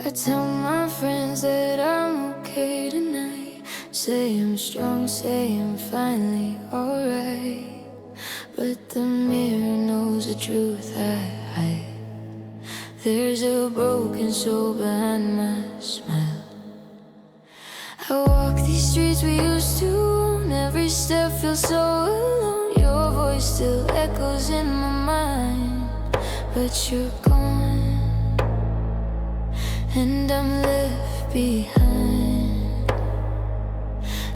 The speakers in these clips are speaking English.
I tell my friends that I'm okay tonight. Say I'm strong, say I'm finally alright. But the mirror knows the truth I hide. There's a broken soul behind my smile. I walk these streets we used to own. Every step feels so alone. Your voice still echoes in my mind, but you're gone, and I'm left behind.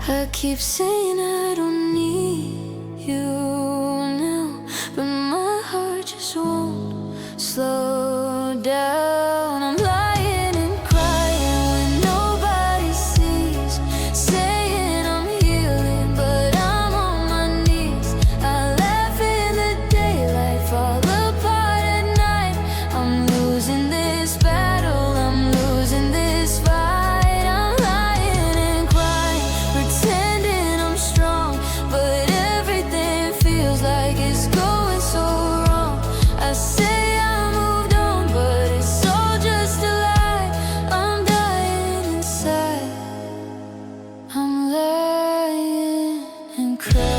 I keep saying I don't need you now, but my heart just won't slow down. I'm lying and crying when nobody sees, saying I'm healing, but I'm on my knees. I laugh in the daylight, fall apart at night. I'm losing this battle, I'm losing this fight. I'm lying and crying, pretending I'm strong, but everything feels like it's going so wrong. I say I moved on, but it's all just a lie. I'm dying inside. I'm lying and crying.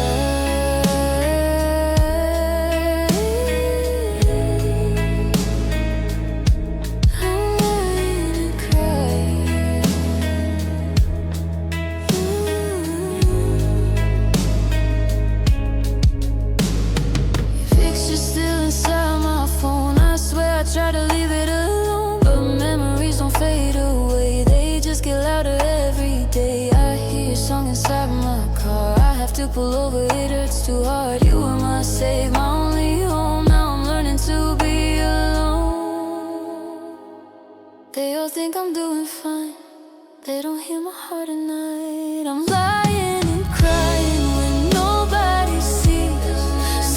I'm lying and crying. Your picture's still inside my phone. I swear I try to leave it alone, but memories don't fade away. They just get louder every day. I hear your song inside my car. I have to pull over, it hurts too hard. You were my save, my only home. Now I'm learning to be alone. They all think I'm doing fine, they don't hear my heart at night. I'm lying and crying when nobody sees,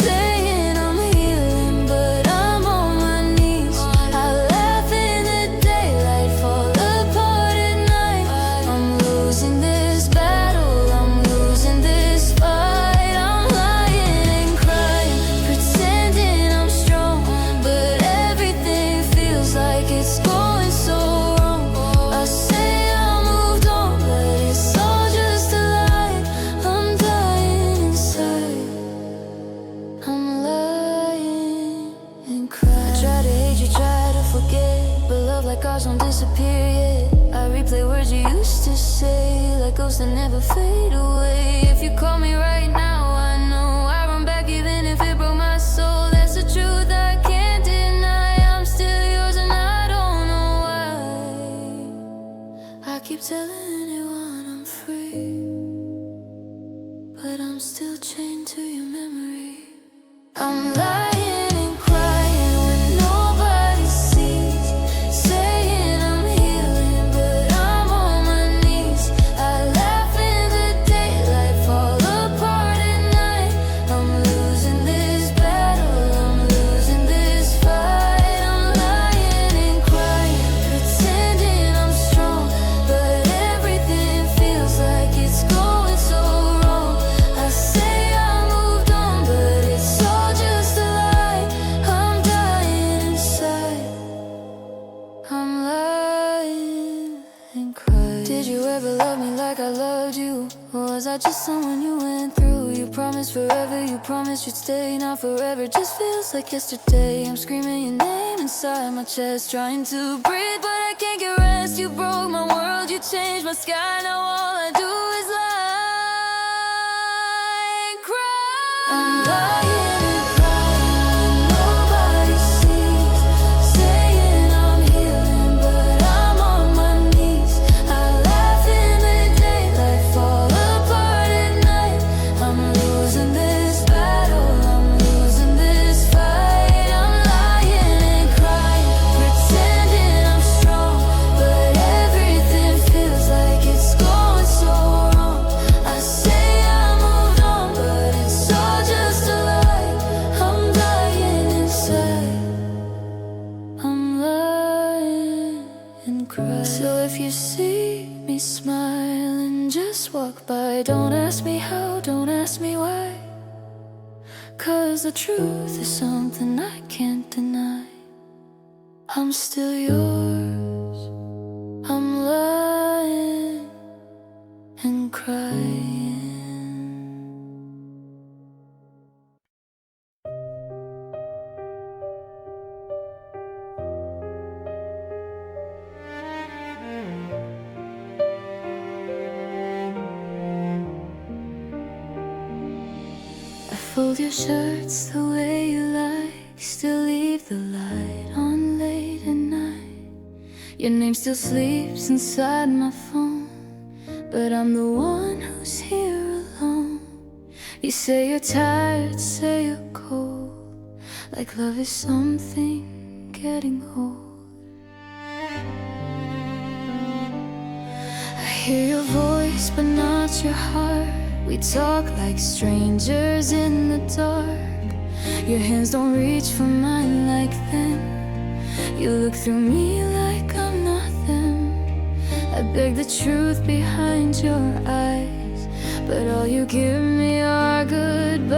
saying I'm healing, but I'm on my knees. I laugh in the daylight, fall apart at night. I'm losing this battle, I'm losing this fight. I'm lying and crying, pretending I'm strong, but everything feels like it's going so wrong. I say I moved on, but it's all just a lie. I'm dying inside. I'm lying and crying. I try to hate you, try to forget, but love like ours won't disappear yet. I replay words you used to say, like ghosts that never fade away. If you call me right now, I know I run back even if it broke my soul. That's the truth I can't deny. I'm still yours and I don't know why. I keep telling anyone I'm free, but I'm still chained to your memory. I'm lying and crying when nobody sees, saying I'm healing, but I'm on my knees. I laugh in the daylight, fall apart at night. I'm losing this battle, I'm losing this fight. I'm lying and crying, pretending I'm strong, but everything feels like it's going so wrong. I say I moved on, but it's all just a lie. I'm dying inside. I'm lying and crying. Did you ever love me like I loved you? Or was I just someone you went through? You promised forever, you promised you'd stay. Now forever just feels like yesterday. I'm screaming your name inside my chest, trying to breathe, but I can't get rest. You broke my world, you changed my sky. Now all I do is lie and cry. I'm lying and crying when nobody sees, saying I'm healing, but I'm on my knees. I laugh in the daylight, fall apart at night. I'm losing this battle, I'm losing this fight. I'm lying and crying, pretending I'm strong, but everything feels like it's going so wrong. I say I moved on, but it's all just a lie. I'm dying inside. I'm lying and crying. So if you see me smiling, just walk by. Don't ask me how, don't ask me why, 'cause the truth is something I can't deny. I'm still yours. Fold your shirts the way you like, still leave the light on late at night. Your name still sleeps inside my phone, but I'm the one who's here alone. You say you're tired, say you're cold, like love is something getting old. I hear your voice but not your heart. We talk like strangers in the dark. Your hands don't reach for mine like them. You look through me like I'm not them. I beg the truth behind your eyes, but all you give me are goodbyes.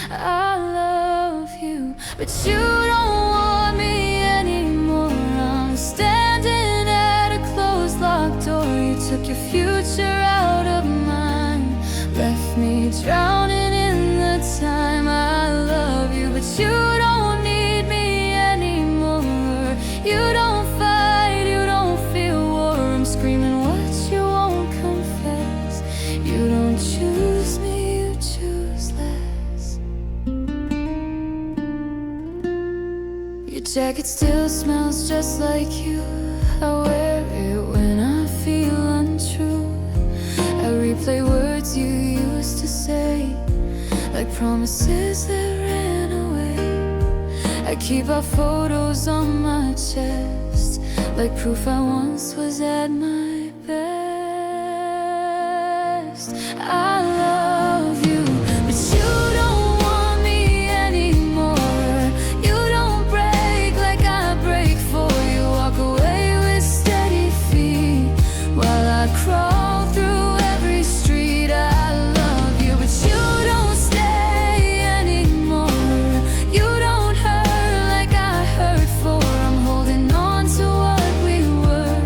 I love you, but you don't want me anymore. I'm standing at a closed locked door. You took your future out of mine, left me drowning in the time. I love you, but you don't need me anymore. You don't fight, you don't feel war. I'm screaming what you won't confess. You don't choose me, you choose less. Your jacket still smells just like you. I wear it when I feel untrue. I replay words you used to say, like promises that ran away. I keep our photos on my chest, like proof I once was at my best. I love you, but you don't want me anymore. You don't break like I break for you. Walk away with steady feet while I crawl through every street. I love you, but you don't stay anymore. You don't hurt like I hurt for. I'm holding on to what we were.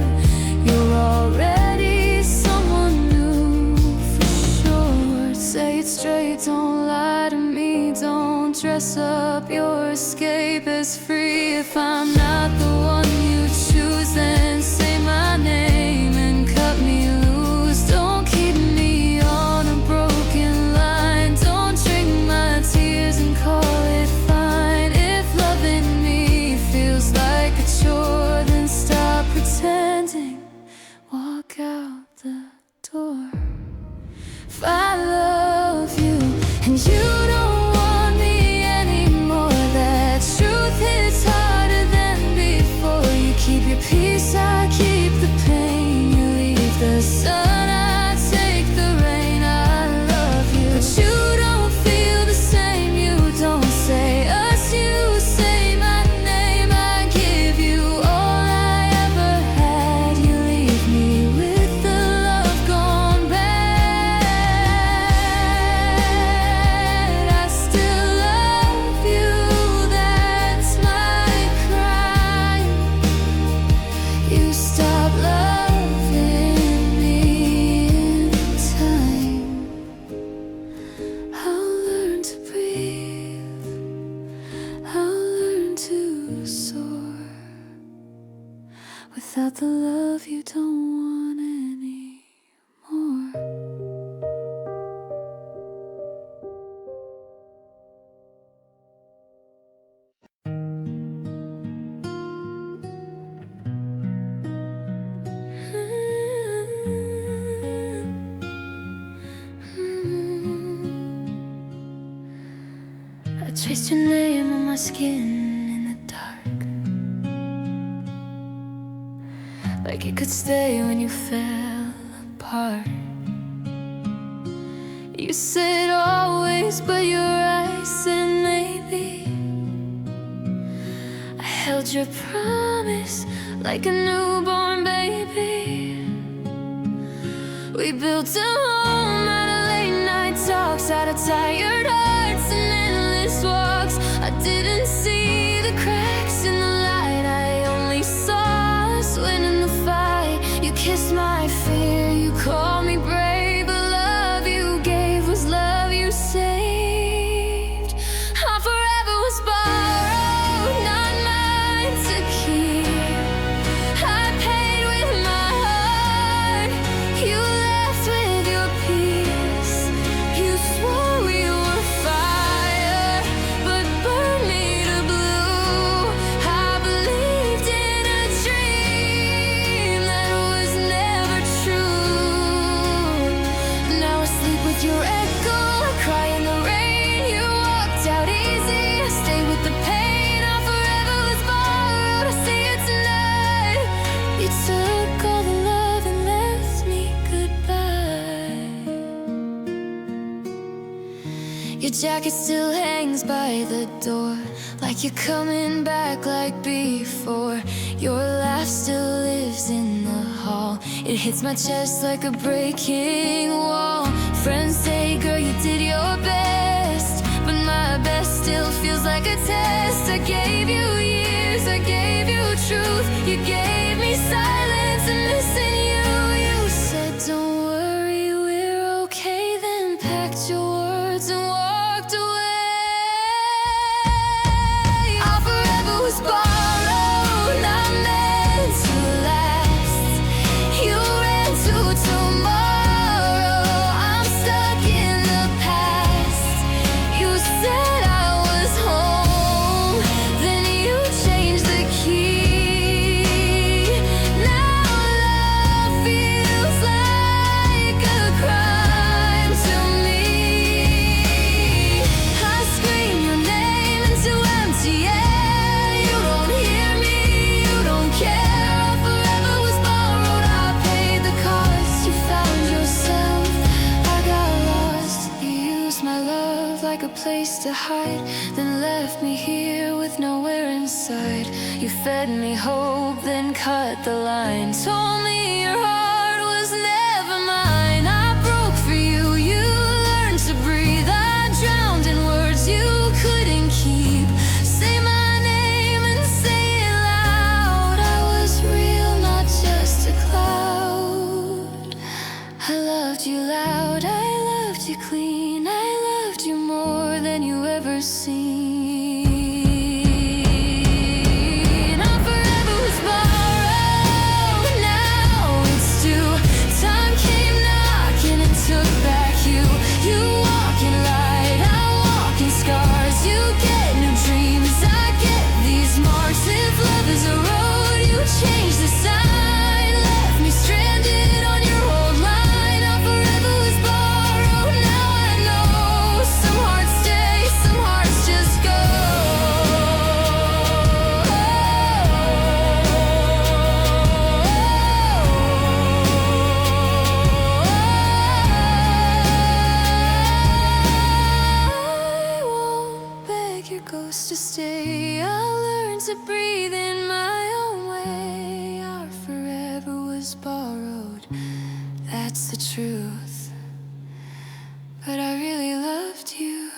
You're already someone new for sure. Say it straight, don't lie to me. Don't dress up your escape as free. If I'm not the one you choose, then say my name and cut me loose. Don't keep me on a broken line. Don't drink my tears and call it fine. If loving me feels like a chore, then stop pretending, walk out the door. If I love you and you don't want me anymore, that truth hits harder than before. You keep your peace, I keep the pain. You leave the sun, I take the rain. I love you, but you don't feel the same. You don't say us, you say my name. I give you all I ever had. You leave me with the love gone bad. I still love you, that's my crime. You stop loving me in time. I'll learn to breathe, I'll learn to soar, without the love you don't want anymore. I traced your name on my skin in the dark, like it could stay when you fell apart. You said always, but your eyes said maybe. I held your promise like a newborn baby. We built a home out of late night talks, out of tired hearts and endless walks. I didn't see the cracks in the light, I only saw us winning the fight. You kissed my fear, you called me brave, but love you gave was love you saved. Our forever was borrowed, not mine to keep. I paid with my heart, you left with your peace. You jacket still hangs by the door, like you're coming back like before. Your laugh still lives in the hall. It hits my chest like a breaking wall. Friends say, girl, you did your best, but my best still feels like a test. I gave you years, I gave you truth. You gave me silence and listen, you said, don't worry, we're okay. Then packed your words and walked away. Our forever was borrowed, not meant to last. You ran to tomorrow, I'm stuck in the past. You said I was home, then you changed the key. Now love feels like a crime to me. I scream your name into empty air. You don't hear me, you don't care. Our forever was borrowed, I paid the cost. You found yourself, I got lost. You used my love like a place to hide, then left me here with nowhere inside. You fed me hope, then cut the line. Told me your heart was never mine. I broke for you, you learned to breathe. I drowned in words you couldn't keep. Say my name and say it loud. I was real, not just a cloud. I loved you loud, I loved you clean. I loved you more than you ever seen. Our forever was borrowed, now it's due. Time came knocking and took back you. You walk in light, I walk in scars. You get new dreams, I get these marks. If love is a road, you change the sign. Left me stranded on your old line. Our forever was borrowed, now I know. Some hearts stay, some hearts just go. I won't beg your ghost to stay. I'll learn to breathe in my own way. Our forever was borrowed, that's the truth. But I really loved you.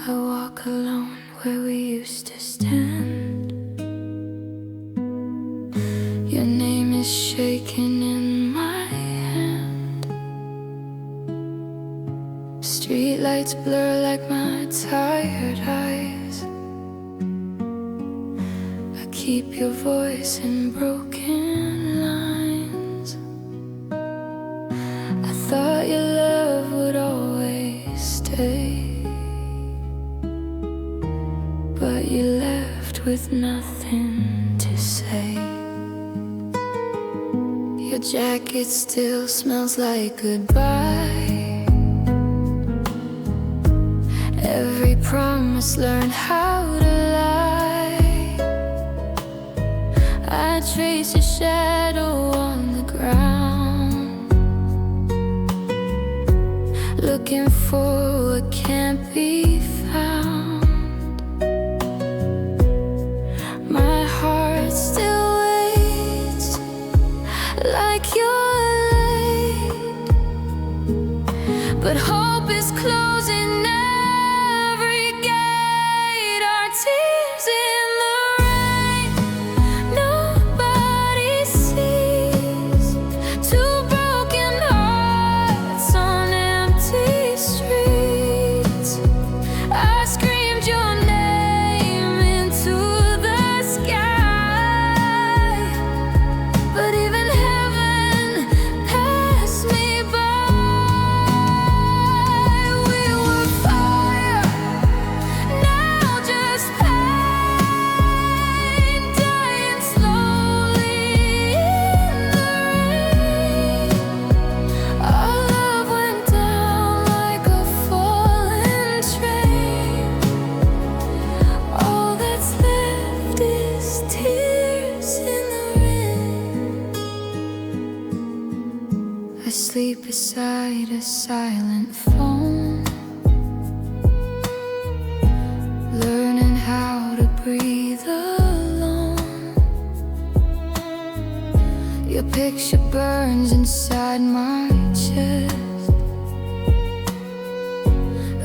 I walk alone where we used to stand. Your name is shaking in my hand. Streetlights blur like my tired eyes. I keep your voice in broken lines. I thought your love would always stay, but you left with nothing to say. Your jacket still smells like goodbye. Every promise learned how to lie. I trace your shadow on the ground, looking for what can't be found. My heart still waits like you're late, but hope is closing every gate. Our tears in the rain, nobody sees. Two broken hearts on empty streets. silent phone, learning how to breathe alone. Your picture burns inside my chest,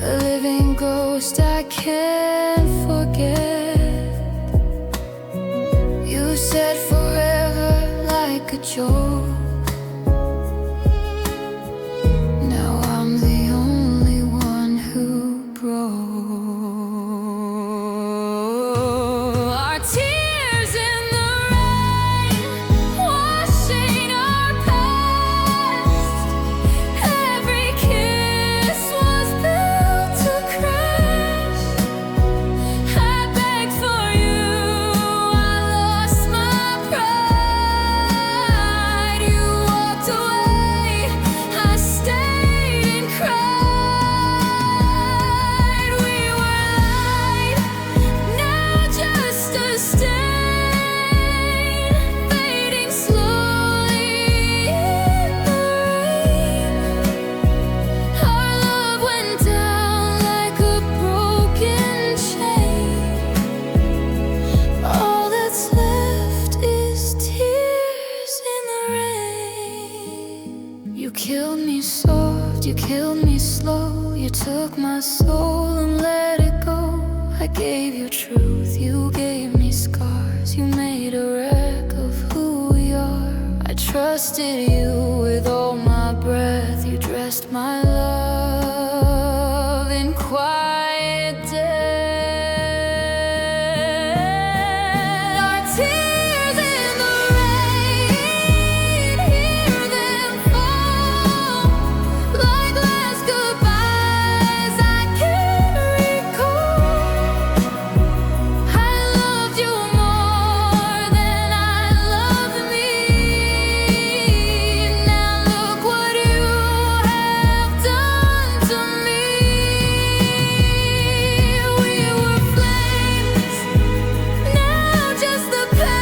a living ghost I can't forget. You said forever like a joke. You killed me soft, you killed me slow. You took my soul and let it go. I gave you truth, you gave me scars. You made a wreck of who we are. I trusted you with all my breath. You dressed my love in quiet death. Our tears in the rain, hear them fall like last goodbyes I can't recall. I loved you more than I loved me. Now look what you have done to me. We were flames, now just the pain,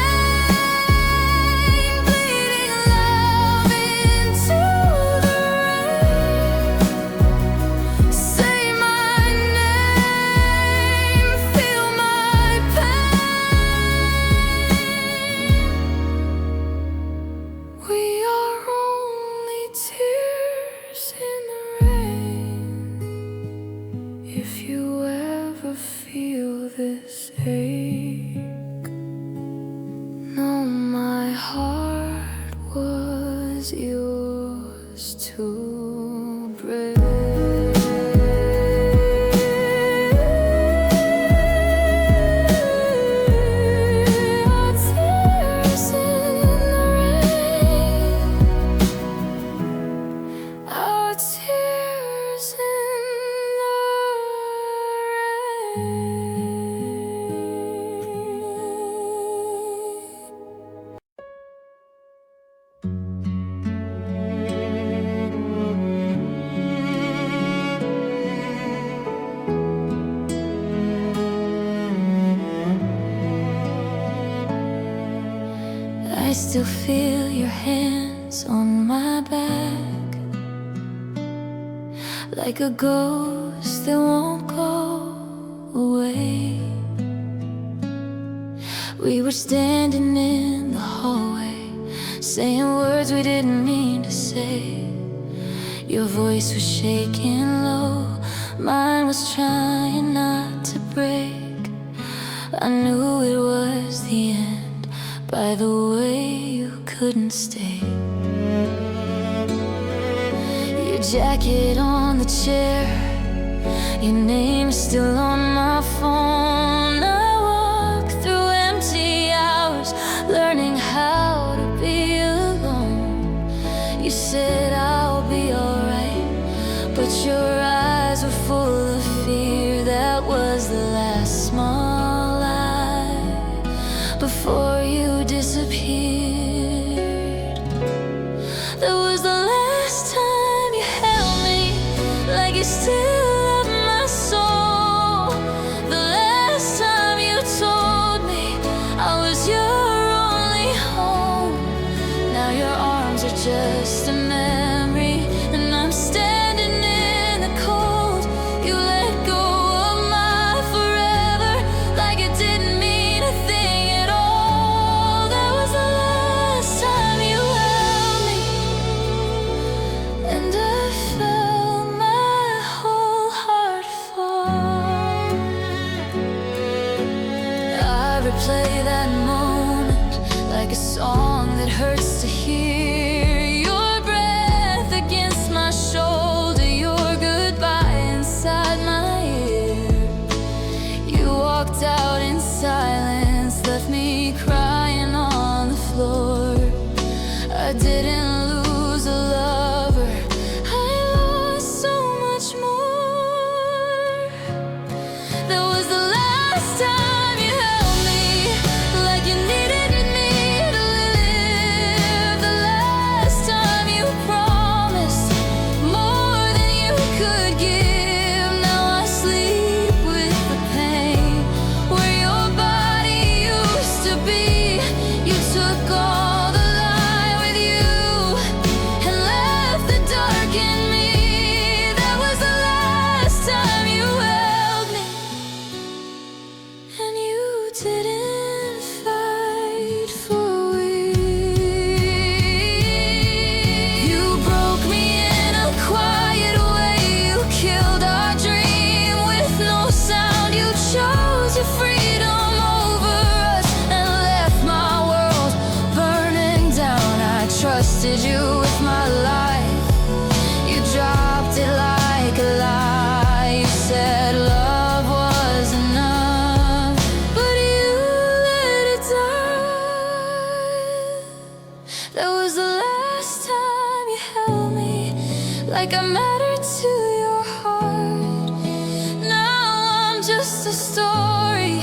bleeding love into the rain. Say my name, feel my pain. We are only tears in the rain. If you ever feel this ache, know my heart was yours to break. Our tears in the rain, our tears in the I still feel your hands on my back, like a ghost that won't go away. We were standing in the hallway, saying words we didn't mean to say. Your voice was shaking low, mine was trying not to break. I knew it was the end by the way you couldn't stay. Your jacket on the chair, your name's still on my phone. I walk through empty hours, learning how to be alone. You said I'll be alright, but your eyes were full of fear. That was the last small lie before you disappeared. That was the last time you held me, like you still loved my soul. that moment, like a song that hurts to hear. Your breath against my shoulder, your goodbye inside my ear. You walked out in silence, left me crying on the floor. I didn't lose a lover, I lost so much more. That was the last time you held me like you needed me to live. The last time you promised more than you could give. Now I sleep with the pain where your body used to be. You took all the light with you and left the dark in me. That was the last time you held me, and you didn't fight for we. You broke me in a quiet way. You killed our dream with no sound. You chose your freedom over us and left my world burning down. I trusted you with my life. You dropped it like a lie. You said love was enough, but you let it die. That was the last time you held me like I mattered to your heart. Now I'm just a story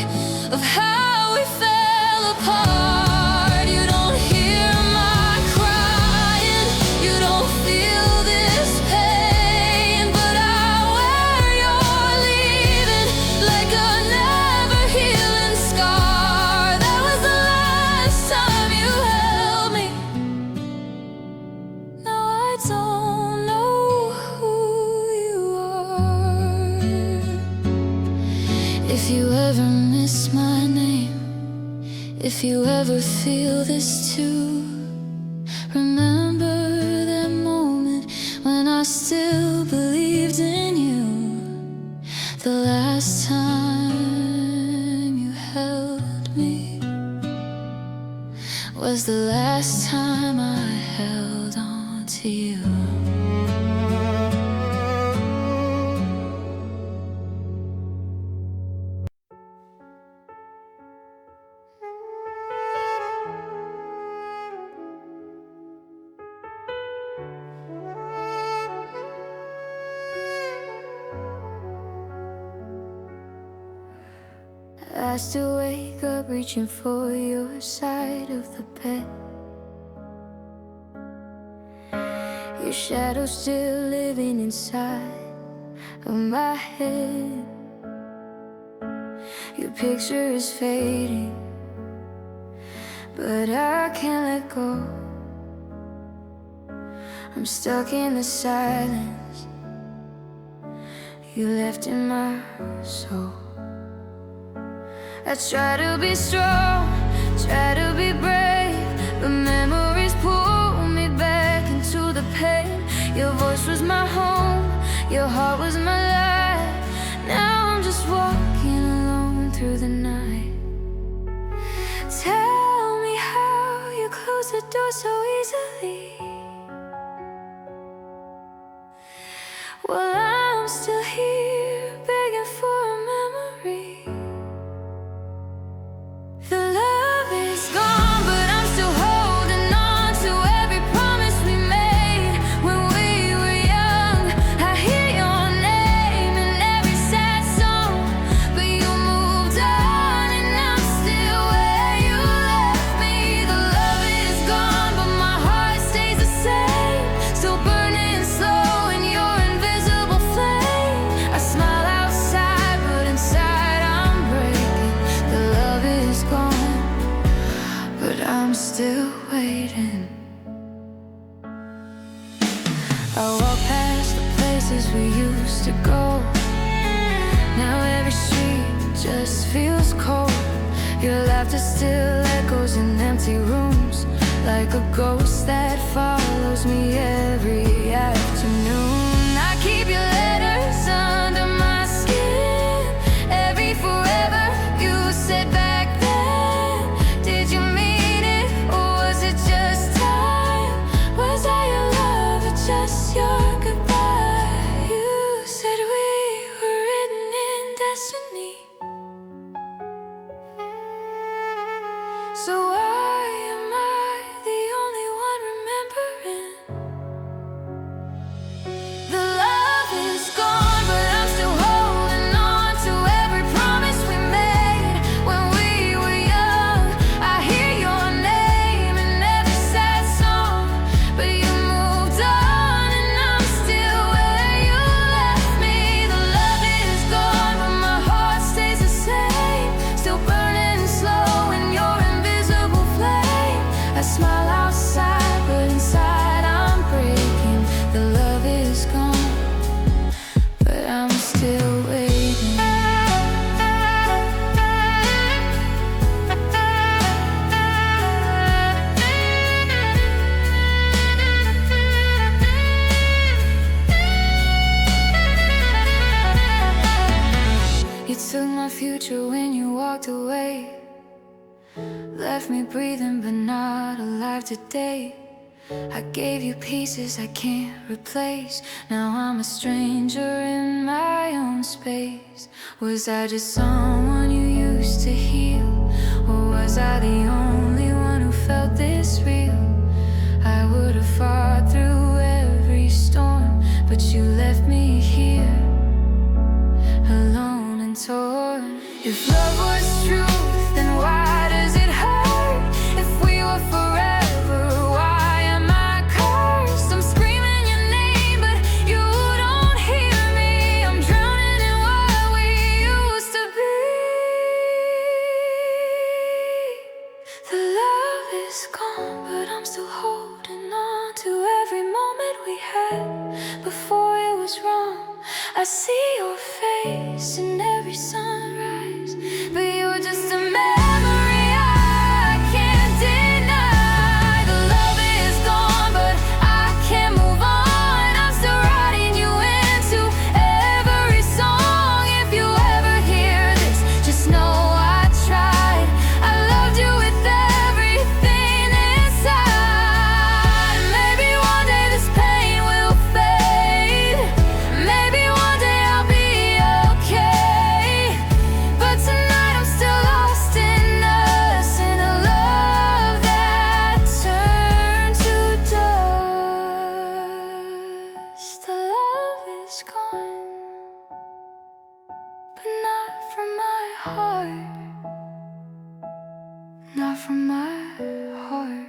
of how we fell apart. You don't hear my crying, you don't feel this pain, but I wear your leaving like a never healing scar. That was the last time you held me. Now I don't know who you are. If you ever miss my name, if you ever feel this too, remember that moment when I still believed in you. The last time you held me was the last time I held on to you. I still wake up reaching for your side of the bed. Your shadow still living inside of my head. Your picture is fading, but I can't let go. I'm stuck in the silence you left in my soul. I try to be strong, try to be brave, but memories pull me back into the pain. Your voice was my home, your heart was my life. Now I'm just walking alone through the night. Tell me how you close the door so easily. Well, I'm still here begging for a memory. The love is gone, but I'm still holding on to every promise we made when we were young. I hear your name in every sad song, but you moved on and I'm still where you left me. The love is gone, but my heart stays the same, still burning slow in your invisible flame. I smile outside, but inside I'm breaking. The love is gone, but I'm still waiting. I walk past the places we used to go. Now every street just feels cold. Your laughter still echoes in empty rooms, like a ghost that follows me every afternoon. I keep your letters under my skin, every forever you said back then. So why am I the only one remembering? The love is gone, but I'm still holding on to every promise we made when we were young. I hear your name in every sad song, but you moved on and I'm still where you left me. The love is gone, but my heart stays the same, still burning slow in your invisible flame. I smile outside, but inside I'm breaking. The love is gone, but I'm still waiting. You took my future when you walked away, left me breathing but not alive today. I gave you pieces I can't replace. Now I'm a stranger in my own space. Was I just someone you used to heal? Or was I the only one who felt this real? I would have fought through every storm, but you left me here, alone and torn. If love was truth, then why does it hurt? If we were forever, why am I cursed? I'm screaming your name, but you don't hear me. I'm drowning in what we used to be. The love is gone, but I'm still holding on to every moment we had before it was wrong. I see your face in every sunrise, but you're just a memory I can't deny. The love is gone, but I can't move on. I'm still writing you into every song. If you ever hear this, just know I tried. I loved you with everything inside. Maybe one day this pain will fade. Maybe one day I'll be okay. But tonight I'm still lost in us, in a love that turned to dust. The love is gone, but not from my heart, not from my heart.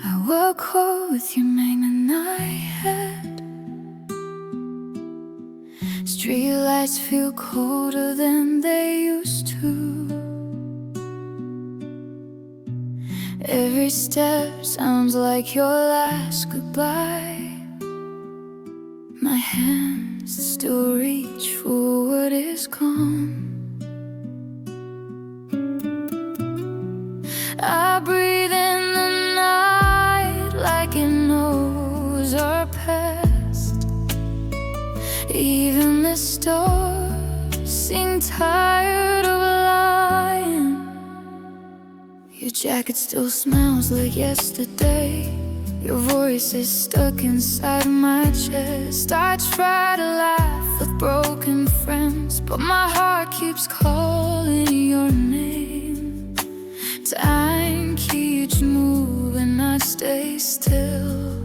I will quote with you, make the night head. Streetlights feel colder than they used to. Every step sounds like your last goodbye. My hands still reach for what is gone. I breathe in the night like it knows our past. Even the stars seem tired of lying. Your jacket still smells like yesterday. Your voice is stuck inside my chest. I try to laugh with broken friends, but my heart keeps calling your name. Time keeps moving, I stay still.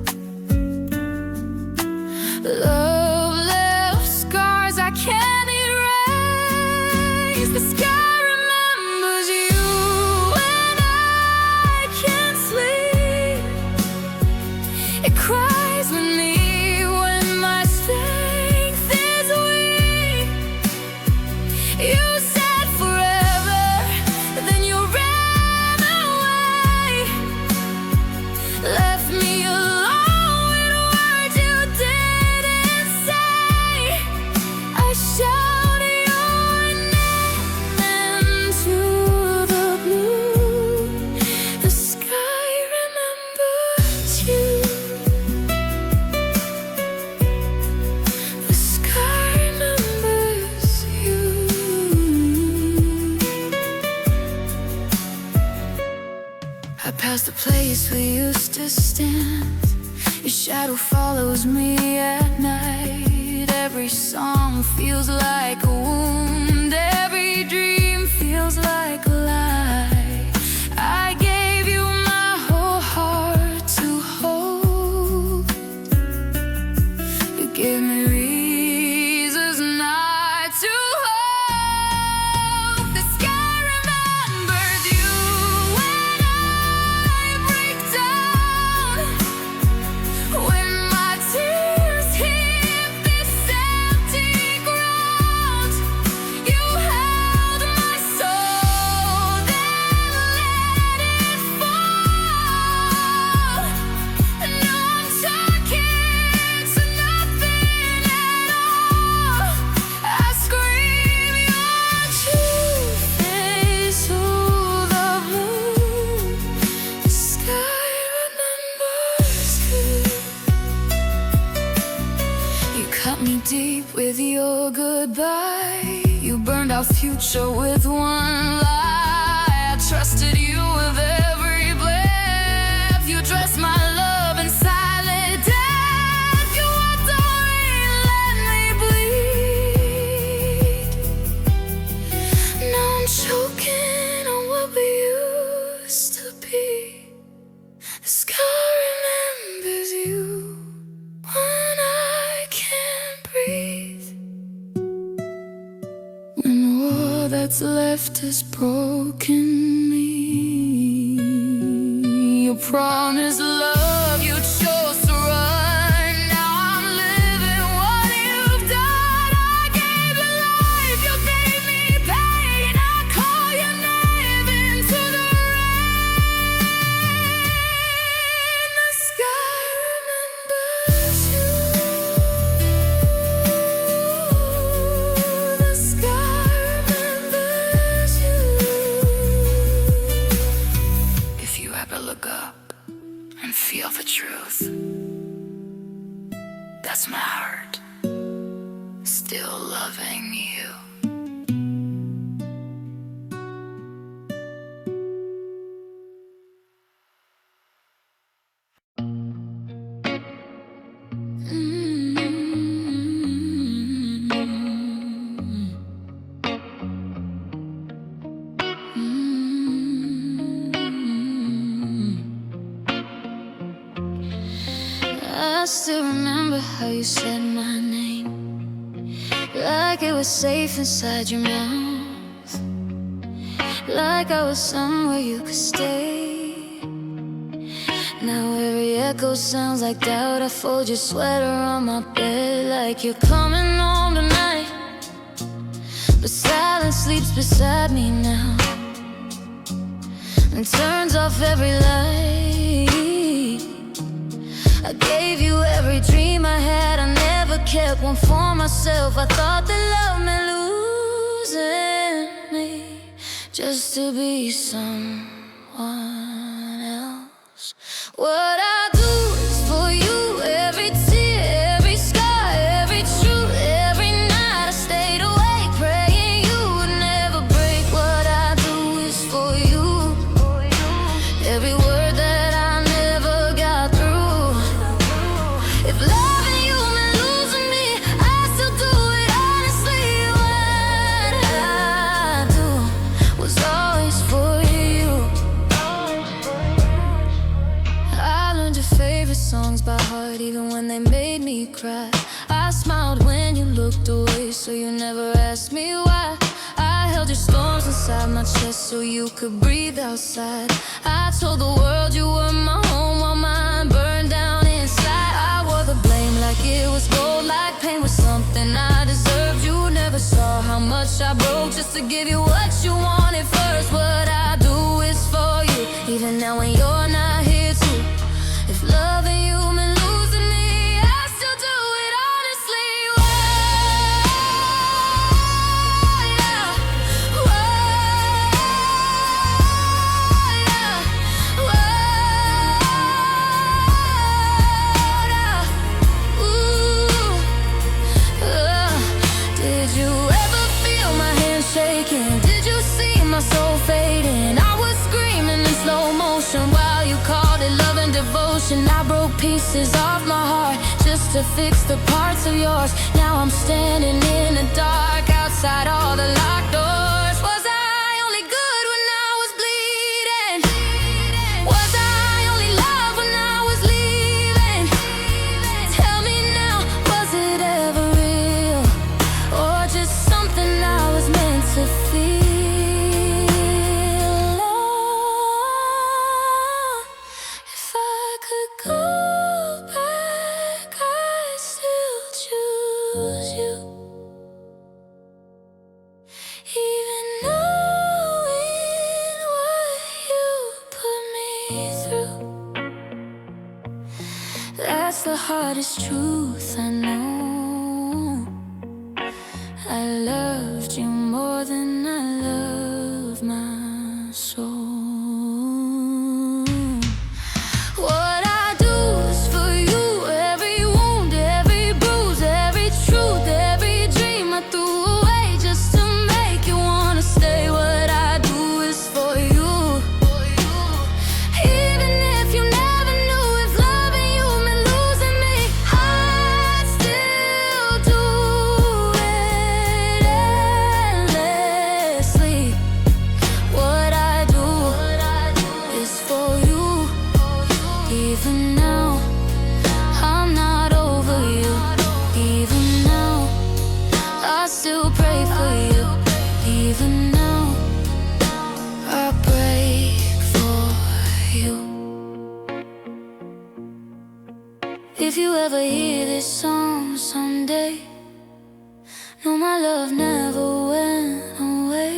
Love left scars I can't erase. The sky remembers you when I can't sleep. It cries with me when my strength is weak. You said forever, then you ran away. Left me alone with words you didn't streets we used to stand. Your shadow follows me at night. Every song feels like a wound. Every dream feels like a lie. I gave you my whole heart to hold. You gave me reasons not to hope. The sky remembers you when I break down. When my tears hit this empty ground, you held my soul, then let it fall. No, I'm talking to nothing at all. I scream your true face through the moon. The sky remembers you. You cut me deep with your goodbye. You burned our future with one lie. I trusted you with every breath. You dressed my love in silent death. You walked away and let me bleed. Now I'm choking on what we used to be. The sky remembers you when I can't breathe. When all that's left has broken me. You promised love, you chose to run. Now I'm living what you've done. I gave you life, you gave me pain. I call your name into the rain. The sky remembers you. The sky remembers you. If you ever look up and feel the truth, that's my heart still loving you. I still remember how you said my name, like it was safe inside your mouth, like I was somewhere you could stay. Now every echo sounds like doubt. I fold your sweater on my bed like you're coming home tonight, but silence sleeps beside me now and turns off every light. I gave you every dream I had. I never kept one for myself. I thought that love meant losing me just to be someone else. What I do is for you. Every tear, every scar, every truth, every night I stayed awake praying you would never break. What I do is for you. Every word that I never got through. If loving you meant losing me, I still do it honestly. What I do was always for you. I learned your favorite songs by heart, even when they made me cry. I smiled when you looked away, so you never asked me why. I held your storms inside my chest so you could breathe outside. I told the world you were my home while mine burned down inside. I wore the blame like it was gold, like pain was something I deserved. You never saw how much I broke just to give you what you wanted first. What I do is for you, even now when you're not here too. If loving you meant losing me, I still do it honestly. Did you ever feel my hand shaking? Did you see my soul fading? I was screaming in slow motion while you called it wishing I broke pieces off my heart just to fix the parts of yours. Now I'm standing in the dark outside all the locked doors. Was I only good when I was bleeding? Was I only loved when I was leaving? Tell me now, was it ever real, or just something I was meant to feel? If I could go back, I'd still choose you, even knowing what you put me through. That's the hardest truth I know. I loved you more than I love my soul. What I do is for you. Every wound, every bruise, every truth, every dream I threw away just to make you wanna stay. What I do is for you. Even if you never knew if loving you meant losing me, I'd still do it endlessly. What I do is for you. Even now, I'm not over you. Even now, I still pray for you. Even now, I break for you. If you ever hear this song someday, know my love never went away.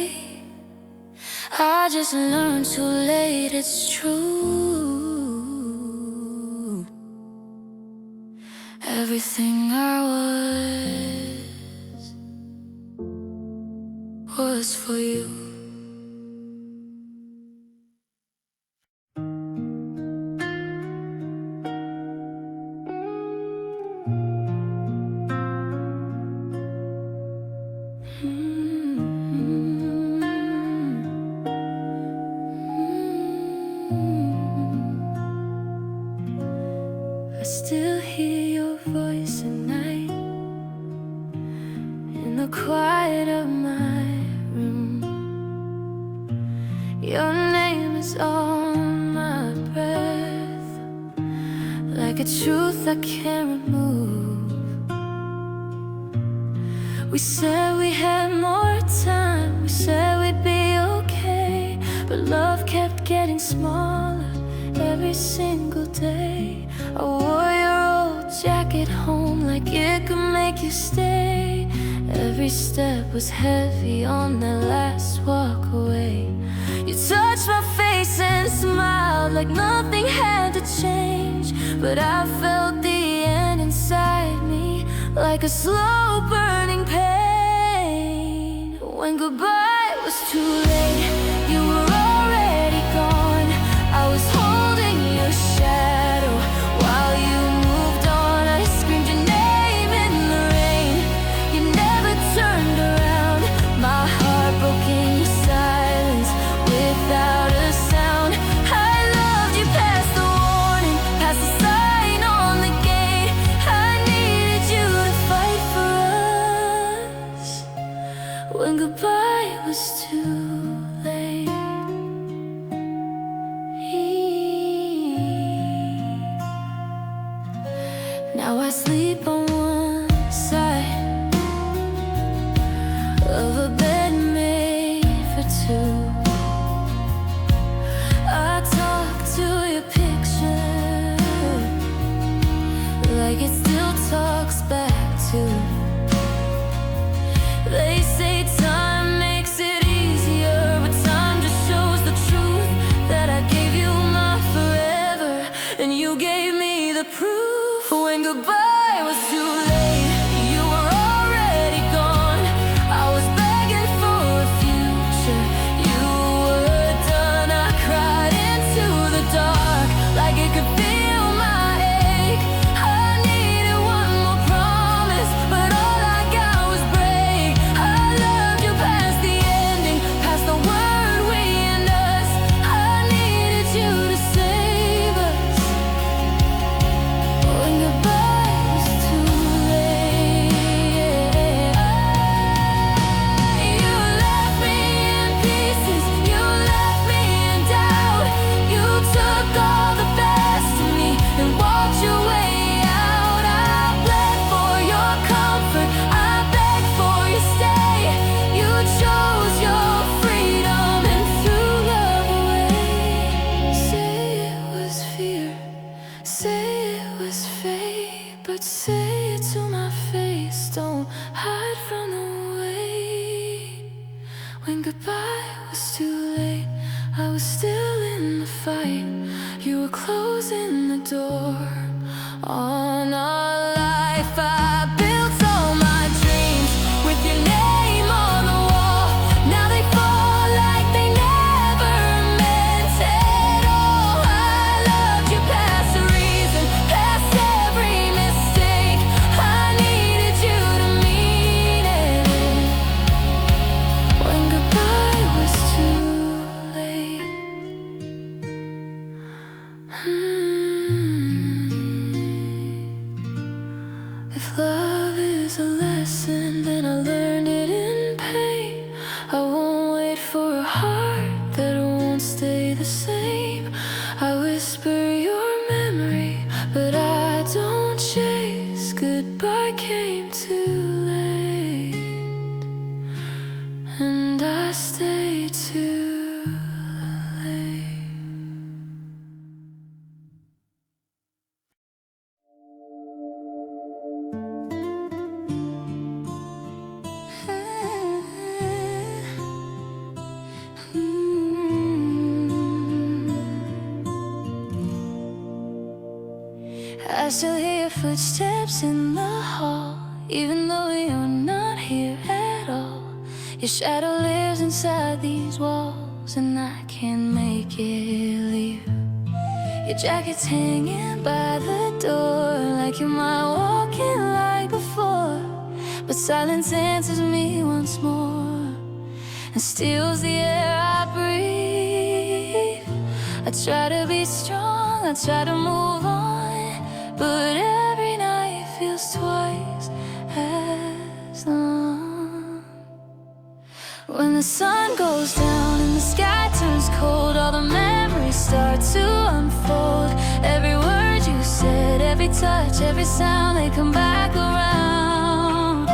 I just learned too late, it's true. Everything I was for you. I still hear your voice at night in the quiet of my room. Your name is on my breath, like a truth I can't remove. We said we had more time, we said we'd be okay, but love kept getting smaller every single day. I wore your old jacket home like it could make you stay. Every step was heavy on that last walk away. You touched my face and smiled like nothing had to change, but I felt the end inside me like a slow burning pain. When goodbye was too late, you were already gone. I was holding your shadow while you moved on. I screamed your name in the rain. You never turned around. My heart broke in your silence without a sound. I loved you past the warning, past the sign on the gate. I needed you to fight for us when goodbye was too late. Now I sleep on one side of a bed made for two. I talk to your picture like it still talks back to. They say time makes it easier, but time just shows the truth that I gave you my forever, and you gave me the proof. When goodbye was too late, you were already gone. I was begging When goodbye was too late, I was still in the fight. You were closing the door on our life. I built all my dreams with your name on the wall. Now they fall like they never meant at all. I loved you past the reason, past every mistake. I needed you to mean it. When goodbye was too late. If love is a lesson, then I learned it in pain. I won't wait for a heart that won't stay the same. I whisper your memory, but I don't chase. Goodbye came too late, and I stayed too late. I still hear footsteps in the hall, even though you're not here at all. Your shadow lives inside these walls, and I can't make it leave. Your jacket's hanging by the door, like you might walk in like before. But silence answers me once more, and steals the air I breathe. I try to be strong, I try to move on, but every night feels twice as long. When the sun goes down and the sky turns cold, all the memories start to unfold. Every word you said, every touch, every sound, they come back around.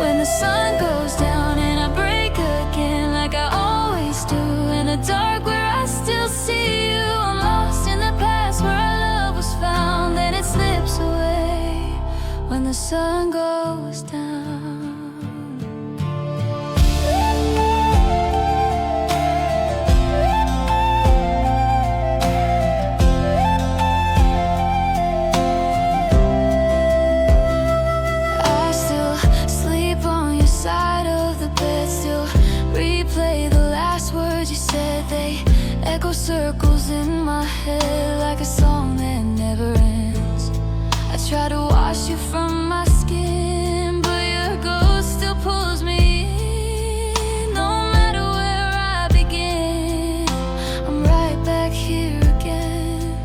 When the sun goes down and I break again, like I always do, in the dark where I still see you. I'm lost in the past where our love was found, then it slips away when the sun goes down. I still sleep on your side of the bed, still replay the last words you said. They echo circles in my head like a song that never ends. I try to wash you from my skin, but your ghost still pulls me in. No matter where I begin, I'm right back here again.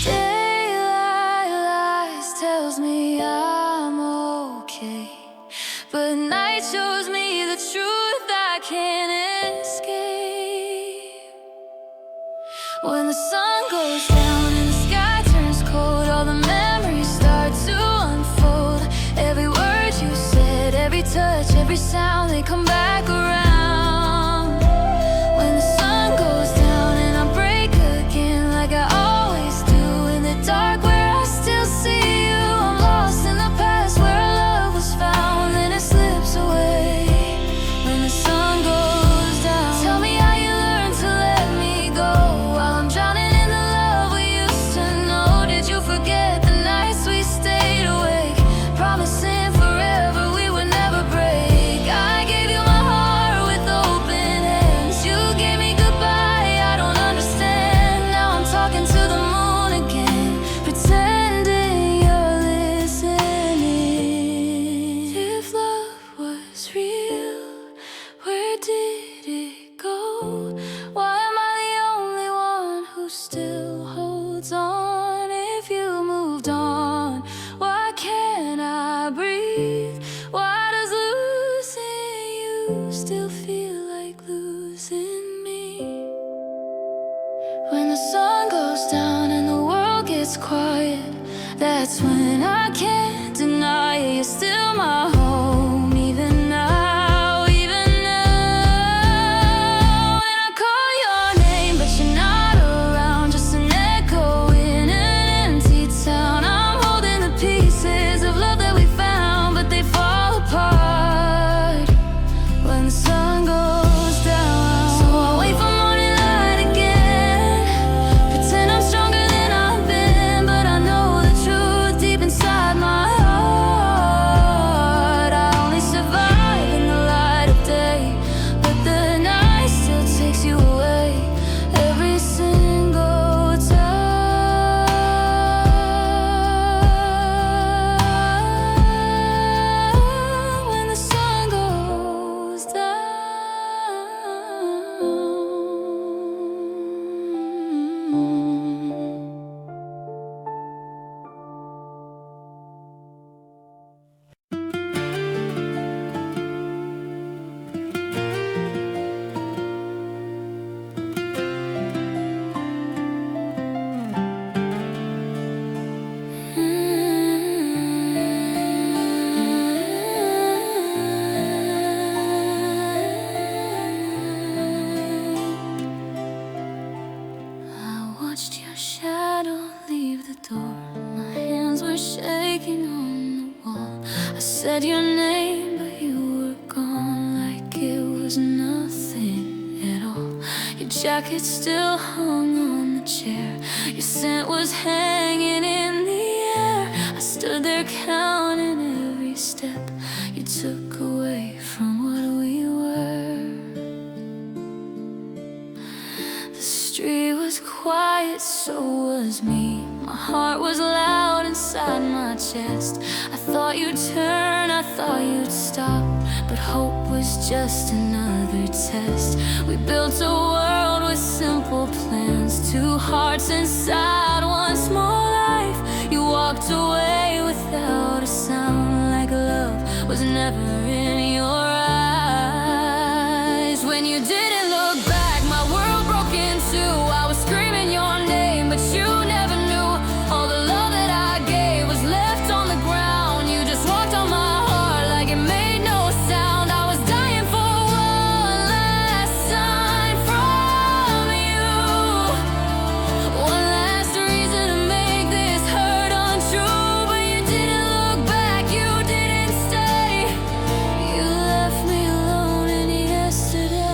Daylight lies tells me I'm okay, but night shows me the truth I can't escape. When the sun goes down and the sky turns cold, all the memories start to unfold. Every word you said, every touch, every sound, they come back around. When the sun goes down and I break again, like I always do, in the dark where I still see you. I'm lost in the past where our love was found, then it slips away when the sun goes down. Tell me how you learned to let me go while I'm drowning in the love we used to know. Did you forget the nights we stayed awake, promising forever we would never break? I gave you my heart with open hands, you gave me goodbye, I don't understand. Now I'm talking to the moon again, pretending you're listening. If love was real, where did it go? Why am I the only one who still holds on? If you moved on, why can't I breathe? Why does losing you still feel like losing me? When the sun goes down and the world gets quiet, that's when I can't deny it. You're still my home, even now, even now. And I call your name, but you're not around, just an echo in an empty town. I'm holding the pieces of love that we found, but they fall apart when the sun goes said your name, but you were gone like it was nothing at all. Your jacket still hung on the chair, your scent was hanging in the air. I stood there counting every step you took away from what we were. The street was quiet, so was me. My heart was loud inside my chest. I thought you'd turn, I thought you'd stop, but hope was just another test. We built a world with simple plans, two hearts inside one small life. You walked away without a sound, like love was never in your eyes. When you didn't look back, my world broke in two. I was screaming your name, but you never knew. All the love that I gave was left on the ground. You just walked on my heart like it made no sound. I was dying for one last sign from you, one last reason to make this hurt untrue. But you didn't look back, you didn't stay. You left me alone in yesterday.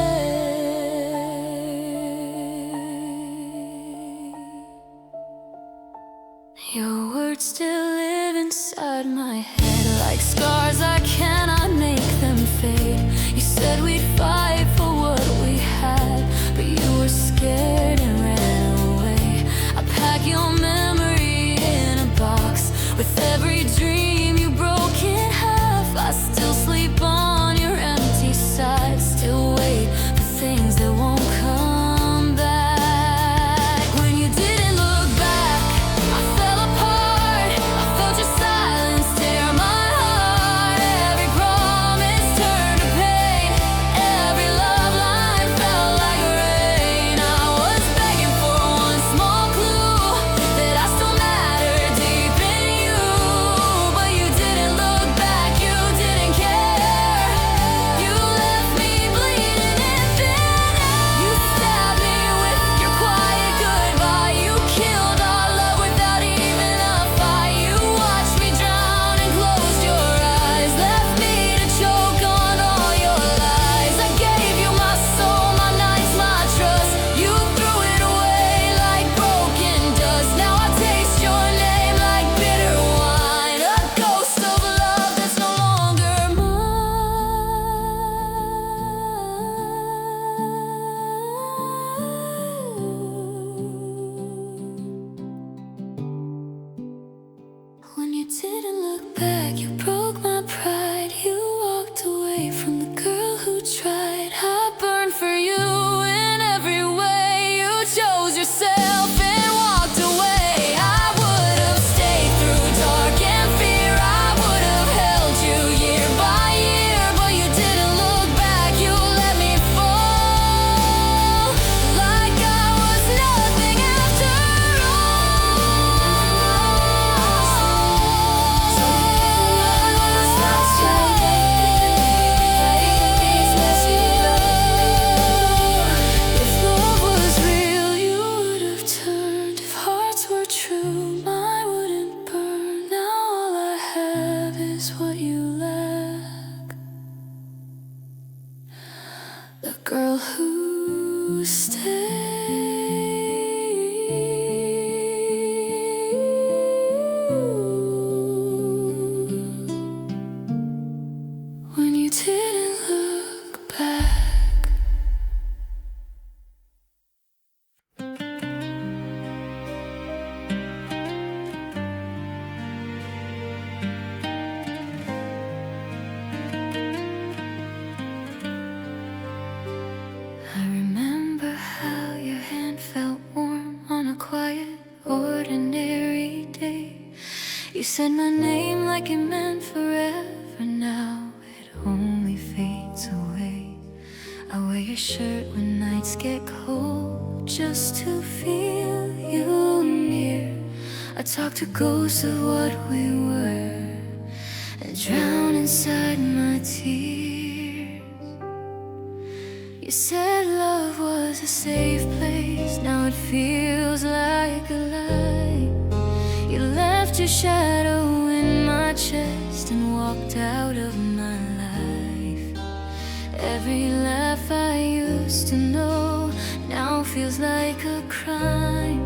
Your words still live inside my head, like scars, I cannot make them fade. You said we'd fight for what we had, but you were scared and ran away. I pack your memory in a box with every dream you broke in half. I still sleep on your empty side, still wait for things that won't come back. When you didn't look back, I fell apart. I felt your silence tear my heart. Every promise turned to pain, every love line felt like rain. I was begging for one small clue that I still mattered deep in you, but you didn't look back, you didn't care. You left me bleeding in thin air. You stabbed me with your quiet goodbye. You killed our love without even a fight. You watched me drown and closed your eyes, left me to choke on all your lies. I gave you my soul, my nights, my trust. You threw it away like broken dust. Now I taste your name like bitter wine, a ghost of love that's no longer mine. When you didn't look back, you broke my pride. You walked away from the girl who tried. I burned for you in every way. You chose yourself and walked away. I would have stayed through dark and fear. I would have held you year by year, but you didn't look back. You let me fall like I was nothing after If love was real, you would have turned. If hearts were true, mine wouldn't burn. Now all I have is what you lack. The girl who stayed. When you didn't look back. I remember how your hand felt warm on a quiet, ordinary day. You said my name like it meant forever. Now it only fades away. I wear your shirt when nights get cold, just to feel you near. I talk to ghosts of what we were and drown inside my tears. You said love was a safe place, now it feels like a lie. You left your shadow in my chest and walked out Every laugh I used to know now feels like a crime.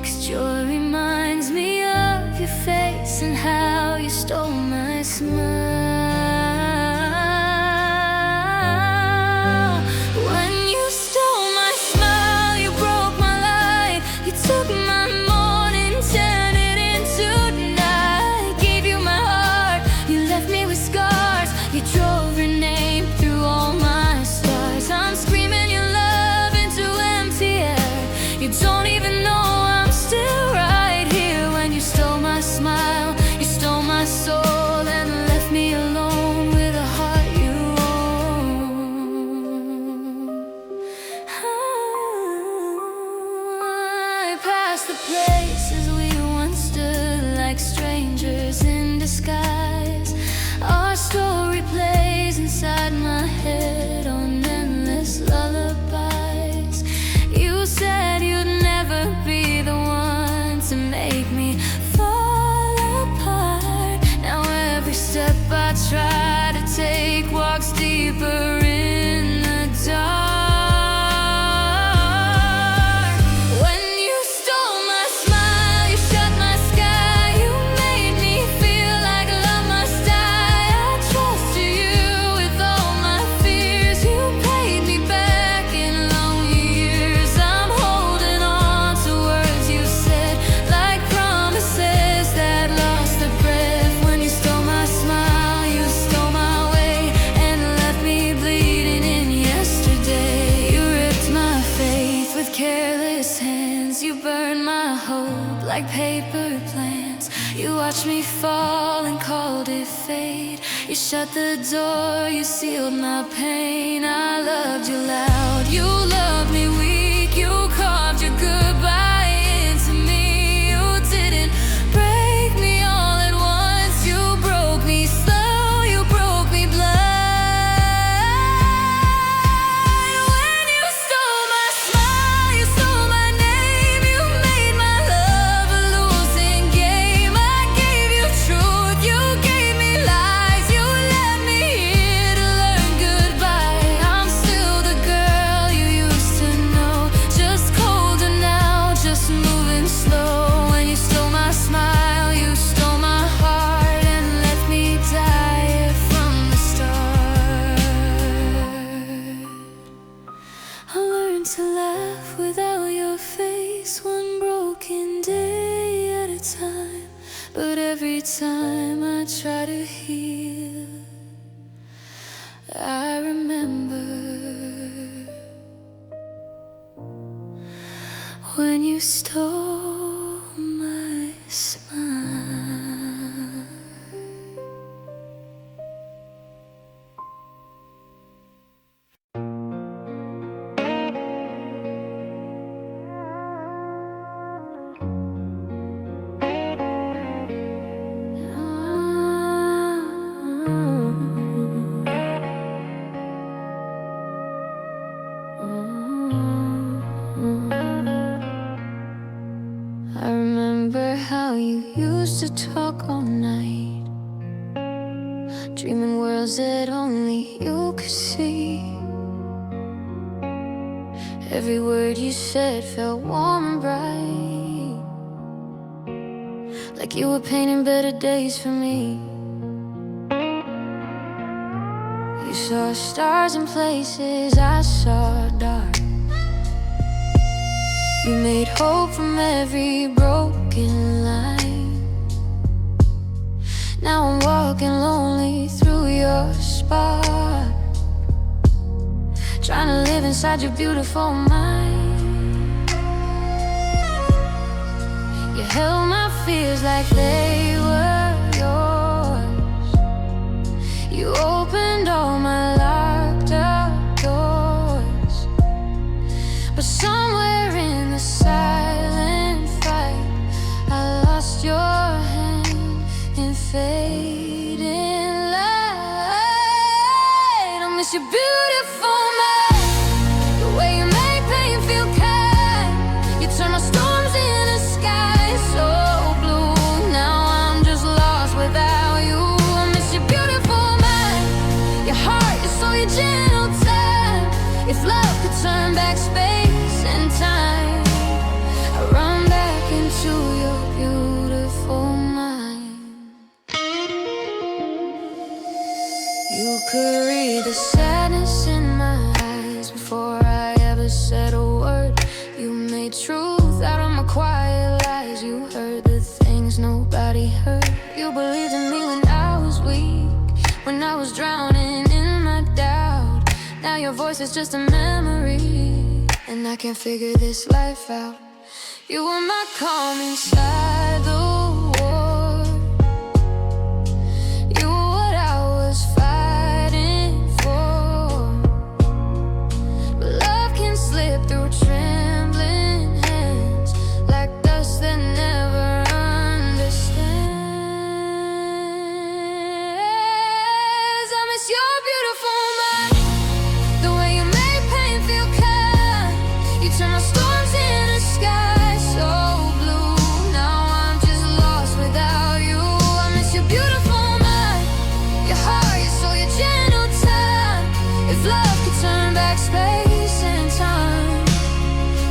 'Cause joy reminds me of your face and how you stole my smile. When you stole my smile, you broke my light. You took my morning, turned it into night. Gave you my heart, you left me with scars. You drove your name through all my stars. I'm screaming your love into empty air. You don't even know I'm still right here. When you stole my smile, you stole my soul and left me alone with a heart you own. I passed the places we once stood like strangers in disguise. Our story plays inside my head on endless lullabies. You said you'd never be the one to make me fall apart. Now every step I try to take walks deeper in the dark. When you stole my smile, you shut my sky. You made me feel like love must die. I trusted you with all my fears. You paid me back in lonely years. I'm holding on to words you said, like promises that lost their breath. When you stole my smile, you stole my way and left me bleeding in yesterday. You ripped my faith with careless hands. You burned my hope like paper plans. You watched me fall and called it fate. You shut the door, you sealed my pain. I loved you loud, you loved me weak. You carved your goodbye into me. You didn't break me all at once. You broke me slow, you broke me blind. When you stole my smile, you stole my name. You made my love a losing game. I gave you truth, you gave me lies. You left me here to learn goodbye. I'm still the girl you used to know, just colder now, just moving slow. When you stole my smile, you stole my heart and left me die from the start. I learned to laugh without your face, one broken day at a time. But every time I try to heal, I remember when you stole my smile. I remember how you used to talk all night, dreaming worlds that only you could see. Every word you said felt warm and bright, like you were painting better days for me. You saw stars in places I saw dark. You made hope from every broken line. Now I'm walking lonely through your spot, trying to live inside your beautiful mind. You held my fears like they were yours. You opened all my locked up doors. But somewhere in the silent fight, I lost your hand in fading light. I miss your beautiful mind, the way you make pain feel kind. You turn my storms into skies so blue. Now I'm just lost without you. I miss your beautiful mind, If love could turn back space and time, I run back into your beautiful mind. You could read the sadness in my eyes before I ever said a word. You made truth out of my quiet lies. You heard the things nobody heard. You believed in me when I was weak, when I was drowning in my doubt. Now your voice is just a memory, and I can't figure this life out. You were my calm inside the war. You were what I was fighting for. But love can slip through trembling hands like dust that never understands. I miss your beautiful mind, the way you made pain feel kind. You turned my storms into sky so blue. Now I'm just lost without you. I miss your beautiful mind, your heart, your soul, your gentle time. If love could turn back space and time,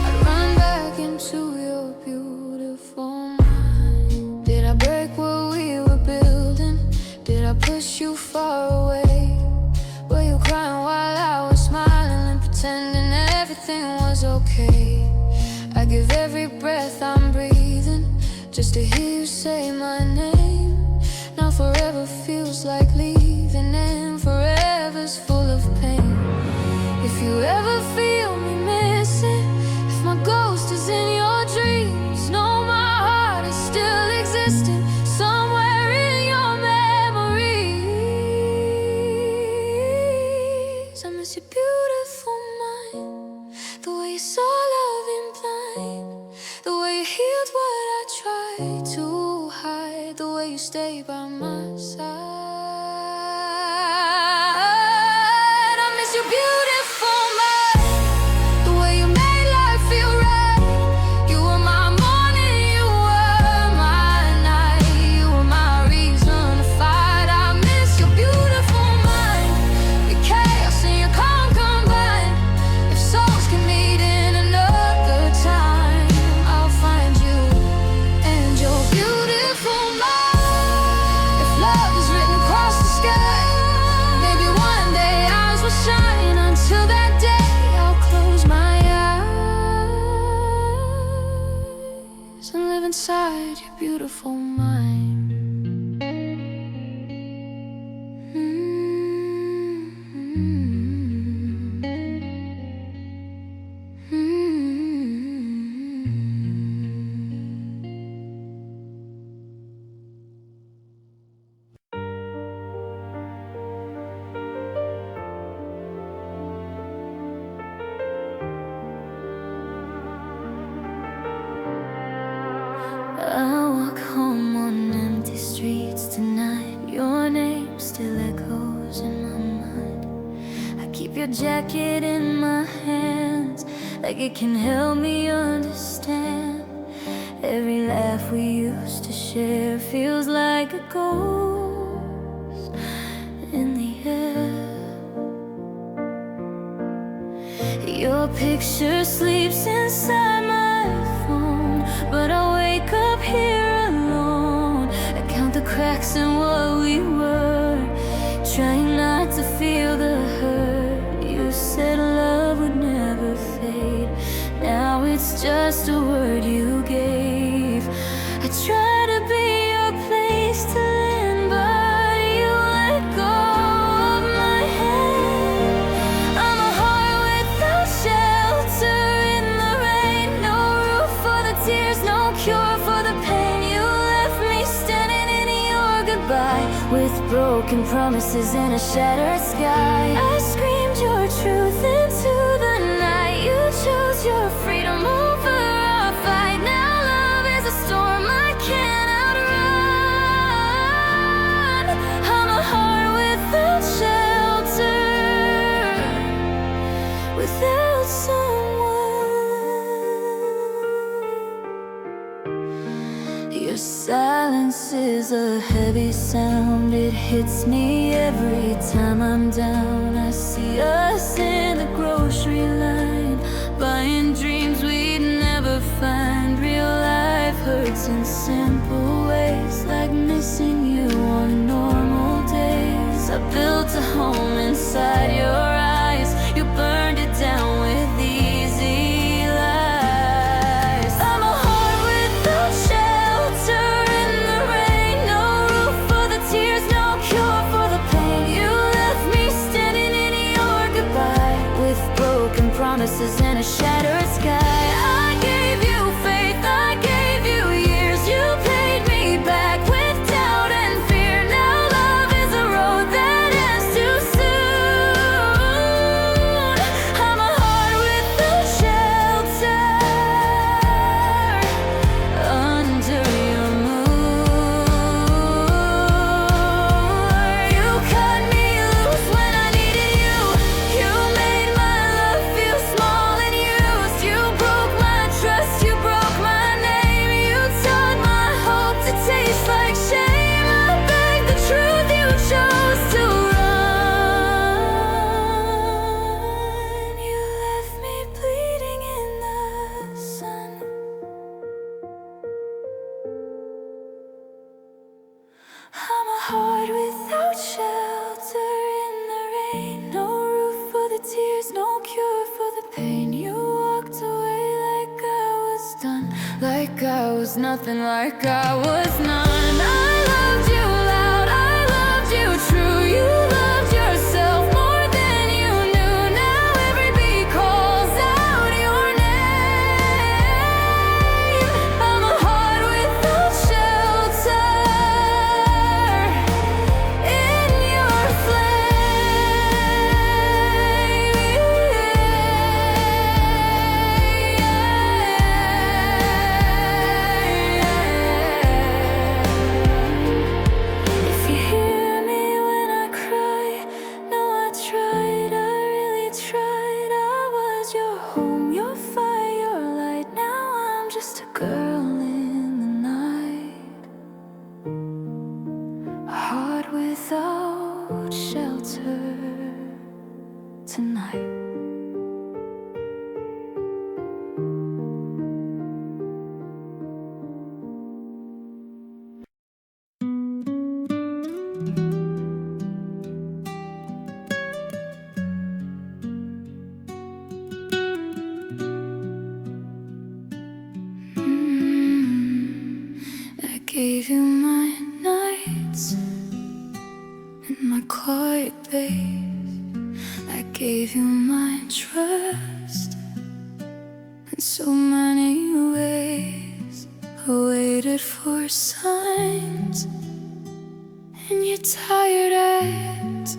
I'd run back into your beautiful mind. Did I break what we were building? Did I push you far away? Were you crying while I was smiling and pretending everything was okay? I give every breath I'm breathing just to hear you say my name. Now forever feels like leaving, and forever's full of pain. If you ever feel me missing, if my ghost is in your dreams, know my heart is still existing somewhere in your memories. I miss your beautiful mind, the way you saw love in blind, the way you healed what I tried to hide, the way you stay by my side. I miss your beautiful mind, the way you made life feel right. You were my morning, you were my night, you were my reason to fight. I miss your beautiful mind, your chaos and your calm combined. If souls can meet in another time, I'll find you and your beautiful mind. If love is written across the sky, maybe one day ours will shine. Until that day, I'll close my eyes and live inside your beautiful mind. I walk home on empty streets tonight. Your name still echoes in my mind. I keep your jacket in my hands, like it can help me understand. Every laugh we used to share feels like a ghost in the air. Your picture sleeps inside my phone, but I wake up here alone. I count the cracks in what we were, trying not to feel the hurt. You said love would never fade. Now it's just a word you gave. I try to be your place to land, but you let go of my hand. I'm a heart without shelter in the rain, no roof for the tears, no cure for the pain. You left me standing in your goodbye, with broken promises and a shattered sky. I screamed your truth into the night. You chose your freedom over our fight. Now love is a storm I can't outrun. I'm a heart without shelter, without someone. Your silence is a heavy sound. It hits me every time I'm down. I see us in the grocery grocery line, buying dreams we'd never find. Real life hurts in simple ways, like missing you on normal days. I built a home inside your eyes, you burned it down with easy lies. I'm a heart without shelter in the rain, no roof for the tears, no cure for the pain. You left me standing in your goodbye, with broken promises and a shattered sky. I gave you faith, I gave you years, you paid me back with doubt and fear. Now love is a road that ends too soon. I'm a heart without shelter under your moon. You cut me loose when I needed you. You made my love feel small and used. You broke my trust, you broke my name. You taught my hope to taste like shame. I begged the truth, you chose to run. You left me bleeding in the sun. I'm a heart without shelter in the rain, no roof for the tears, no cure for the pain. You walked away like I was done, like I was nothing, like I was none. I loved you loud, I loved you true. You loved yourself more than you knew. Now every beat calls out your name. I'm a heart without shelter in your If you hear me when I cry, know I tried, I really tried. I was your home, your fire, your light. Now I'm just a girl in the night, a heart without shelter tonight. I gave you my nights and my quiet days. I gave you my trust in so many ways. I waited for signs in your tired eyes,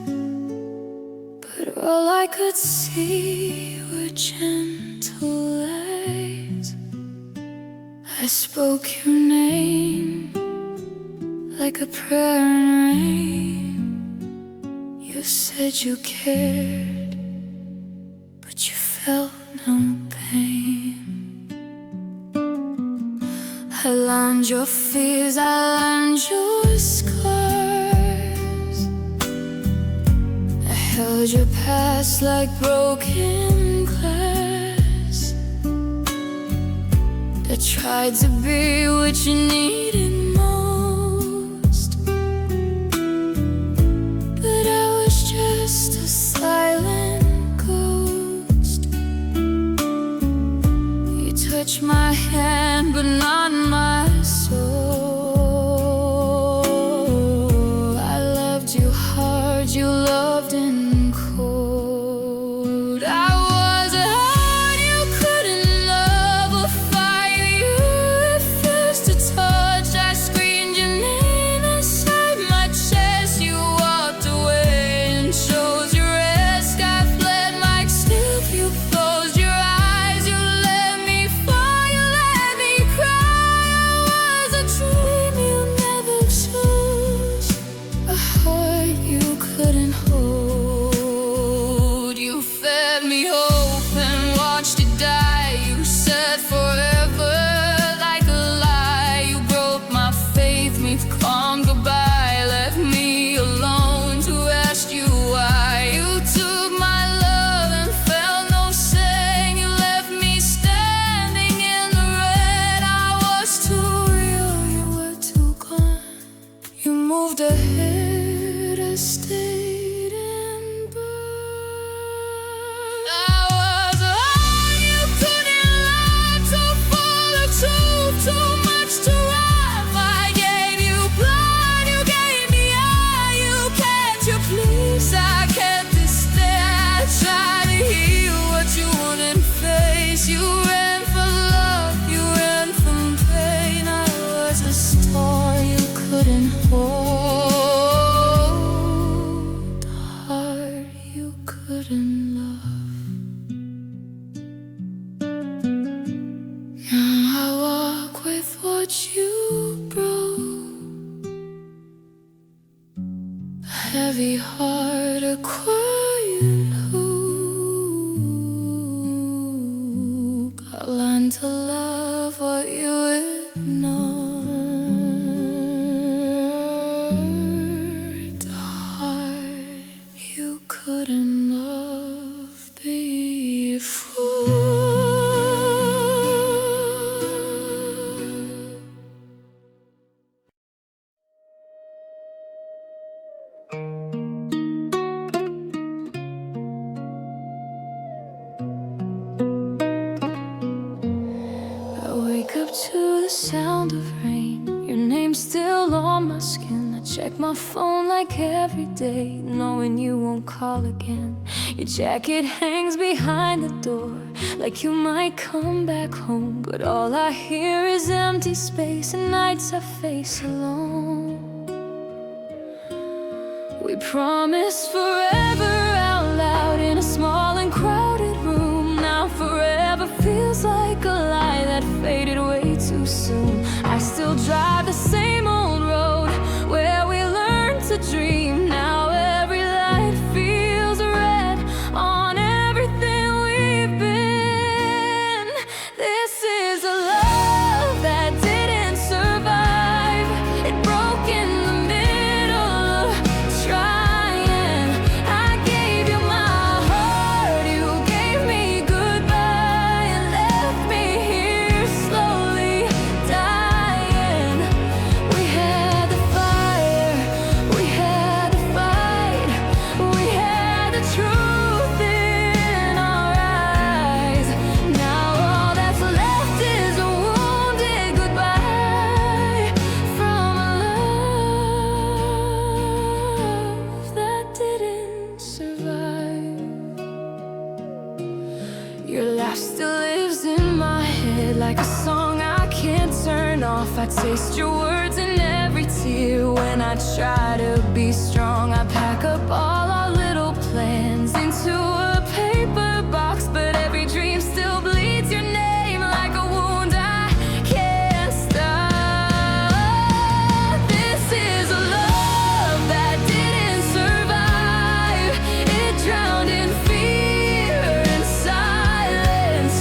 but all I could see were gentle lies. I spoke your name like a prayer in rain. You said you cared, but you felt no pain. I lined your fears, I lined your scars. I held your past like broken glass. I tried to be what you needed most, but I was just a silent ghost. You touched my hand, but not my soul. I loved you hard, you loved in cold. I was a heart you couldn't love or fire you refused to touch. I screamed your name inside my chest. You walked away and chose your rest. I fled like stealth, you closed your eyes. You let me fall, you let me cry. heavy heart, a quiet hope. I learned to love what you ignored. The heart you couldn't love before. I wake up to the sound of rain, your name's still on my skin. I check my phone like every day, knowing you won't call again. Your jacket hangs behind the door, like you might come back home. But all I hear is empty space and nights I face alone. We promised forever out loud in a small and crowded room. Now forever feels like a lie that faded way too soon. I still drive the same old road where we learned to dream. Now every light feels red on everything we've been. This is a love that didn't survive. It broke in the middle of trying. I gave you my heart, you gave me goodbye, and left me here slowly dying. We had the fire, we had the fight, we had the truth in our eyes. Now all that's left is a wounded goodbye from a love that didn't survive. Your laugh still lives in my head like a song I can't turn off. I taste your words in every tear when I try to be strong. I pack up all our little plans into a paper box, but every dream still bleeds your name like a wound I can't stop. This is a love that didn't survive. It drowned in fear and silence.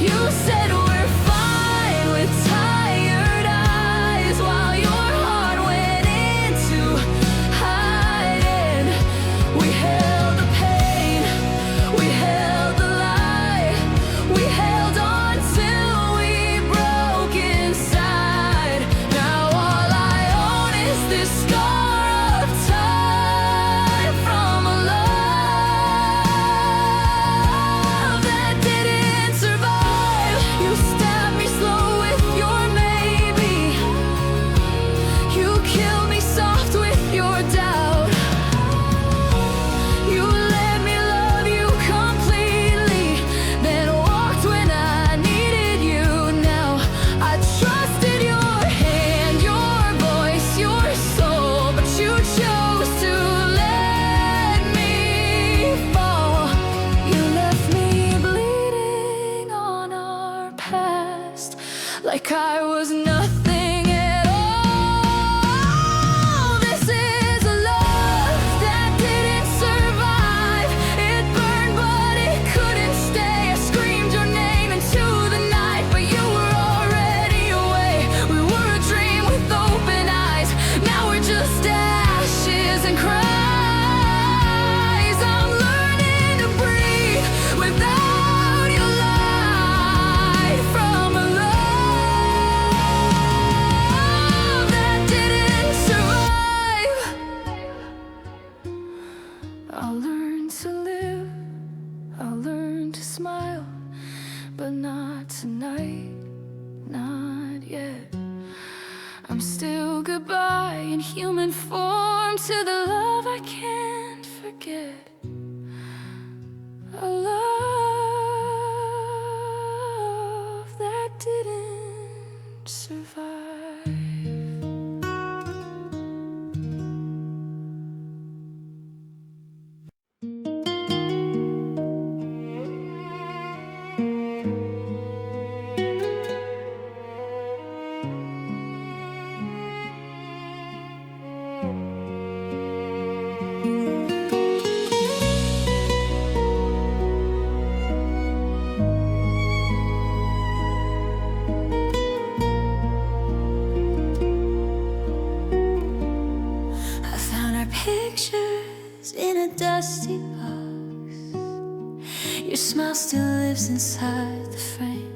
You said we're fine with tired eyes, while your heart went into hiding. We held the pain, we held the lie, we held on till we broke inside. Now all I own is this scar of time from a love that didn't survive. You stabbed me slow with your maybe, you killed me soft with your doubt. You let me love you completely, then walked when I needed you. Now I trusted your hand, your voice, your soul, but you chose to let me fall. You left me bleeding on our past, like I was nothing at all. This is a love that didn't survive. It burned, but it couldn't stay. I screamed your name into the night, but you were already away. We were a dream with open eyes. Now we're just ashes and cries. I'm learning to breathe without your light from a love that didn't survive. I'll learn to live, I'll learn to smile, but not tonight, not yet. I'm still goodbye in human form to the love I can't forget. A love that didn't survive. smile still lives inside the frame.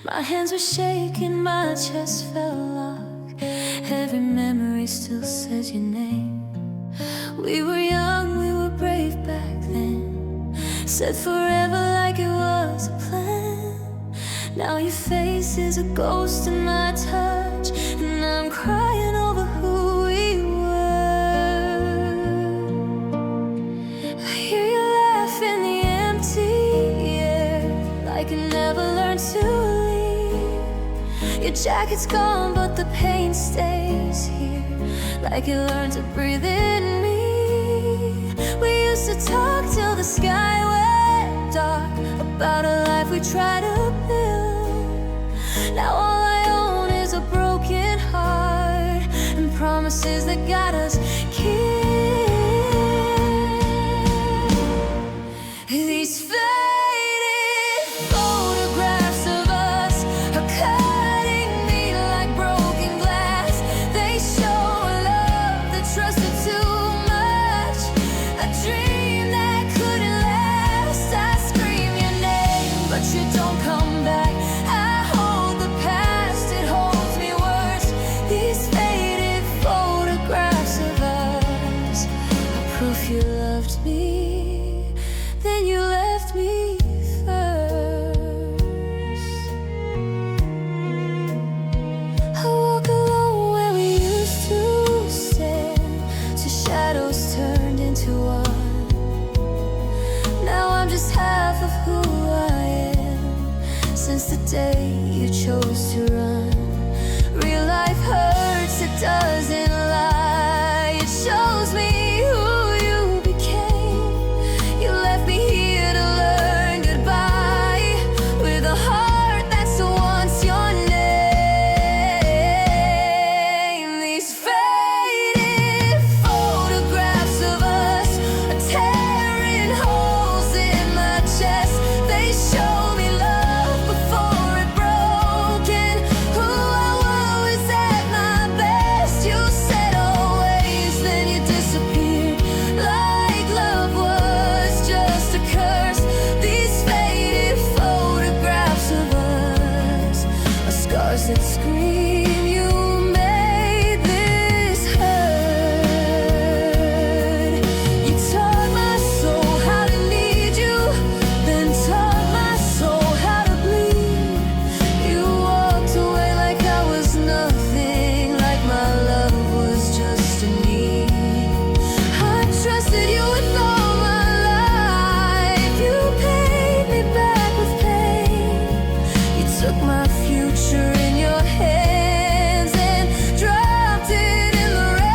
My hands were shaking, my chest felt locked. Every memory still says your name. We were young, we were brave back then. Said forever like it was a plan. Now your face is a ghost in my touch, and I'm crying over who we were. I hear you laugh in the empty air, like you never learned to leave. Your jacket's gone, but the pain stays here, like you learned to breathe in me. We used to talk till the sky went dark, about a life we tried to build. Now all I own is a broken heart, and promises that got us killed. These faded photographs of us are cutting me like broken glass. They show a love that trusted too much, a dream that couldn't last. I scream your name, but you don't come back. I hold the past, it holds me worse. These faded photographs of us are proof you loved me, then you left me first. I walk alone where we used to stand, till shadows turned into one. Now I'm just half of who I am, since the day you chose to run. Real life hurts, it doesn't lie. It shows me who you became. You left me here to learn goodbye, with a heart that still wants your name. These faded photographs of us are tearing holes in my chest. They show me love before it broke, and who I was at my best. You said always, then you disappeared, like love was just a curse. These faded photographs of us are scars that scream you made this hurt. You taught my soul how to need you, then taught my soul how to bleed. You walked away like I was nothing, like my love was just a need. I trusted you with all my life. You paid me back with pain. You took my future in your hands and dropped it in the rain.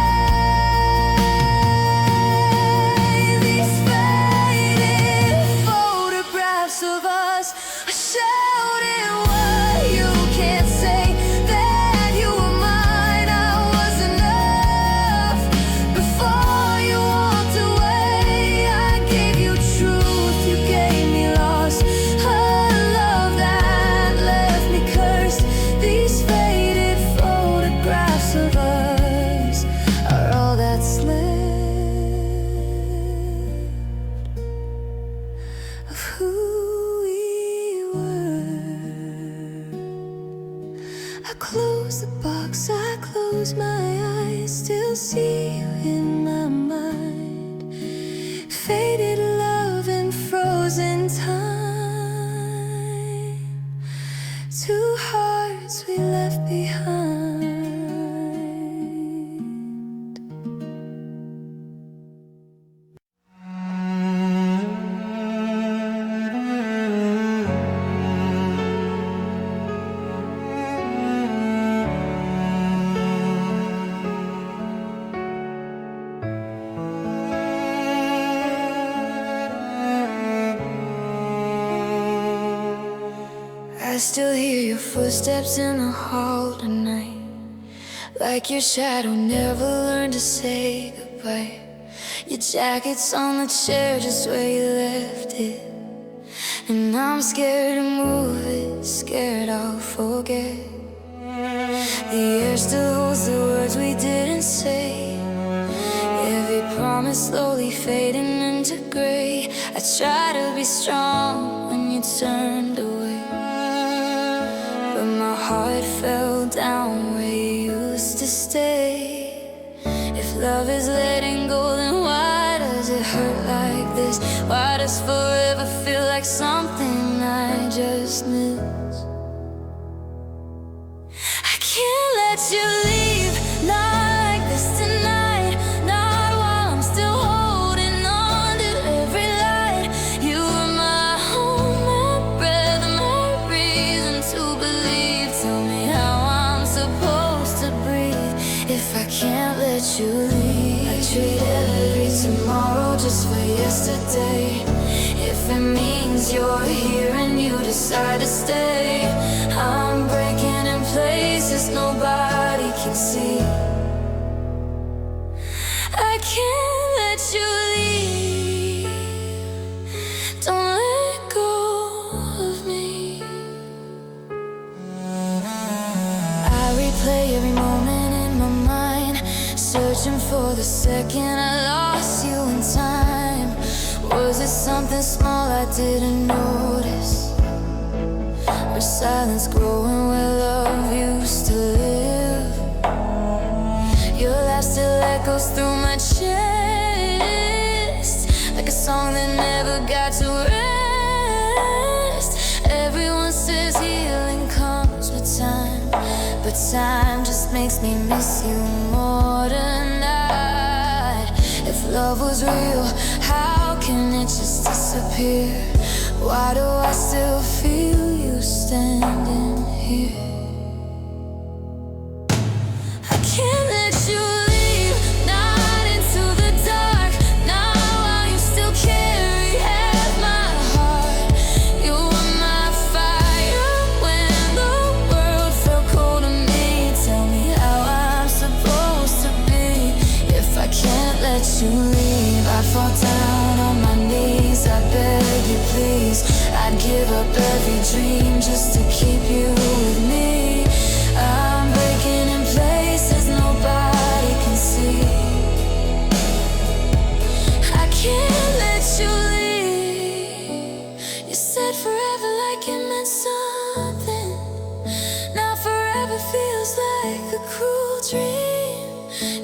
These faded photographs of us are shouting what you can't say, that you were mine, I was enough. Before you walked away, I gave you truth, you gave me loss, a love that left me cursed. These faded photographs of us are all that's left of who we were. I close the box, I close my eyes, still see you in my mind. Faded love and frozen time, two hearts we left behind. I still hear your footsteps in the hall tonight, like your shadow never learned to say goodbye. Your jacket's on the chair just where you left it, and I'm scared to move it, scared I'll forget. The air still holds the words we didn't say, every promise slowly fading into gray. I I tried to be strong when you turned away, but my heart fell down where you used to stay. If love is letting go, then why does it hurt like this? Why does forever feel like something I just missed? I can't let you leave, not like this tonight, not while I'm still holding on to every light. You were my home, my breath, my reason to believe. Tell me how I'm supposed to breathe if I can't let you leave. I trade every tomorrow just for yesterday. If it means you're here and you decide to stay, I'm breaking in places nobody can see. I can't let you leave. Don't let go of me. I replay every moment in my mind, searching for the second I lost you in time. Was it something small I didn't notice? Or silence growing where love used to live? Your laugh still echoes through my chest, like a song that never got to rest. Everyone says healing comes with time, but time just makes me miss you more tonight. If love was real, how can it just disappear? Why do I still feel you standing here? I can't let you leave, not into the dark, not while you still carry half my heart. You were my fire when the world felt cold to me. Tell me how I'm supposed to be if I can't let you leave. I fall down on my knees, I beg you please. I'd give up every dream just to keep you with me. I'm breaking in places nobody can see. I can't let you leave. You said forever like it meant something. Now forever feels like a cruel dream.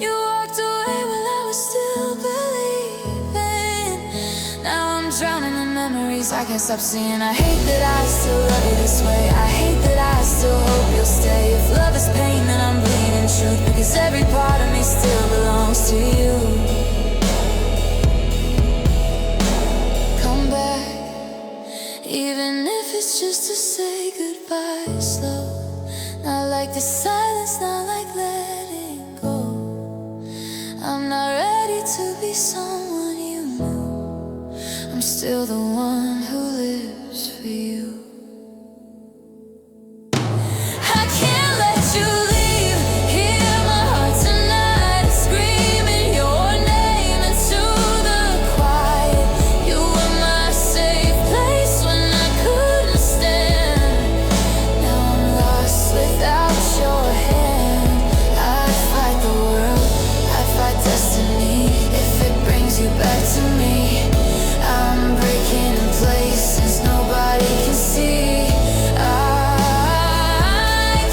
You walked away while I was still believing. Now I'm drowning in memories I can't stop seeing. I hate that I still love you this way. I hate that I still hope you'll stay. If love is pain, then I'm bleeding truth, because every part of me still belongs to you. Come back, even if it's just to say goodbye slow. Not like the silence, not like letting go. I'm not ready to be someone you knew. I'm still the one who lives for you. I can't let you leave. Hear my heart tonight, screaming your name into the quiet. You were my safe place when I couldn't stand. Now I'm lost without your hand. I'd fight the world, I'd fight destiny, if it brings you back to me. I'm breaking in places nobody can see. I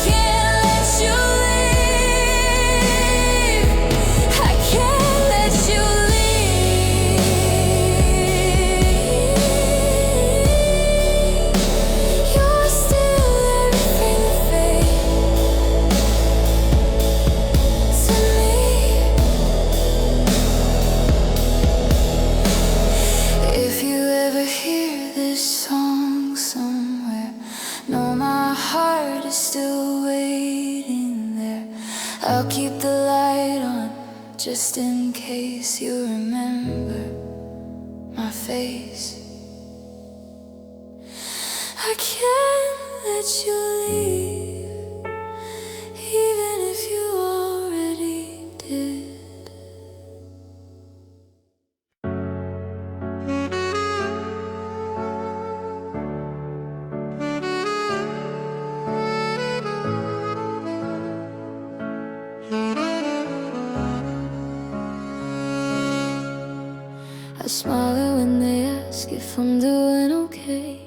can't let you leave. I can't let you leave. You're still everything that fades to me. If you ever hear this song somewhere, know my heart is still waiting there. I'll keep the light on just in case you remember my face. I can't let you leave, even if you already did. I smile when they ask ask if I'm doing okay.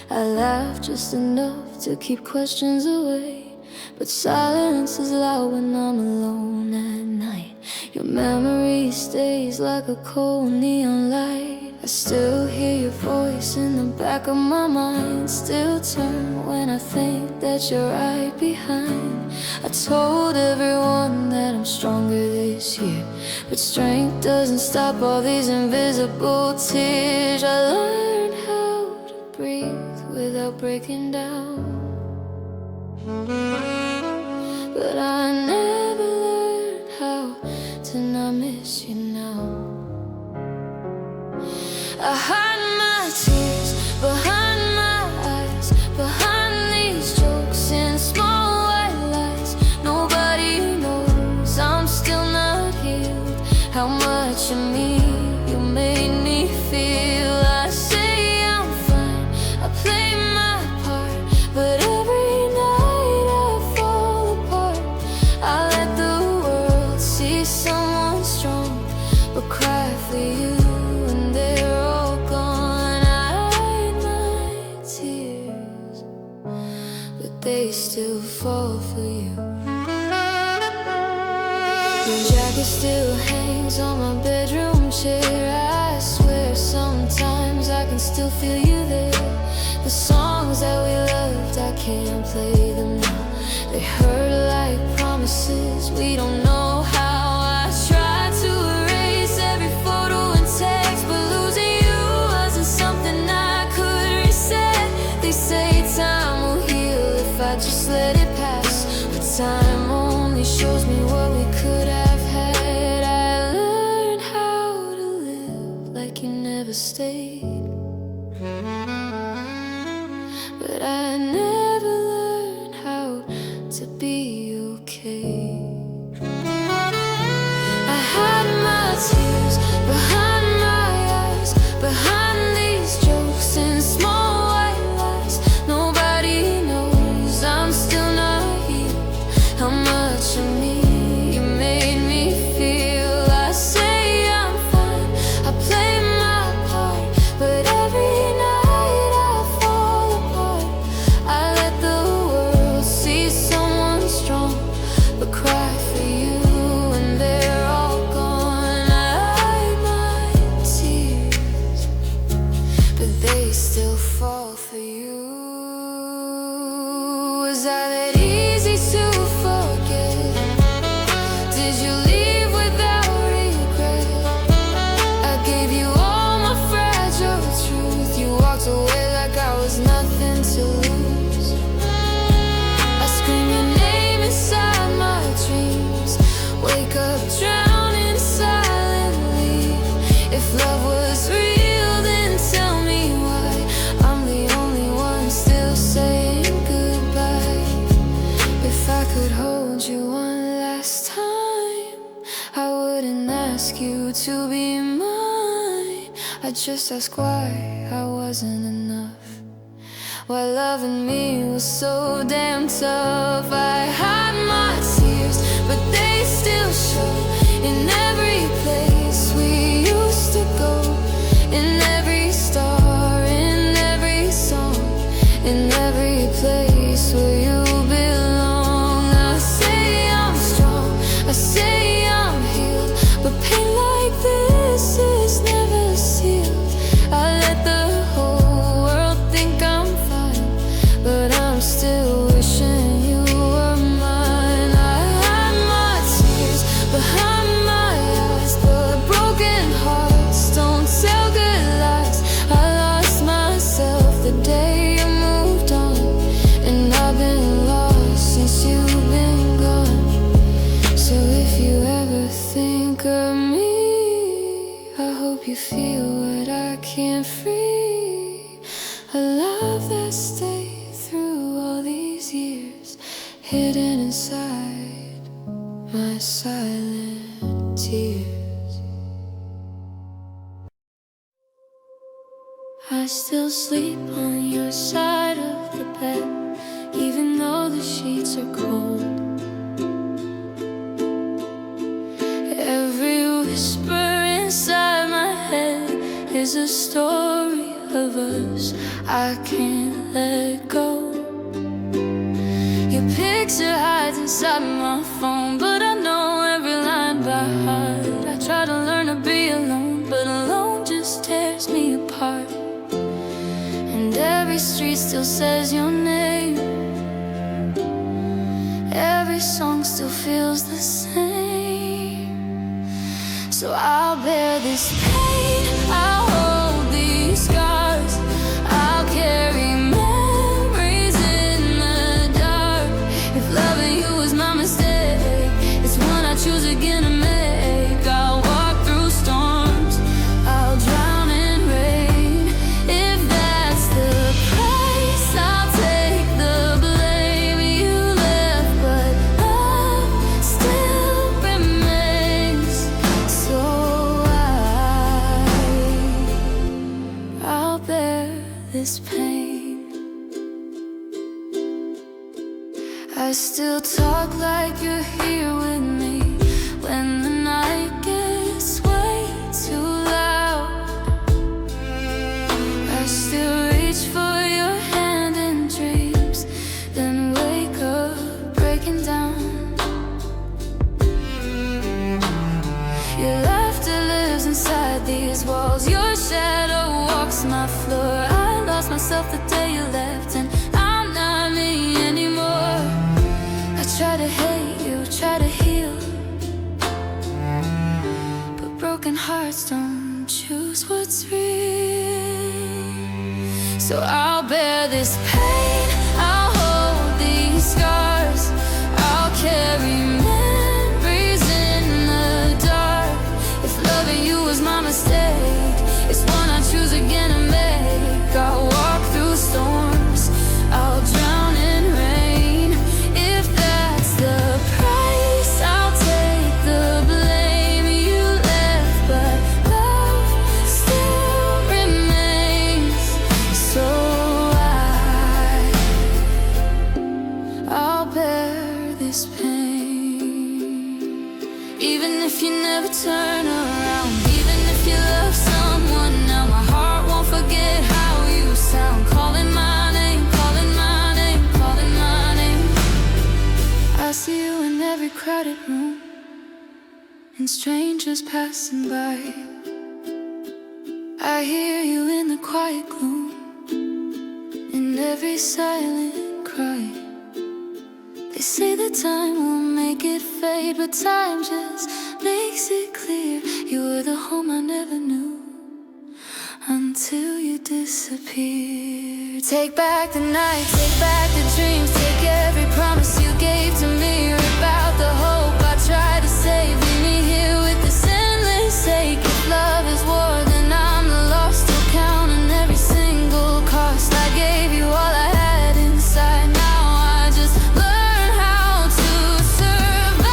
I laugh just enough to keep questions away, but silence is loud when I'm alone at night. Your memory stays like a cold neon light. I still hear your voice in the back of my mind. Still turn when I think that you're right behind. I told everyone that I'm stronger this year, but strength doesn't stop all these invisible tears. I learned how to breathe without breaking down, but I never learned how to not miss you now. I hide my tears behind my eyes, behind these jokes and small white lies. Nobody knows I'm still not healed, how much of me you made me feel. I say I'm fine, I play my part, but every night I fall apart. I let the world see someone strong, but cry for you when they're all gone. I hide my tears, but they still fall for you. Your jacket still hangs on my bedroom chair. I swear sometimes I can still feel you there. The songs that we loved, I can't play them now. They hurt like promises we don't know how. I try to erase every photo and text, but losing you wasn't something I could reset. They say time will heal if I just let it pass, but time only shows me what we could have had. I learned how to live like you never stayed, but I never learned how to be okay. I hide my tears behind my eyes, behind these jokes and small white lies. Nobody knows I'm still not healed, how much of me you made me feel. I say I'm fine, I play my part, but every night I fall apart. I let the world see someone strong, but cry for you when they're all gone. I hide my tears, but they still fall for you. Was I that easy to forget? Did you leave without regret? I gave you all my fragile truth. You walked away like I was nothing to lose. I scream your name inside my dreams, wake up drowning silently. If love was real, then tell me why I'm the only one still saying goodbye. If I could hold you one last time, I wouldn't ask you to be mine. I'd just ask why I wasn't enough, why loving me was so damn tough. I hide my tears, but they still show in every place we used to go, in every star, in every song, in every place where you belong. I say I'm strong, I say I'm healed, but pain like this is never sealed. I let the whole world think I'm fine, but I'm still wishing you were mine. I hide my tears behind my eyes, but broken hearts don't tell good lies. I lost myself the day you moved on, and I've been lost since you've been gone. So if you ever think of me, I hope you feel what I can't free. A love that stayed through all these years, hidden inside my silent tears. I still sleep on your side of the bed, even though the sheets are cold. Every whisper inside my head is a story I can't let go. Your picture hides inside my phone, but I know every line by heart. I try to learn to be alone, but alone just tears me apart. And every street still says your name, every song still feels the same. So I'll bear this pain, I'll hold these scars, I'll carry memories in the dark. If loving you was my mistake, it's one I choose again to make. I'll walk through storms, I'll drown in rain. If that's the price, I'll take the blame. You left, but love still remains. So I'll bear this pain. I still talk like you're here with me when the night gets way too loud. I still reach for your hand in dreams, then wake up breaking down. Your laughter lives inside these walls, your shadow walks my floor. I lost myself the day you left, and I'm not me anymore. I try to hate you, try to heal, but broken hearts don't choose what's real. So I'll bear this pain, I'll hold these scars, I'll carry memories in the dark. If loving you was my mistake, it's one I choose again to make. I'll walk through storms, I'll drown in rain. If that's the price, I'll take the blame. You left, but love still remains. So I'll bear this pain. Even if you never turn around, even if you love someone now, my heart won't forget how you sound. Calling my name, calling my name, calling my name. I see you in every crowded room, and strangers passing by. I hear you in the quiet gloom, in every silent cry. They say that time will make it fade, but time just makes it clear. You were the home I never knew until you disappeared. Take back the night, take back the dreams, take every promise you gave to me. Rip out the hope I tried to save, leave me here with this endless ache. If love is war, then I'm the lost, still counting every single cost. I gave you all I had inside, now I just learn how to survive.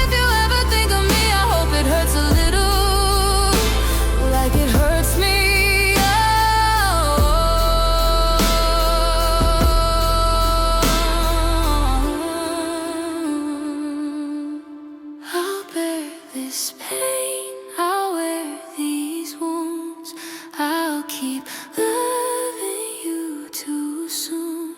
If you ever think of me, I hope it hurts a little, like it hurts me. I'll bear this pain, I'll wear these wounds, I'll keep loving you too soon.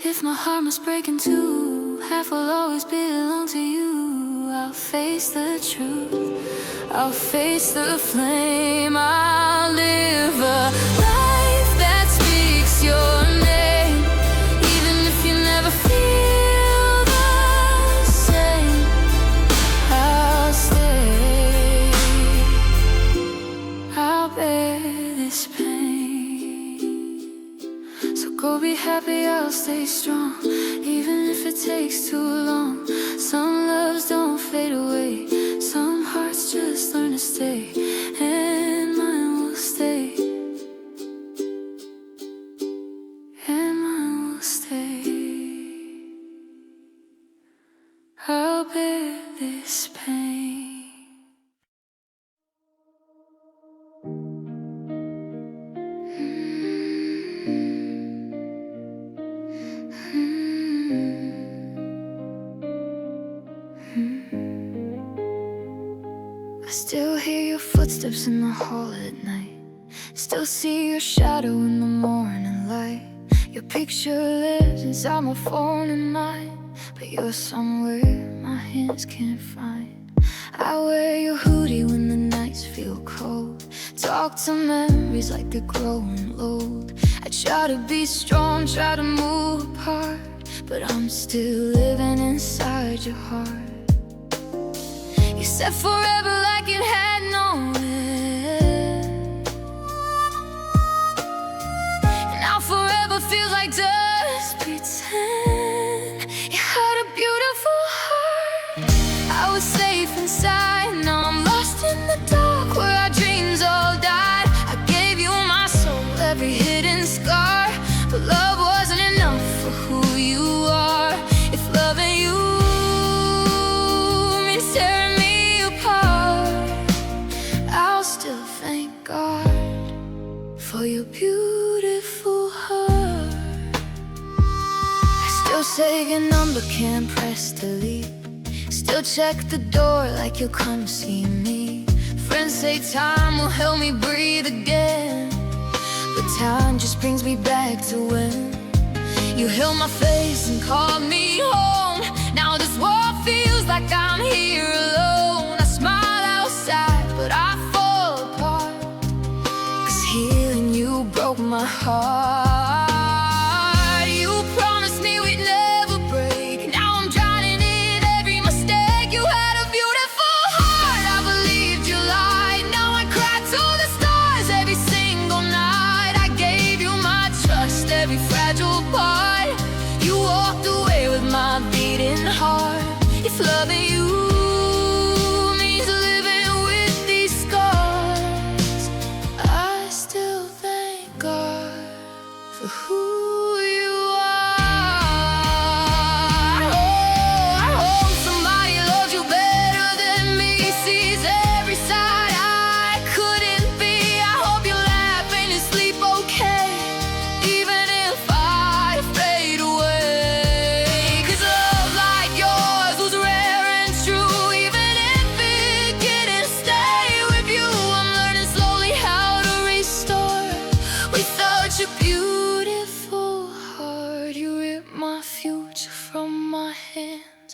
If my heart must break in two, half will always belong to you. I'll face the truth, I'll face the flame. I'll live a life that speaks your name, even if you never feel the same. I'll stay, I'll bear this pain. So go be happy, I'll stay strong, even if it takes too long. Some loves don't fade away, some hearts just learn to stay, and mine will stay, and mine will stay. I'll bear this pain. I still hear your footsteps in the hall at night, Still see your shadow in the morning light. Your picture lives inside my phone at night, but you're somewhere my hands can't find. I wear your hoodie when the nights feel cold. Talk to memories like they're growing old. I try to be strong, try to move apart, but I'm still living inside your heart. You said forever like it had no end, and now forever feels like just pretend. You had a beautiful heart. I was safe inside, now I'm lost in the dark where our dreams all died. I gave you my soul, every hidden scar, but love wasn't enough for who you are. If loving you means tearing me apart, I'll still thank God for your beautiful heart. I still save your number, can't press delete. Still check the door like you'll come see me. Friends say time will help me breathe again, but time just brings me back to when you held my face and called me home. Now this world feels like I'm here alone. I smile outside, but I fall apart, 'cause healing you broke my heart. You promised me we'd never break. Now I'm drowning in every mistake. You had a beautiful heart, I believed you lied. Now I cry to the stars every single night. I gave you my trust, every fragile part. You walked away with my beating heart. If loving you means living with these scars, I still thank God for who you are. Oh, I hope somebody loves you better than me, sees every side I couldn't be. I hope you laugh and you sleep okay, even if I fade away. 'Cause love like yours was rare and true, even if it didn't stay with you. I'm learning slowly how to restore with such a beautiful heart. You ripped my future from my hands,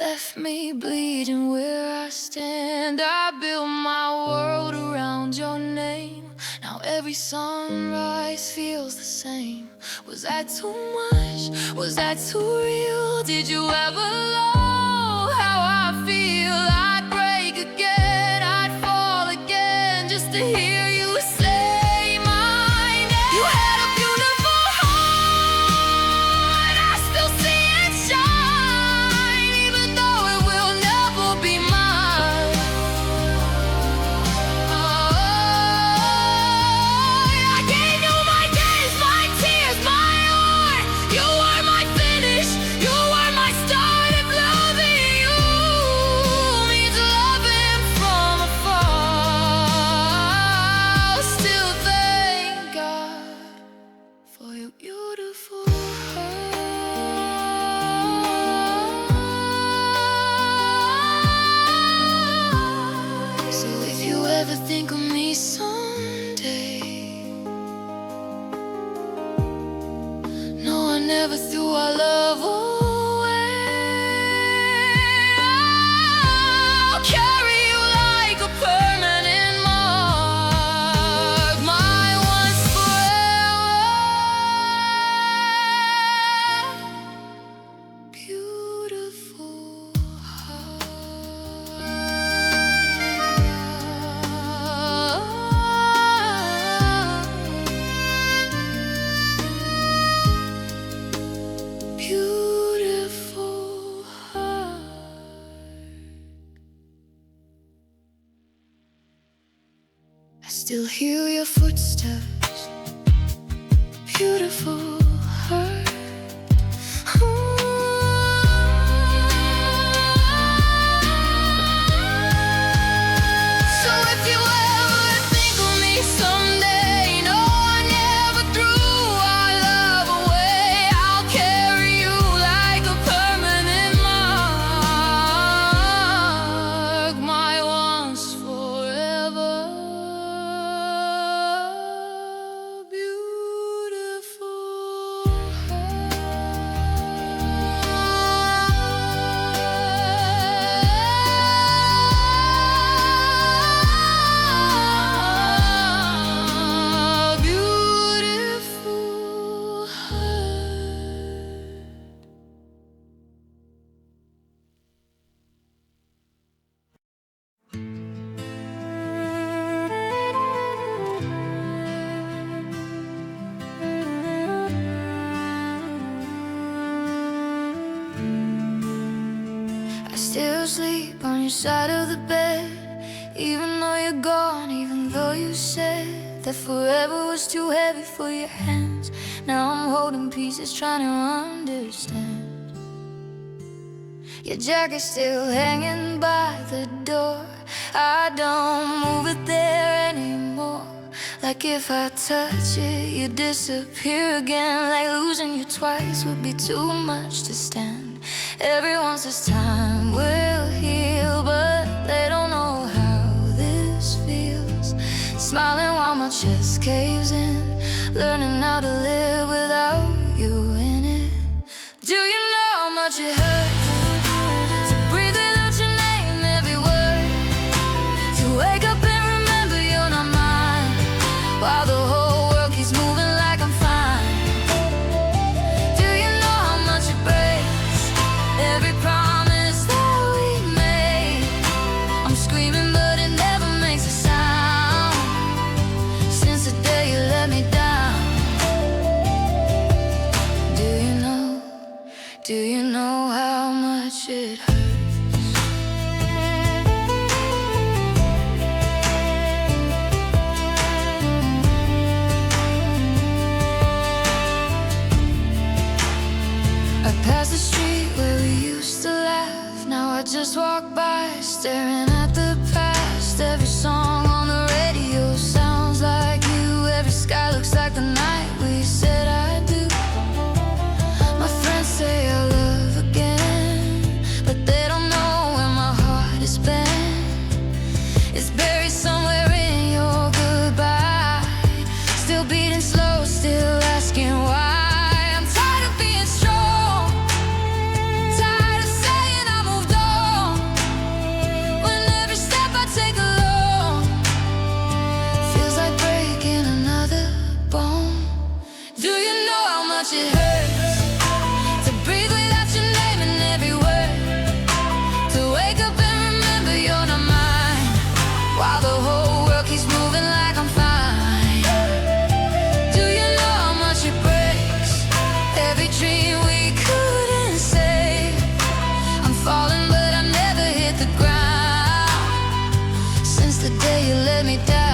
left me bleeding where I stand. I built my world around your name. Now every sunrise feels the same. Was that too much? Was that too real? Did you ever know how I feel? I'd break again, I'd fall again, just to hear you say my name. You had a beautiful heart, I still see it shine, even though it will never be mine. I gave you my days, my tears, my heart. You were my finish, you were my start. If loving you means loving from afar, I'll still thank God for your beautiful heart. So if you ever think of me someday, no, I never threw our love away. I'll carry you like a permanent mark, my once forever beautiful heart. Beautiful heart. I still hear your footsteps. Beautiful heart. So if you ever think of me someday, no, I never threw our love away. I'll carry you like a permanent mark, my once forever still sleep on your side of the bed, even though you're gone, even though you said that forever was too heavy for your hands. Now I'm holding pieces, trying to understand. Your jacket's still hanging by the door. I don't move it there anymore. Like if I touch it, you disappear again. Like losing you twice would be too much to stand. Everyone says time will heal, but they don't know how this feels. Smiling while my chest caves in, learning how to live without you in it. Do you know how much it hurts to breathe without your name every word? To wake up and remember you're not mine, while the whole world keeps moving like I'm fine. Do you know how much it breaks every promise that we made? I'm screaming but it never makes a sound since the day you let me down. Do you know how much it hurts? I pass the street where we used to laugh. Now I just walk by, staring at the past. Every song on the radio sounds like you. Every sky looks like the night we said I do. My friends say I love again, but they don't know where my heart has been. It's buried somewhere in your goodbye, still beating slow, still asking why. It hurts to breathe without your name in every word, to wake up and remember you're not mine, while the whole world keeps moving like I'm fine. Do you know how much it breaks every dream we couldn't save? I'm falling but I never hit the ground since the day you let me down.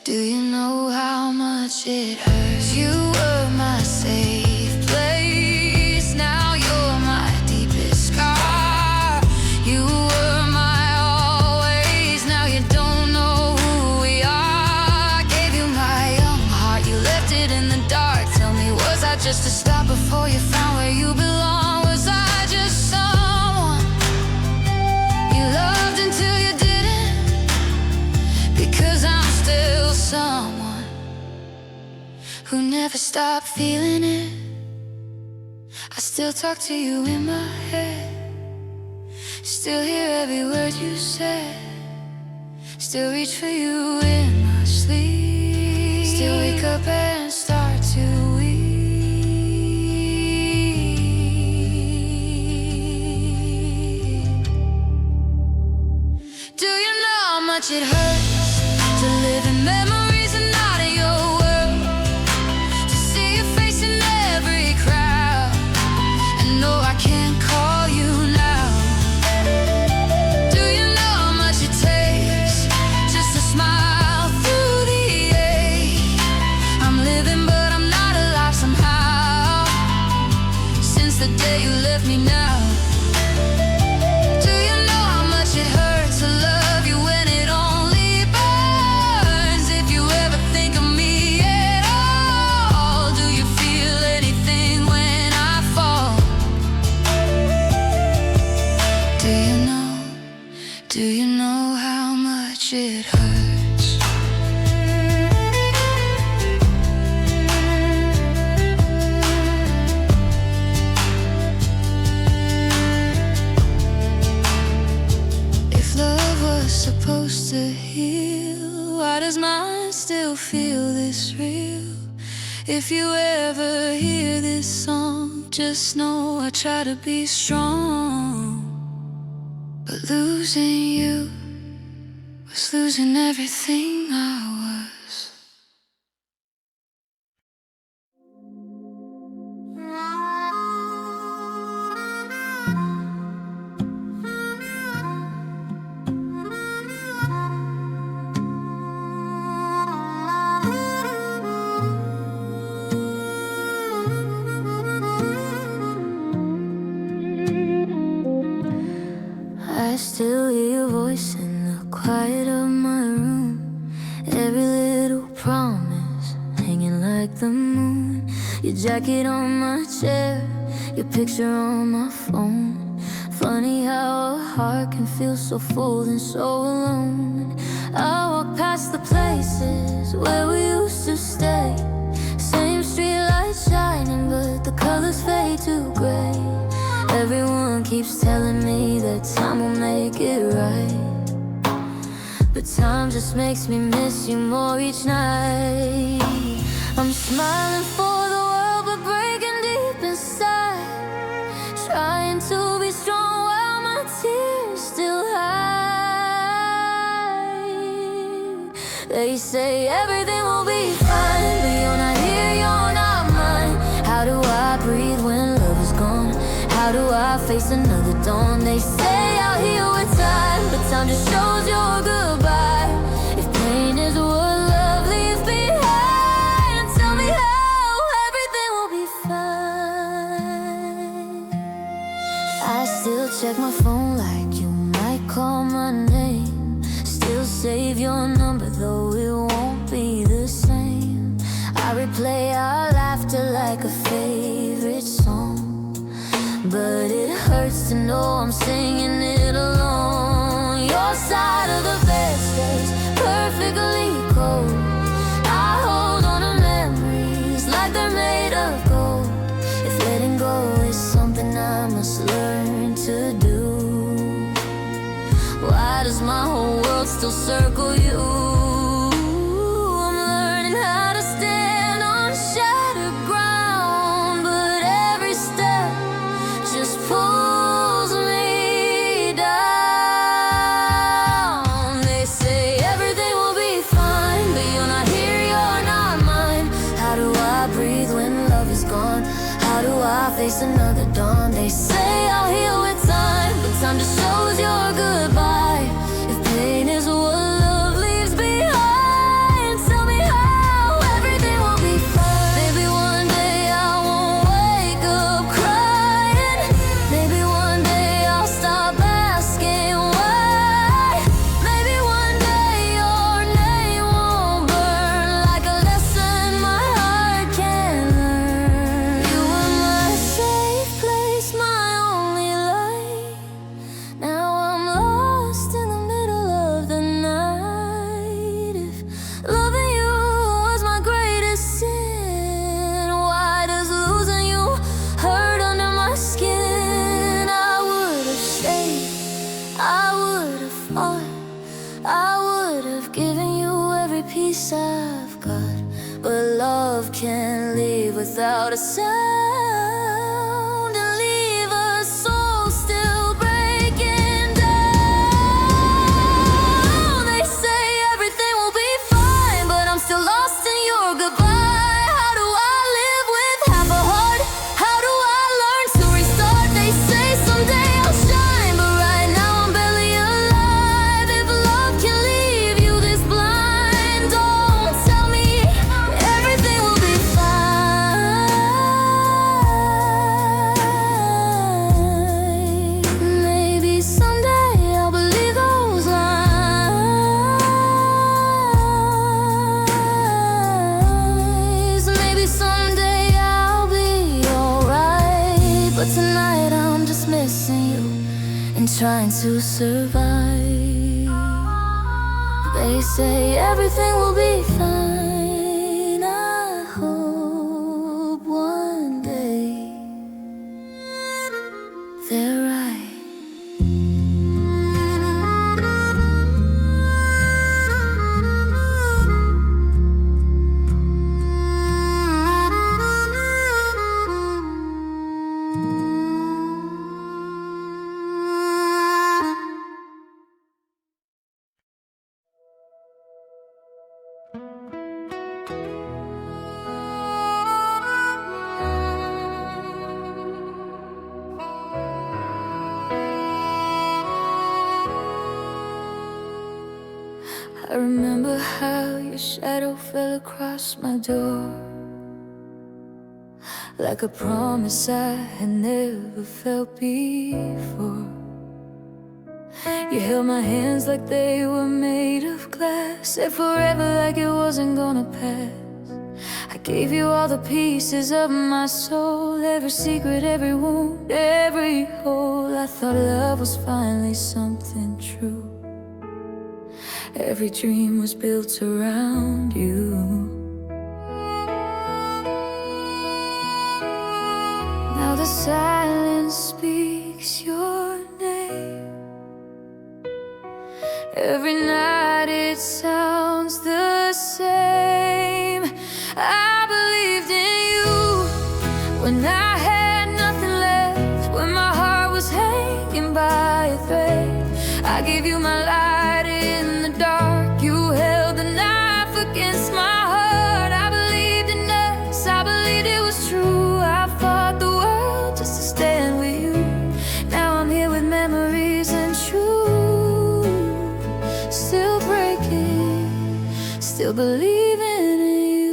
Do you know how much it hurts? You were my safe place, now you're my deepest scar. You were my always, now you don't know who we are. I gave you my young heart, you left it in the dark. Tell me, was I just a stop before you found where you belong? Was I just someone you loved until you didn't? Because I'm still someone who never stopped feeling it. I still talk to you in my head, still hear every word you said, still reach for you in my sleep, still wake up and start to weep. Do you know how much it hurts to live in memories and not in your world, to see your face in every crowd and know I can't call you now? Do you know how much it takes just to smile through the ache? I'm living but I'm not alive somehow since the day you left me now. Do you know how much it hurts to love you when it only burns? If you ever think of me at all, do you feel anything when I fall? Do you know how much it hurts? If love was supposed to heal, why does mine still feel this real? If you ever hear this song, just know I try to be strong, but losing you was losing everything I was. the moon. Your jacket on my chair, your picture on my phone. Funny how a heart can feel so full and so alone. I walk past the places where we used to stay. Same street lights shining, but the colors fade to gray. Everyone keeps telling me that time will make it right, but time just makes me miss you more each night. I'm smiling for the world, but breaking deep inside, trying to be strong while my tears still hide. They say everything will be fine, but you're not here, you're not mine. How do I breathe when love is gone? How do I face another dawn? They say I'll heal with time, but time just shows your goodbye. If pain is what love leaves behind, tell me how everything will be fine. I still check my phone like you might call my name. Still save your number though it won't be the same. I replay our laughter like a favorite song, but it hurts to know I'm singing it alone. Your side of the bed stays perfectly cold. I hold on to memories like they're made of gold. If letting go is something I must learn to do, why does my whole world still circle you? I'm learning how to stand on shattered ground, but every step just pulls me down. They say everything will be fine, but you're not here, you're not mine. How do I breathe when love is gone? How do I face another dawn? They say I'll heal with time, but time just shows your goodbye. If pain is what love leaves behind, tell me how everything will be fine. Maybe one day I won't wake up crying. Maybe one day I'll stop asking why. Maybe one day your name won't burn like a lesson my heart can learn. You were my safe place, my only light. Now I'm lost in the middle of the night. If loving you was my greatest sin, why does losing you hurt under my skin? I would have stayed, I would have fought, I would have given you every piece I've got, but love can't leave without a sound and leave a soul still breaking down. They say everything will be fine, but I'm still lost in your goodbye. How do I live with half a heart? How do I learn to restart? They say someday I'll shine, but right now I'm barely alive. If love can leave you this blind, don't tell me everything will be fine. Maybe someday I'll believe those lies. Maybe someday I'll be alright, but tonight I'm just missing you and trying to survive. They say everything will be fine. I hope one day they're right. I remember how your shadow fell across my door, like a promise I had never felt before. You held my hands like they were made of glass, said forever like it wasn't gonna pass. I gave you all the pieces of my soul, every secret, every wound, every hole. I thought love was finally something true. Every dream was built around you. Now the silence speaks your name. Every night it sounds the same. I believed in you when I had nothing left, when my heart was hanging by a thread. I gave you my light in the dark. You held the knife against my heart. I believed in us, I believed it was true. I fought the world just to stand with you. Now I'm here with memories and truth, still breaking, still believing in you.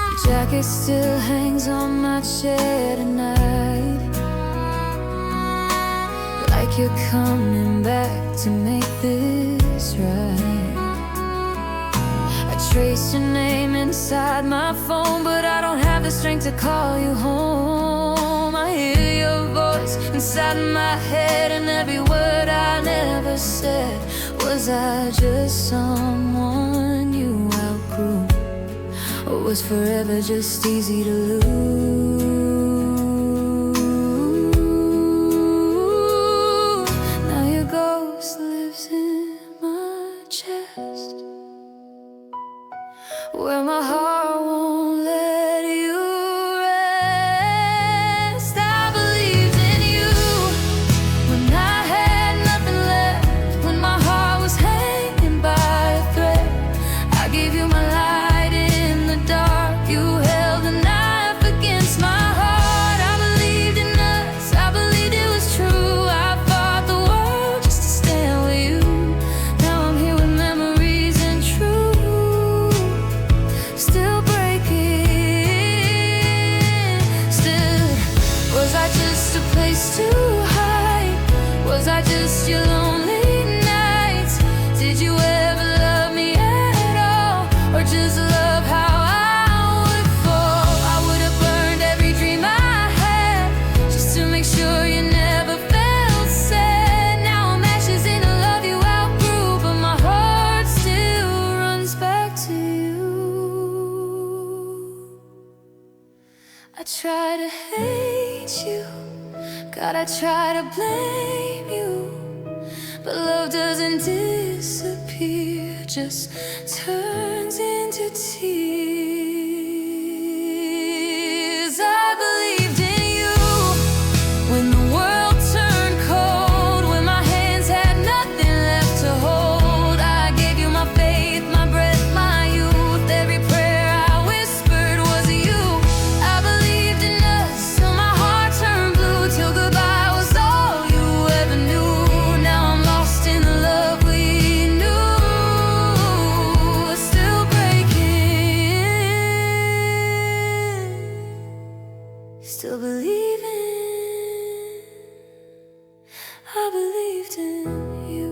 Your jacket still hangs on my chair tonight, like you're coming back to make this right. I traced your name inside my phone, but I don't have the strength to call you home. I hear your voice inside my head, and every word I never said. Was I just someone you outgrew, or was forever just easy to lose? Now your ghost lives in my chest, where my heart won't let you rest. I believed in you when I had nothing left, when my heart was hanging by a thread. I gave you my light in the dark. You held a knife against my heart. I believed in us, I believed it was true. I fought the world just to stand with you. Now I'm here with memories and truth, still breaking, still. Was I just a place to hide? Was I just your lonely nights? Did you ever love me at all, or just love how I would fall? I would have burned every dream I had just to make sure you never felt sad. Now I'm ashes in a love you outgrew, but my heart still runs back to you. I try to hate you, God, I try to blame you, but love doesn't disappear, just turns into tears. I believed in you when the world turned cold, when my hands had nothing left to hold. I gave you my faith, my breath, my youth. Every prayer I whispered was you. I believed in us, so my heart turned blue, till goodbye was all you ever knew. Now I'm lost in the love we knew, still breaking, still believing. I believed in you.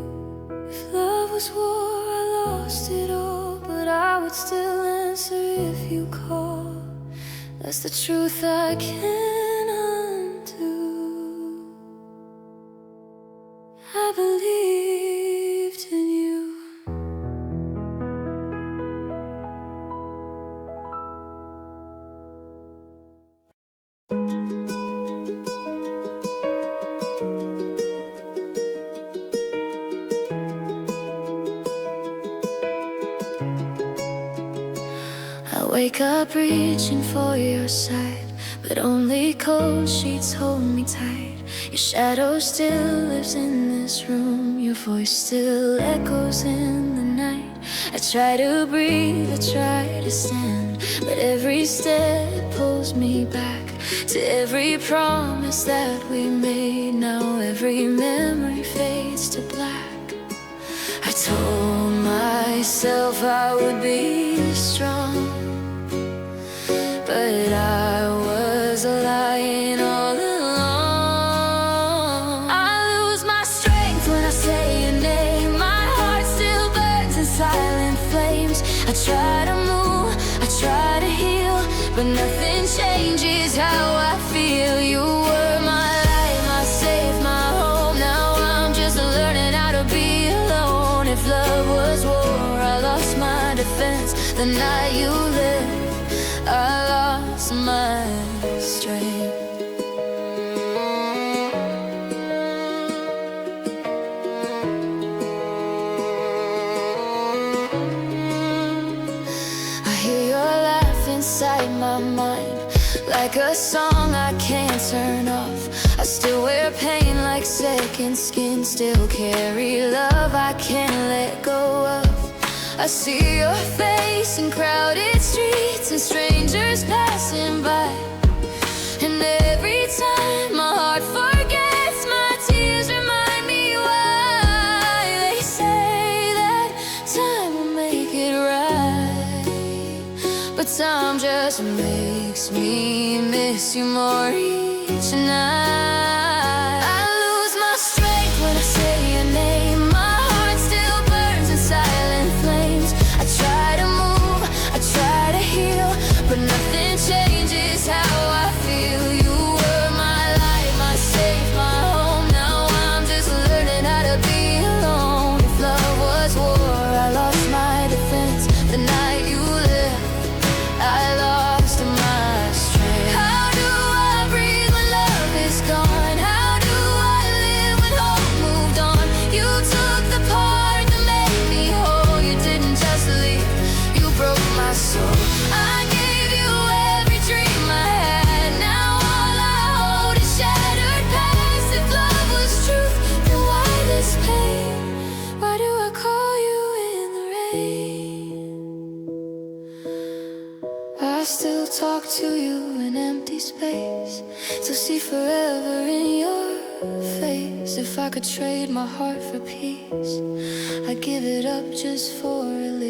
If love was war, I lost it all, but I would still answer if you call. That's the truth I can't undo. I believed in you. I wake up reaching for your side, but only cold sheets hold me tight. Your shadow still lives in this room, your voice still echoes in the night. I try to breathe, I try to stand, but every step pulls me back to every promise that we made. Now every memory fades to black. I told myself I would be strong, but I was lying all along. I lose my strength when I say your name. My heart try to move, I try to heal, but nothing changes how I feel. You were my light, my safe, my home. Now I'm just learning how to be alone. If love was war, I lost my defense. The night you left, I lost my strength. I hear your laugh inside my mind, like a song I can't turn off. I still wear pain like second skin, still carry love I can't let go of. I see your face in crowded streets and strangers passing by, and every time my heart forgets, my tears remind me why. They say that time will make it right, but time just makes me miss you more each night. I lose my strength when I say your name. My heart still burns in silent flames. I try to move, I try to heal, but nothing changes how I feel. You were my light, my safe, my home. Now I'm just learning how to be alone. If love was war, I lost my defense. The night you left, I lost my strength. How do I breathe when love is gone? How do I live when hope moved on? You took the part that made me whole. You didn't just leave, you broke my soul. I gave you every dream I had. Now all I hold is shattered past. If love was truth, then why this pain? Why do I call you in the rain? I still talk to you in empty space, still see forever in your face. If I could trade my heart for peace, I'd give it up just for relief.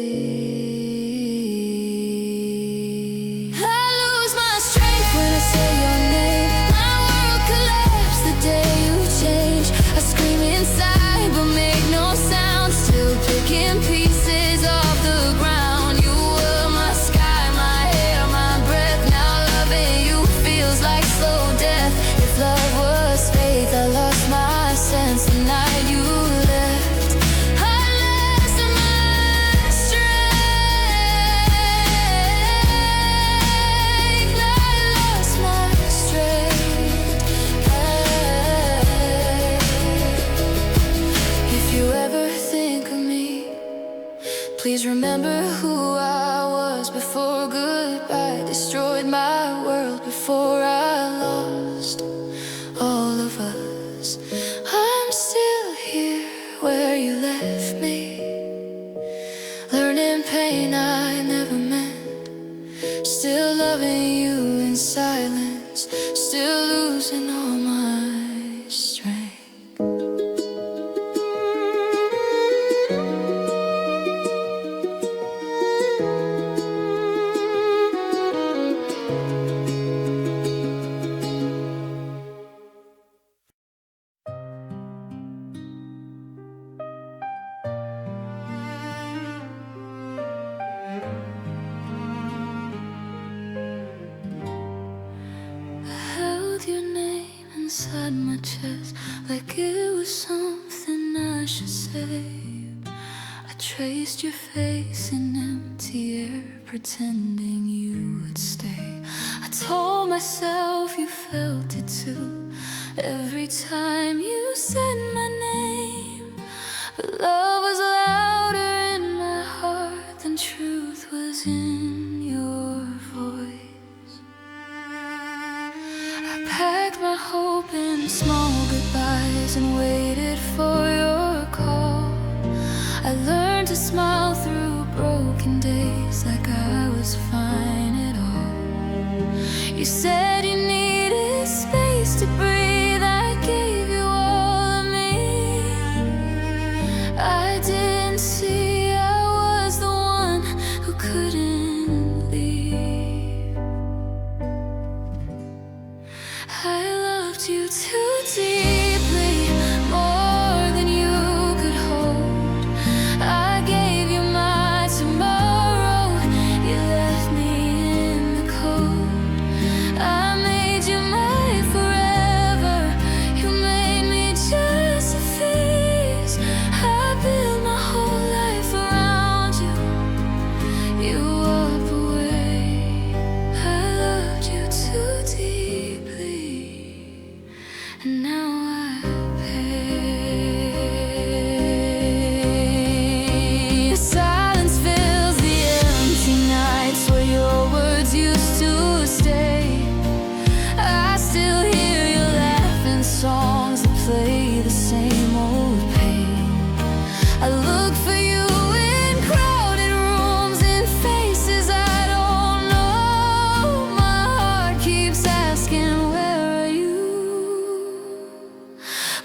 I lose my strength when I say your name. My world collapsed the day you changed. I scream inside but make no sound, still picking pieces off the ground. You were my sky, my air, my breath. Now loving you feels like slow death. If love was faith, I lost my sense the night you left. I lost my strength. I lost my strength. If you ever think of me, please remember who I was before goodbye destroyed my world, before I lost all of us. I'm still here where you left me, learning pain I never meant, still loving you in silence, still losing all my strength. Held your name inside my chest like it was something I should say. I traced your face in empty air, pretending you would stay. I told myself you felt it too every time you said my name, but love was louder in my heart than truth was in your voice. I packed my hope in small goodbyes and waited for your call. I learned to smile through broken days like I was fine at all. You said you needed space to breathe, I gave you all of me.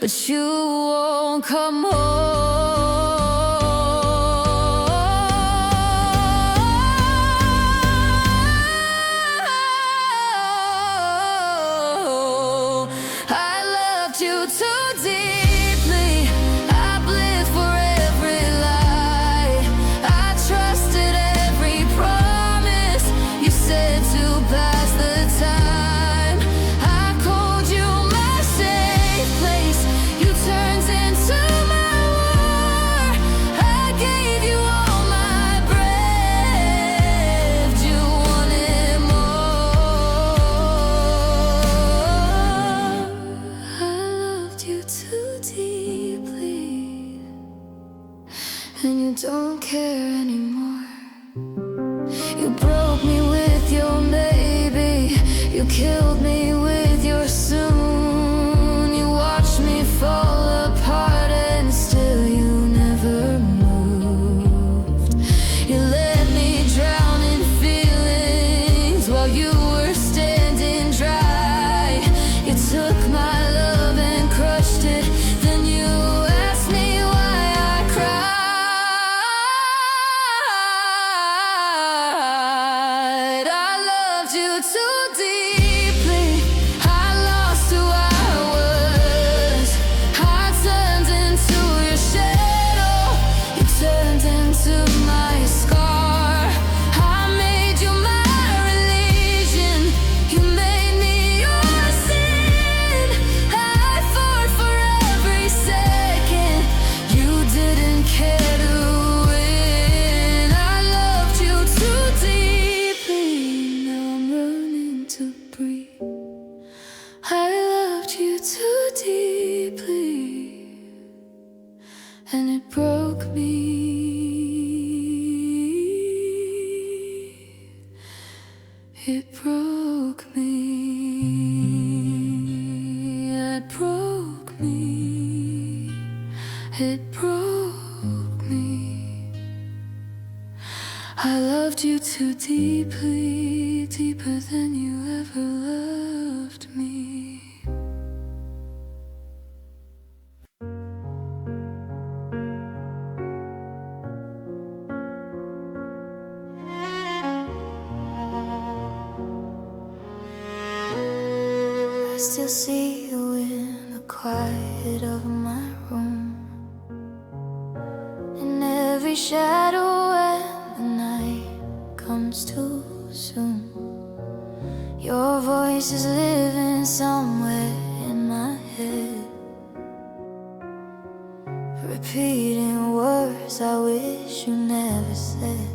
but you won't come home. I loved you too deeply. I lived for every lie. I trusted every promise you said to pass the time. I called you my safe place. You turned into my war. I gave you all my breath. You wanted more. I loved you too deeply, and you don't care anymore. You broke me with your maybe. You killed me with your soon. You watched me fall apart and still you never moved. You let me drown in feelings while you were standing dry. You took my love and crushed it. Then you asked me why I cried. I loved you too deeply. I lost who I was. I turned into your shadow. You turned into my scar. I made you my religion. You made me your sin. I fought for every second. You didn't care to win. I loved you too deeply. Now I'm learning to breathe. I loved you too deeply, and it broke me. It broke me. It broke me. It broke me. I loved you too deeply, deeper than you ever loved me. I still see you in the quiet of my room, in every shadow when the night comes too soon. Your voice is living somewhere in my head, repeating words I wish you never said.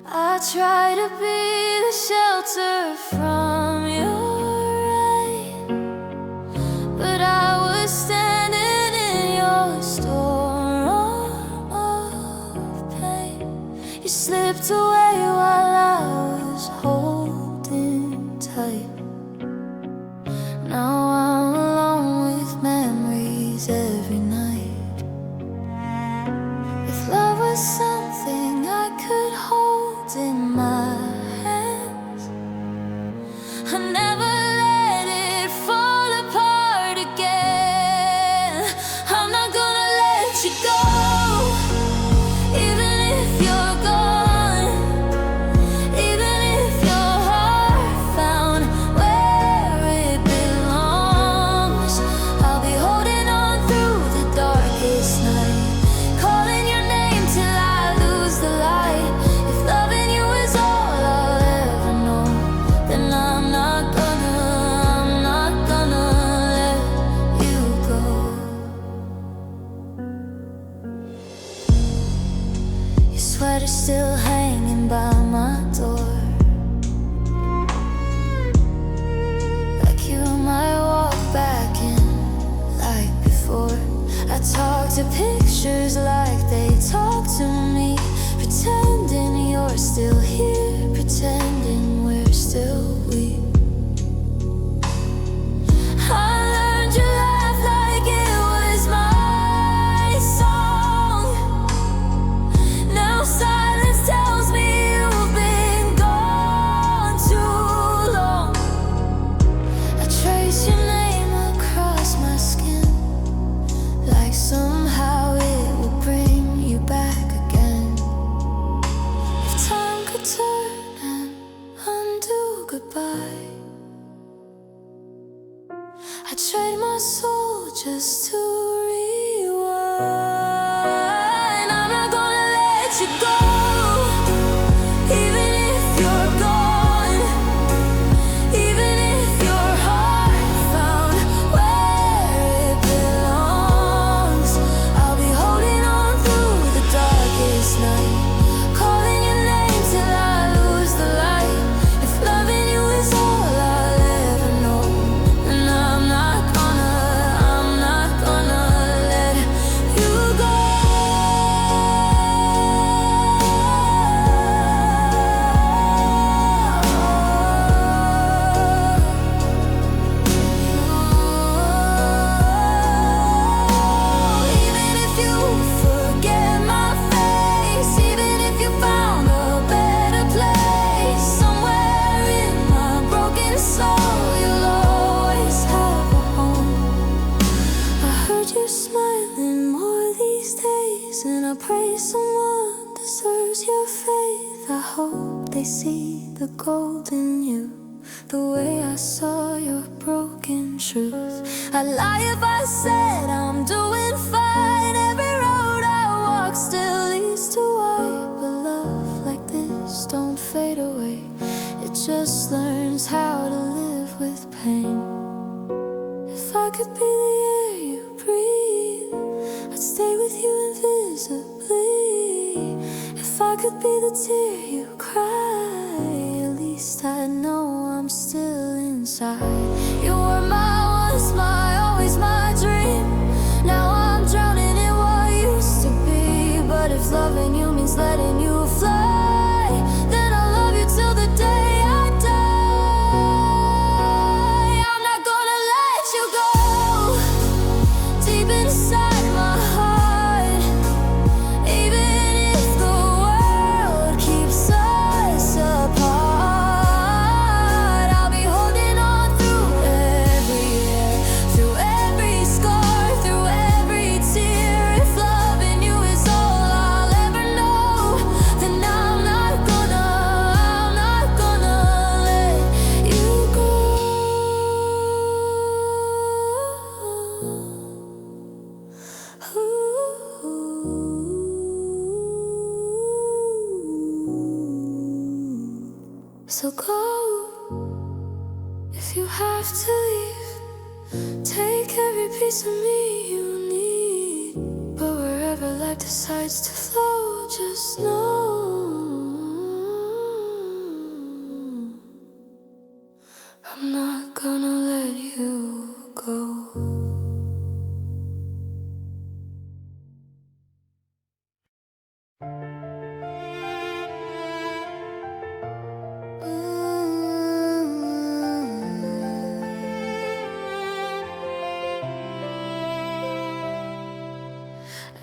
I try to be the shelter from your rain, but I was standing in your storm of pain. You slipped away while I was holding tight. Now I'm alone with memories every night. If love was something I could hold in my hands, I never let it fall apart again. I'm not gonna let you go, even if you're gone, even if your heart found where it belongs. I'll be holding on through the darkest night, calling your name till I lose the light. If loving you is all I'll ever know, then I'm not gonna let you go. Your sweater's still hanging by my door, like you might walk back in like before. I talk to pictures like they talk to me, pretending you're still here, pretending we're still we. I learned you laugh like it was my song. Now silence tells And I'm not gonna let you go, even if you're gone, even if your heart found where it belongs. I'll be holding on through the darkest night, calling your name till I lose the light. If loving you is all I'll ever know, and I'm not gonna let you go. Even if you forget my face, even if you found a better place, somewhere in my broken soul you'll always have a home. I heard you smiling more these days, and I pray someone deserves your faith. I hope they see the gold in you, the way I saw your broken truth. I'd lie if I said I'm doing fine. Every road I walk still leads to white, but love like this don't fade away. It just learns how to live with pain. If I could be the air you breathe, I'd stay with you invisibly. If I could be the tear you cry, at least I know I'm still inside. You were my once, my always, my dream. Now I'm drowning in what used to be. But if loving you means letting you fly, then I'll love you till the day I die. I'm not gonna let you go, deep inside my heart. Even if the world keeps us apart, I'll be holding on through every year, through every scar, through every tear. If loving you is all I'll ever know, then I'm not gonna let you go. So go, if you have to leave. Take every piece of me you need. But wherever life decides to flow, just know I'm not gonna let you go.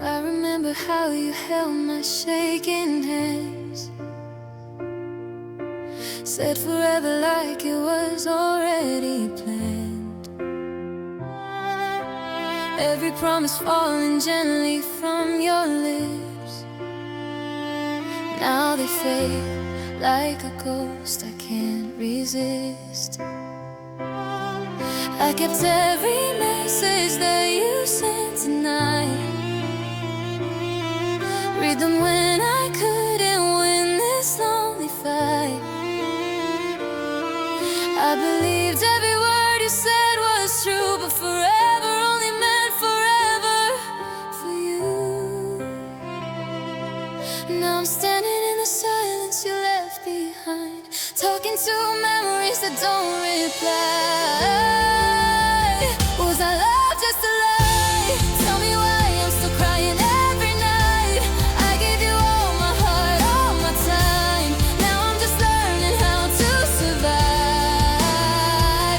I remember how you held my shaking hands, said forever like it was already planned. Every promise falling gently from your lips. Now they fade like a ghost I can't resist. I kept every message that you sent tonight. Read them when I couldn't win this lonely fight. I believed every word you said was true, but forever only meant forever for you. Now I'm standing in the silence you left behind, talking to memories that don't reply. Was I love just a lie? Tell me why I'm still crying every night. I gave you all my heart, all my time. Now I'm just learning how to survive.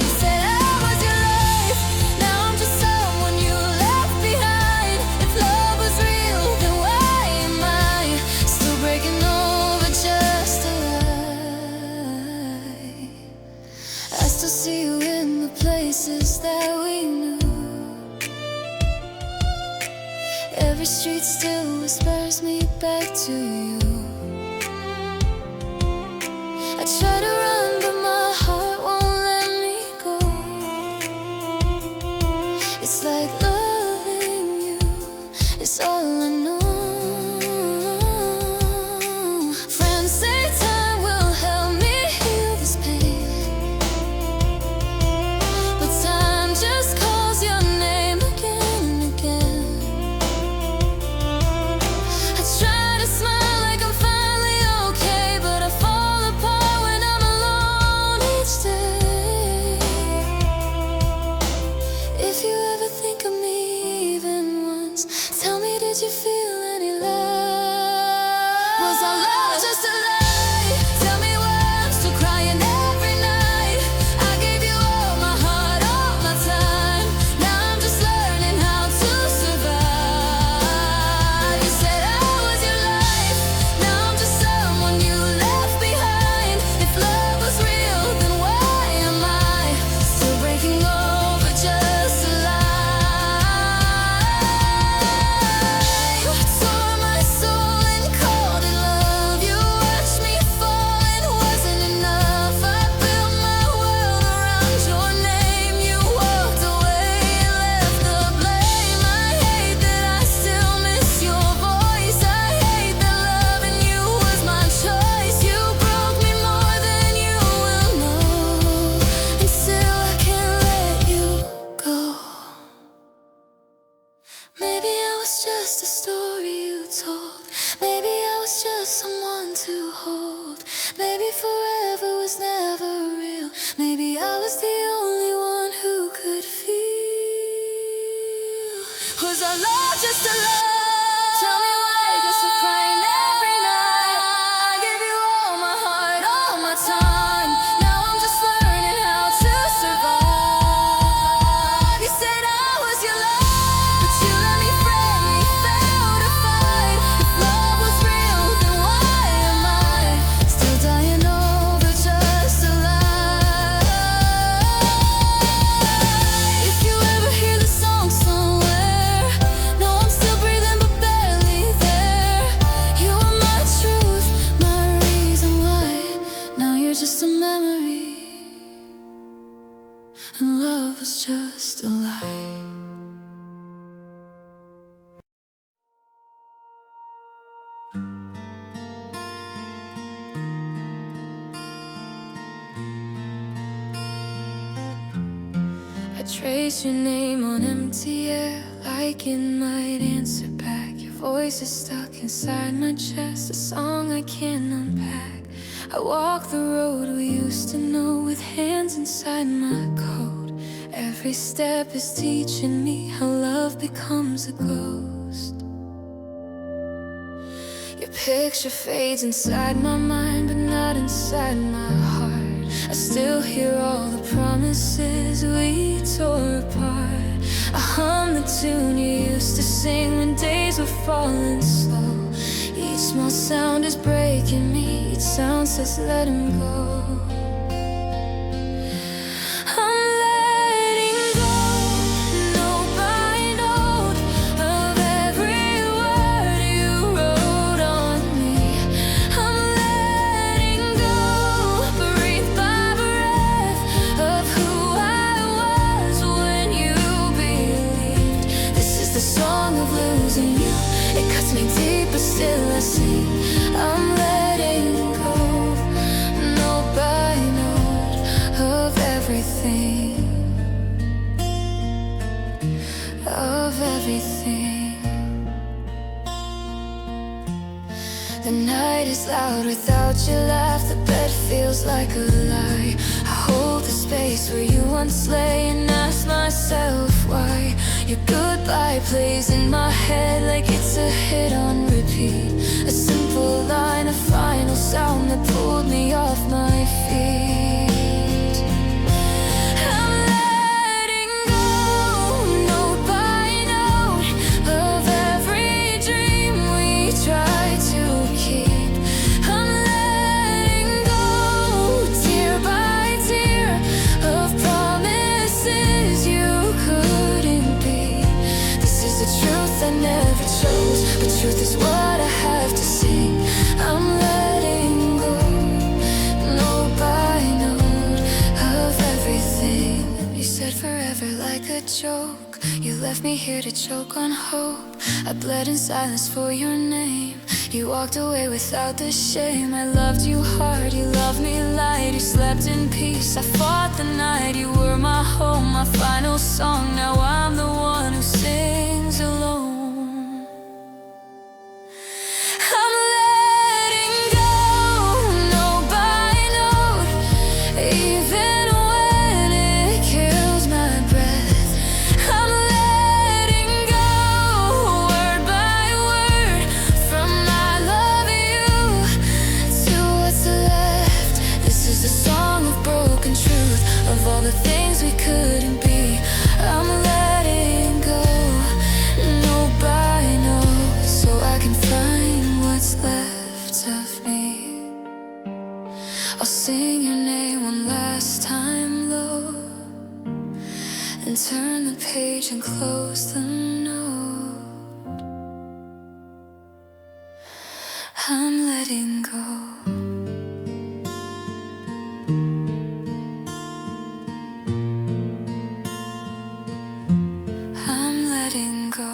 You said I was your life, now I'm just someone you left behind. If love was real, then why am I still breaking over just a lie? I still see you in the places that we knew. Every street still whispers me back to you. I try to run, but my heart won't let me go. It's like loving you is That's all I know. Friends say time will help me heal this pain, but time just calls your name again and again. I try to smile like I'm finally okay, but I fall apart when I'm alone each day. If you ever think of me even once, tell me, did you feel any love? Was our love just a lie? Tell me why I'm still crying every night. I gave you all my heart, all my time. Now I'm just learning how to survive. You said I was your life, now I'm just someone you left behind. If love was real, then why am I still breaking over just a lie? Tore my soul and called it love. You watched me fall and wasn't enough. I built my world around your name. You walked away and left the blame. I hate that I still miss your voice. I hate that loving you was my choice. You broke me more than you will know, and still I can't let you go. Maybe I was just a story you told. Maybe I was just someone to hold. Maybe forever was never real. Maybe I was the only one who could feel. Was our love just a lie? Tell me why, 'cause I'm crying every night. I gave you all my heart, all my time. Now I'm just learning how to survive. You said I was your love, but you let me fret, me fail to fight. If love was real, then why am I still dying over just a lie? If you ever hear the song somewhere, know I'm still breathing but barely there. You are my truth, my reason why. Now you're just a memory, and love was just a lie. I trace your name on empty air, like it might answer back. Your voice is stuck inside my chest, a song I can't unpack. I walk the road we used to know with hands inside my coat. Every step is teaching me how love becomes a ghost. Your picture fades inside my mind, but not inside my heart. I still hear all the promises we tore apart. I hum the tune you used to sing when days were falling slow. Each small sound is breaking me, each sound says let him go. I'm letting go, note by note, of every word you wrote on me. I'm letting go, breath by breath, of who I was when you believed. This is the song of losing you. It cuts me deep, but still I sing. I'm letting go, note by note, of everything, of everything. The night is loud without your laugh. The bed feels like a lie. I hold the space where you once lay and ask myself why. Your goodbye plays in my head like it's a hit on repeat. A simple line, a final sound that pulled me off my feet. I'm letting go, note by note, of every dream we tried to keep. I'm letting go, tear by tear, of promises you couldn't be. This is the truth I never chose, but truth is what I have to sing. I'm letting go, note by note, of everything. You said forever like a joke. You left me here to choke on hope. I bled in silence for your name. You walked away without the shame. I loved you hard, you loved me light. You slept in peace, I fought the night. You were my home, my final song. Now I'm the one who sings alone. I'm letting go, note by note, even when it kills my breath. I'm letting go, word by word, from I love you to what's left. This is a song of broken truth, of all the things we couldn't be. I'm letting go, note by note, so I can find what's left of me. I'll sing your name one last time low, and turn the page and close the note. I'm letting go. I'm letting go.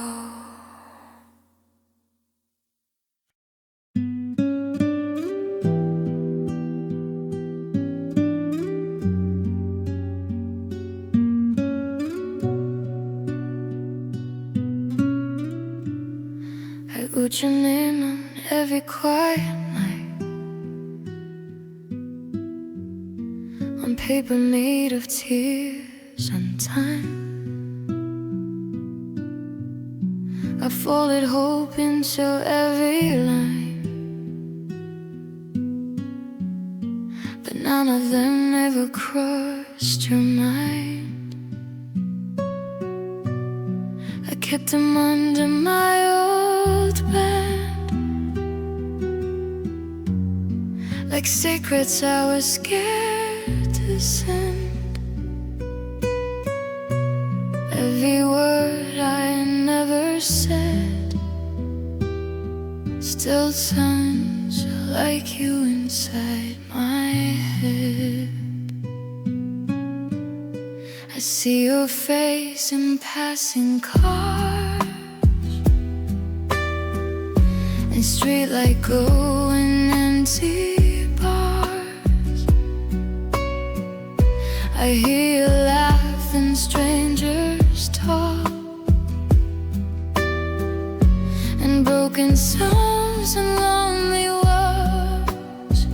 I wrote your name on every quiet night, on paper made of tears and time. I folded hope into every line, but none of them ever crossed your mind. I kept them under my old bed, like secrets I was scared to send. Every word I never said still sounds like you inside my head. I see your face in passing cars and streetlight glow in empty bars. I hear you laugh and strangers talk, and broken songs and lonely walks.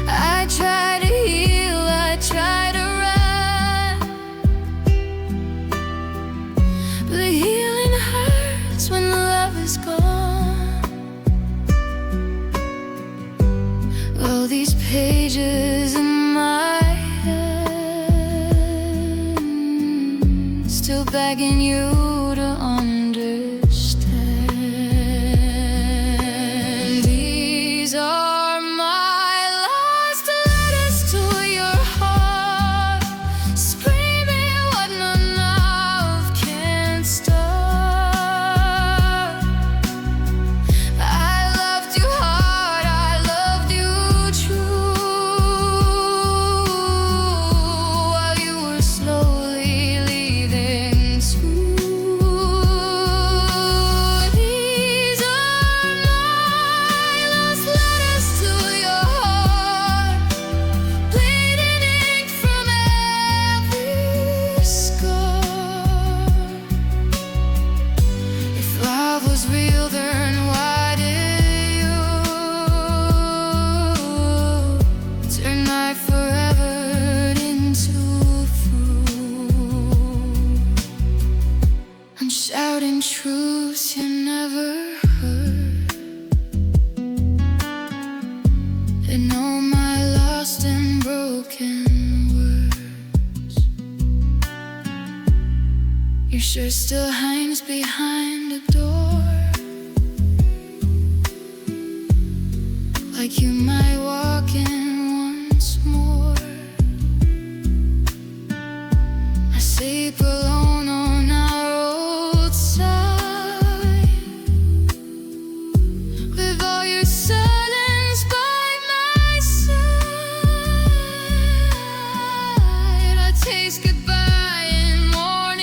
I try to heal, I try to run, but the healing hurts when the love is gone. All these pages in my head, still begging you to understand. These are my last letters to your heart, screaming what none of can stop. I loved you hard, I loved you true, while you were slowly leaving too. These are my last letters to your heart, bleeding ink from every scar. If love was real, then why did you turn my forever into fruit? I'm shouting truths you never heard, and all my lost and broken words. Your shirt still hangs behind a door, like you might walk in once more. I sleep alone on our old side, with all your silence by my side. I taste goodbye in morning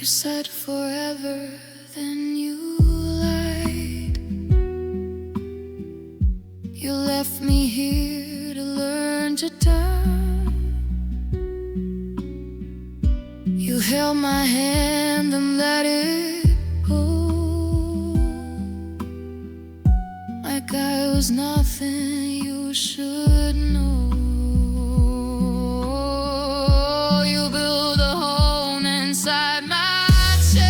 You said forever, then you lied. You left me here to learn to die. You held my hand and let it go, like I was nothing you should know. You built a hole inside my chest,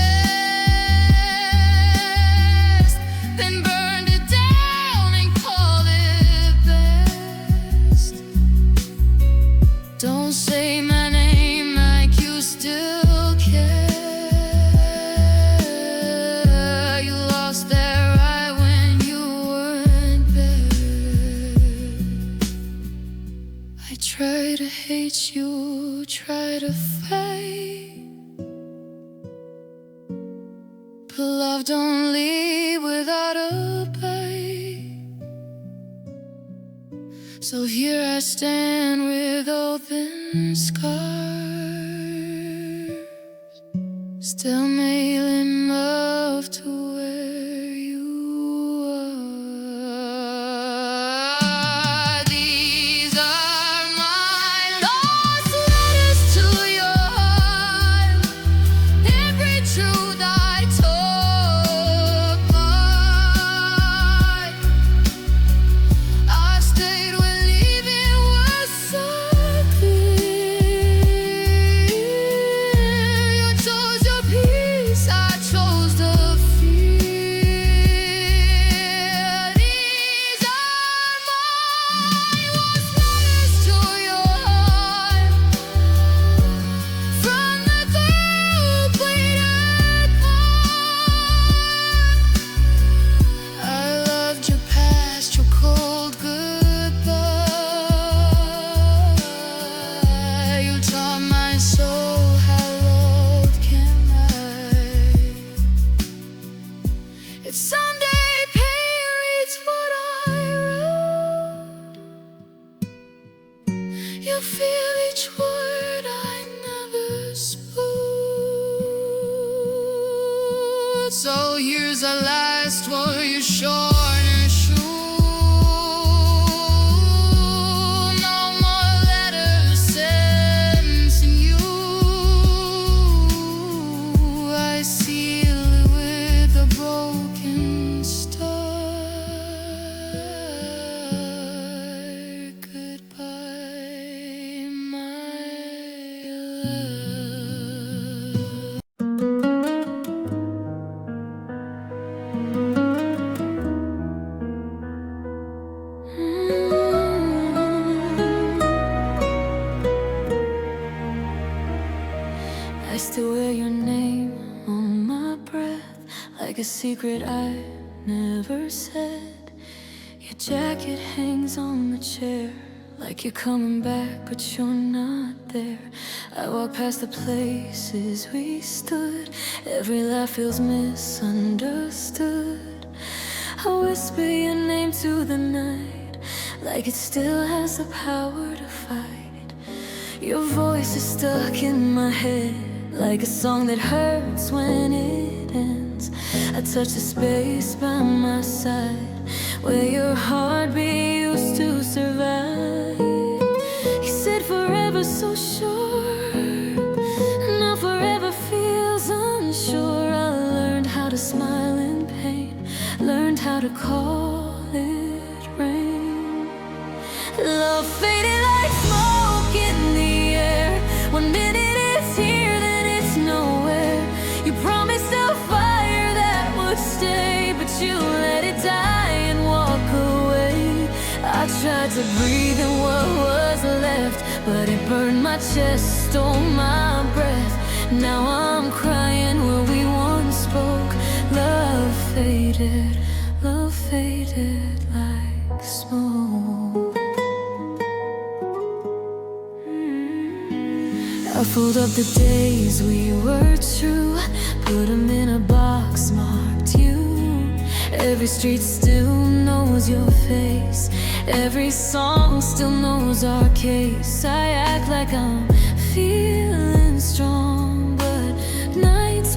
then burned it down and called it best. Don't say my name like you still care. You lost that right when you weren't there. I try to hate you, try to fight, but love don't leave without a bite. So here I stand with open scars, still mailing love to where you are. These are my lost letters to your heart. Every truth I took mine. I stayed when leaving was so clear. You chose your peace, I chose the fear. These are my lost letters to your heart, from the third-bleeded mark. I loved your past, your cold goodbye. You taught my soul how love can lie. If someday pain reads what I wrote, you'll feel each word I never spoke. So here's our last one, you short and true. No more letters sent to you. I seal it with a broken star. Goodbye, my love. I still wear your name on my breath, like a secret I never said. Your jacket hangs on the chair, like you're coming back, but you're not there. I walk past the places we stood, every laugh feels misunderstood. I whisper your name to the night, like it still has the power to fight. Your voice is stuck in my head, like a song that hurts when it ends. I touch the space by my side, where your heartbeat used to survive. You said forever so sure, now forever feels unsure. I learned how to smile in pain, learned how to call it rain. Love faded like smoke in the air. One minute it's here, then it's nowhere. You promised a fire that would stay, but you let it die and walk away. I tried to breathe in what was left, but it burned my chest, stole my breath. Now I'm crying where we once spoke. Love faded like smoke. I fold up the days we were true, put them in a box marked you. Every street still knows your face, every song still knows our case. I act like I'm feeling strong, but nights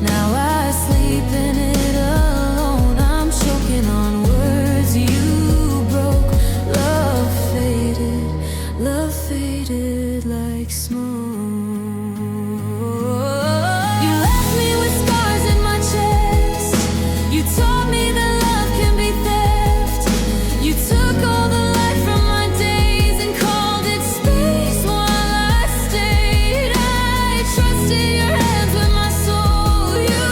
Now I sleep in it alone. I'm choking on words you broke. Love faded like smoke. You left me with scars in my chest. You taught me that love can be theft. You took all the light from my days and called it space while I stayed. I trusted your hands with my soul. You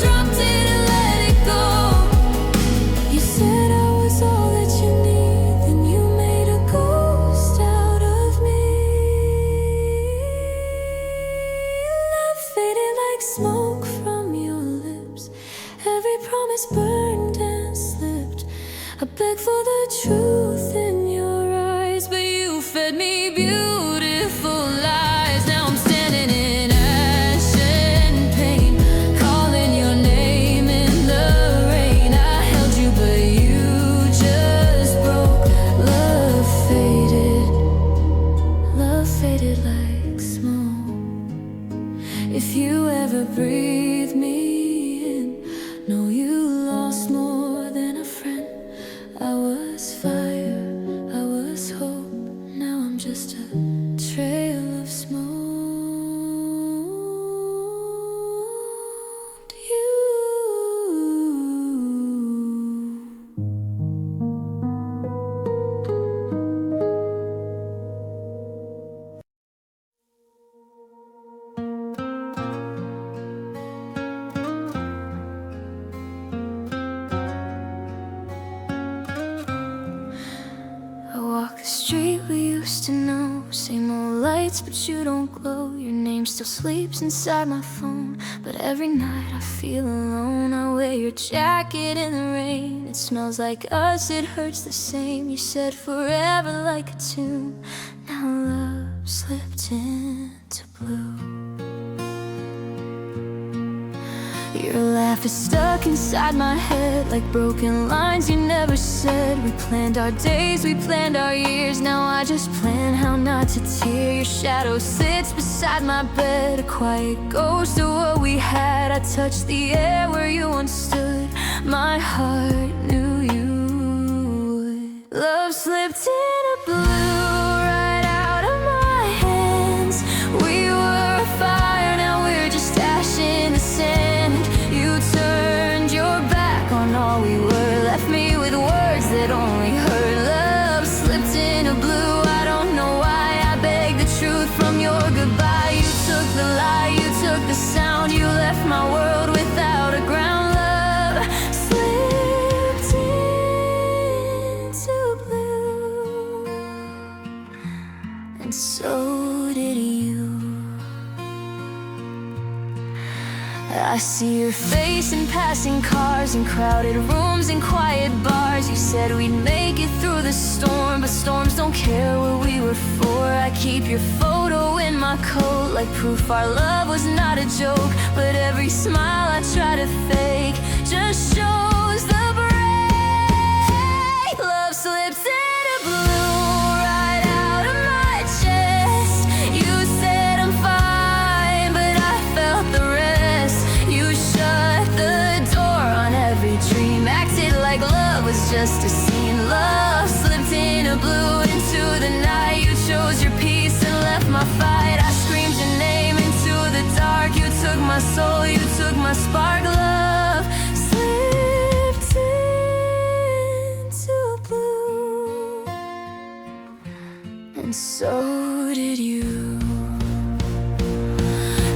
dropped it and let it go. You said I was all that you need, then you made a ghost out of me. Love faded like smoke from your lips. Every promise burned and slipped. I beg for the truth in your eyes, but you fed me beautiful lies. Now I'm standing in ash and pain, calling your name in the rain. I held you, but you just broke. Love faded like smoke. If you ever breathe me in, know you lost more than a friend. I was fire, I was hope. Now I'm just a trail of smoke. You. I walk the street we used to know. Same old lights, but you don't glow. Your name still sleeps inside my phone, but every night I feel alone. I wear your jacket in the rain. It smells like us, it hurts the same. You said forever like a tune. Now love slipped into blue. Your laugh is stuck inside my head like broken lines you never said. We planned our days, we planned our years. Now I just plan how not to tear. Your shadow sits beside my bed, a quiet ghost of what we had. I touched the air where you once stood. My heart knew you would. Love slipped in a blue right out of my hands. We were a fire, now we're just ash in the sand. You turned your back on all we were, left me with words that only hurt. Love slipped in a blue, I don't know why. I begged the truth from your goodbye. You took the lie, you took the sound. You left my world without a ground. Love slipped into blue, and so did you. I see your face in passing cars, in crowded rooms, in quiet bars. You said we'd make it through the storm, but storms don't care what we were for. I keep your photo in my coat like proof our love was not a joke. But every smile I try to fake just shows the break. Love slips in a blue right out of my chest. You said I'm fine, but I felt the rest. You shut the door on every dream, acted like love was just a scene. Love slipped in a blue into the night. You chose your peace and left my fight. I screamed your name into the dark. You took my soul, you took my spark. Love slipped into blue, and so did you.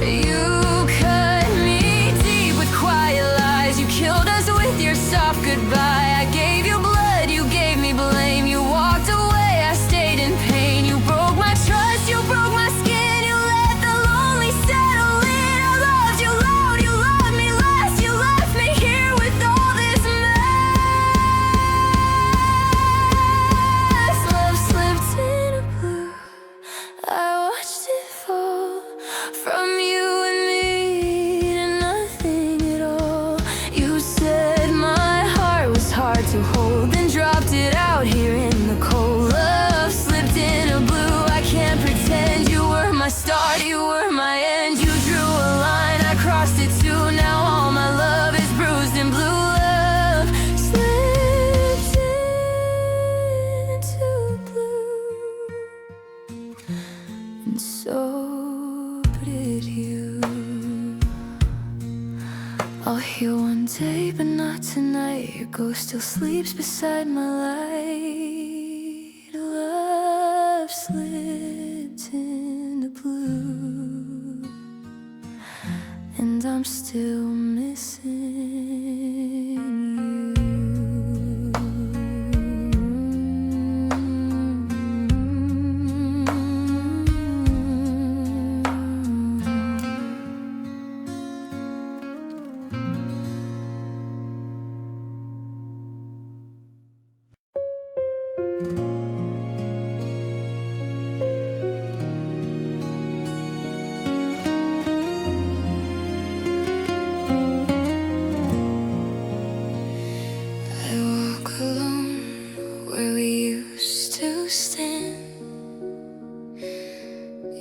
You cut me deep with quiet lies. You killed us with your soft goodbye. I gave you blood, you gave me blame. You walked away, I stayed in pain. You broke my trust, you broke my skin. You let the lonely settle in. I loved you loud, you loved me last. You I'll hear one day, but not tonight. Your ghost still sleeps beside my light. Love slipped into blue, and I'm still missing you.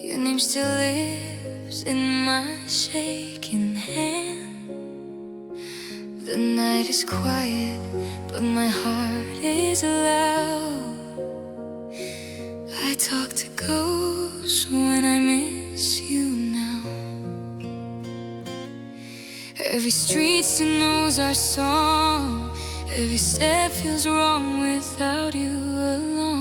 Your name still lives in my shaking hand. The night is quiet, but my heart is loud. I talk to ghosts when I miss you now. Every street still knows our song. Every step feels wrong without you along.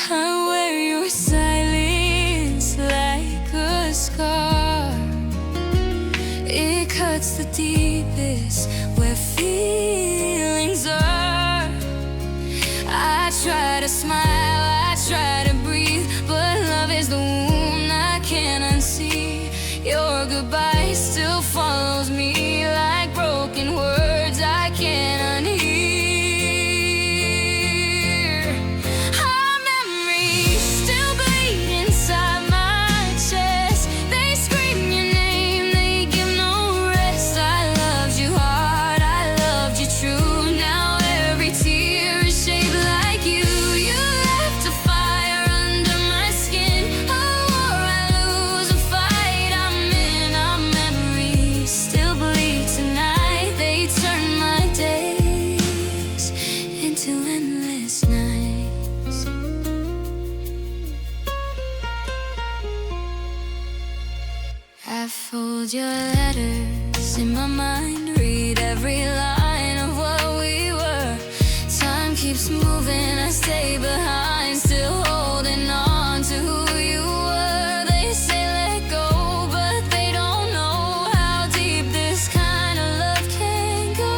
I wear your silence like a scar. It cuts the deepest where feelings are. I try to smile, I try to breathe, but love is the wound I can't unsee. Your goodbye still follows me like broken words I can't unhear. I fold your letters in my mind, read every line of what we were. Time keeps moving, I stay behind, still holding on to who you were. They say let go, but they don't know how deep this kind of love can go.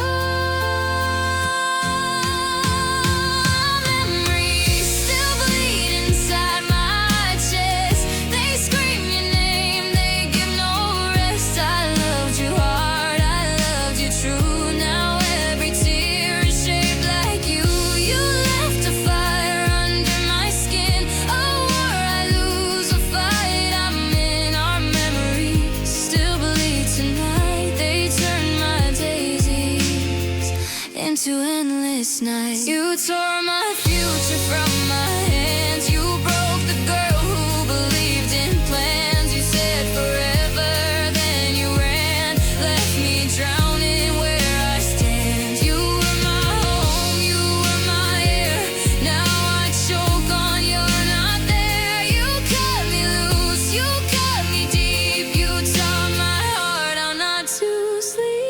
Memories still bleed inside my chest. They scream your name, they give no rest. I loved you hard, I loved you true. Now every tear is shaped like you. You left a fire under my skin, a war I lose, a fight I'm in. Our memories still bleed tonight. They turn my daisies into endless nights. You tore my future from my hands. You broke the girl who believed in plans. You said forever, then you ran, left me drowning where I stand. You were my home, you were my air. Now I choke on you're not there. You cut me loose, you cut me deep. You taught my heart how not to sleep.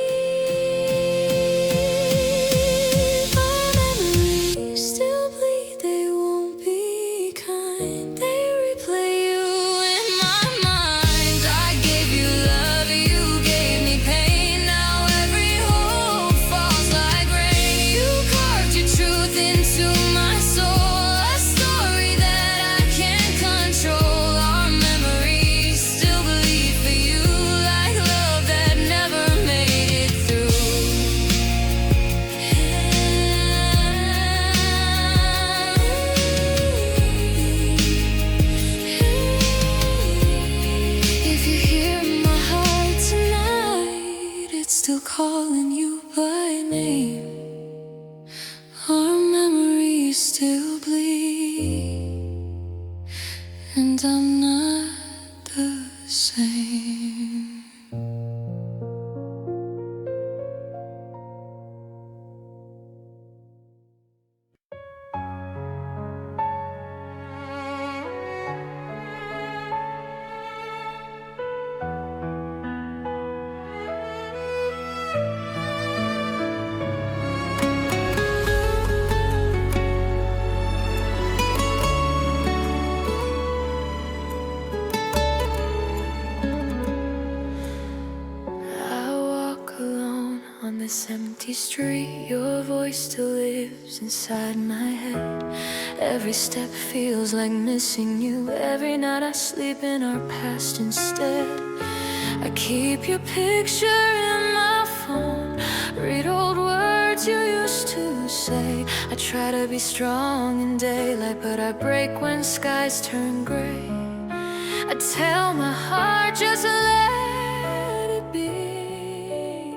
Our memories still bleed, they won't be kind. They replay you in my mind. I gave you love, you gave me pain. Now every hope falls like rain. You carved your truth into my soul, a story that I can't control. Our memories still bleed for you like love that never made it through. If you hear my heart tonight, it's still calling you by name. Our memories still bleed, and I'm not the same. this empty street, your voice still lives inside my head. Every step feels like missing you. Every night I sleep in our past instead. I keep your picture in my phone, read old words you used to say. I try to be strong in daylight, but I break when skies turn gray. I tell my heart just let it be,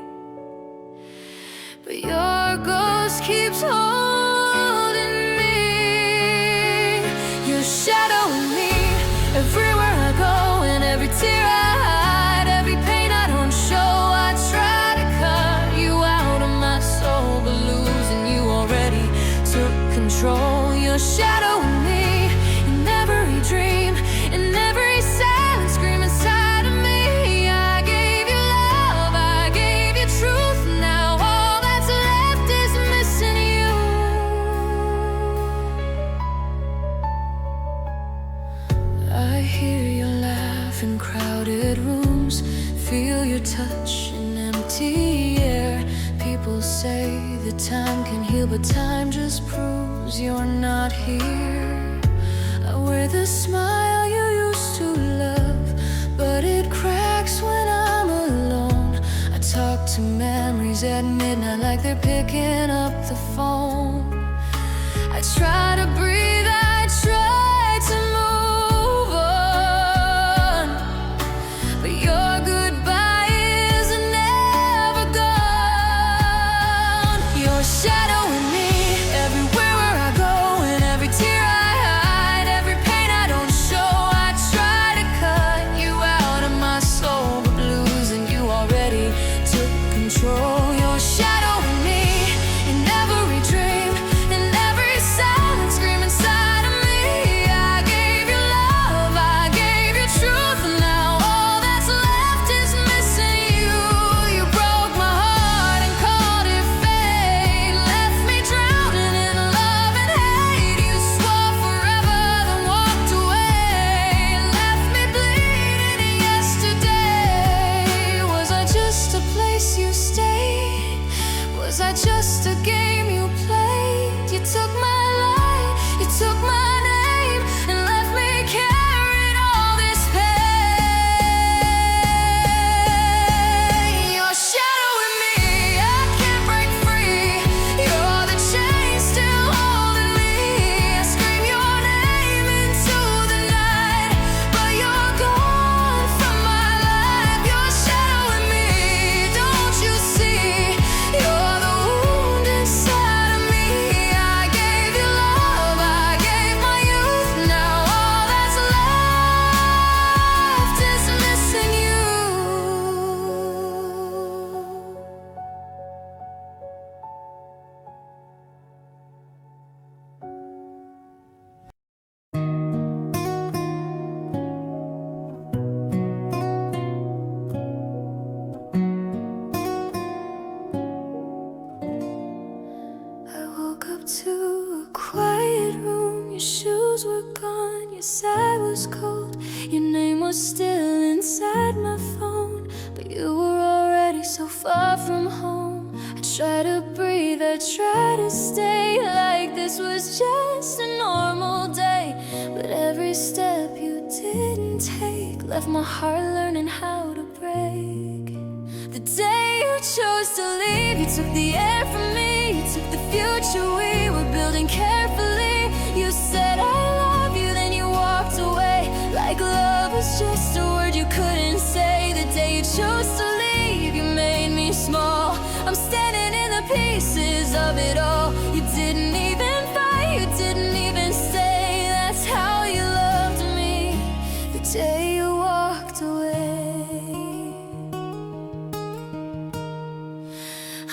but your ghost keeps holding me. You're shadowing me everywhere I go, and every tear I hide, every pain I don't show. I try to cut you out of my soul, but losing you already took control. You're shadowing me in every dream, in every silent scream inside of me. I gave you love, I gave you truth. Now all that's left is missing you. I hear your laugh in crowded rooms, feel your touch in empty air. People say that time can heal, but time just proves you're not here. I wear the smile you used to love, but it cracks when I'm alone. I talk to memories at midnight like they're picking up the phone. I try to breathe, I try to move on, but your goodbye is never gone. You're shadowing me everywhere where I go, and every tear I hide, every pain I don't show. I try to cut you out of my soul, but losing you already took control. You're shadowing me in every dream, in every silent scream inside of me. I gave you love, I gave you truth. Now all that's left is missing you. You broke my heart and called it fate, left me drowning in love and hate. You swore forever, then walked away, left me bleeding yesterday. Was I just a place you stayed? Was I just a game you played? You took my life, you took my name, and left me carrying all this pain. You're shadowing me, I can't break free. You're the chain still holding me. I scream your name into the night, but you're gone from my life. You're shadowing me, don't you see? You're the wound inside of me. I gave you love, I gave my youth. Now all that's left is missing you. I woke up to a quiet room. Your shoes were gone, your side was cold. Your name was still inside my phone, but you were already so far from home. I try to breathe, I try to stay like this was just a normal day, but every step you didn't take left my heart learning how to break. The day you chose to leave, you took the air from me, you took the future we were building carefully. You said I love you, then you walked away, like love was just a word you couldn't say. The day you chose to leave, you made me small. I'm standing in the pieces of it all. You didn't even fight, you didn't even stay. That's how you loved me, the day you walked away.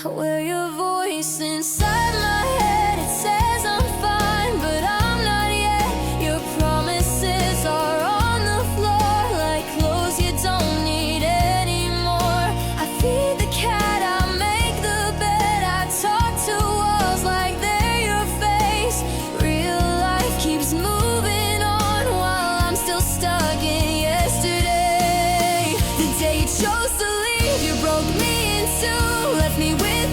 I wear your voice inside my head. It says I'm fine, but I'm not yet. Your promises are on the floor, like clothes you don't need anymore. I feed the cat, I make the bed, I talk to walls like they're your face. Real life keeps moving on while I'm still stuck in yesterday. The day you chose to leave, you broke me in two, left me with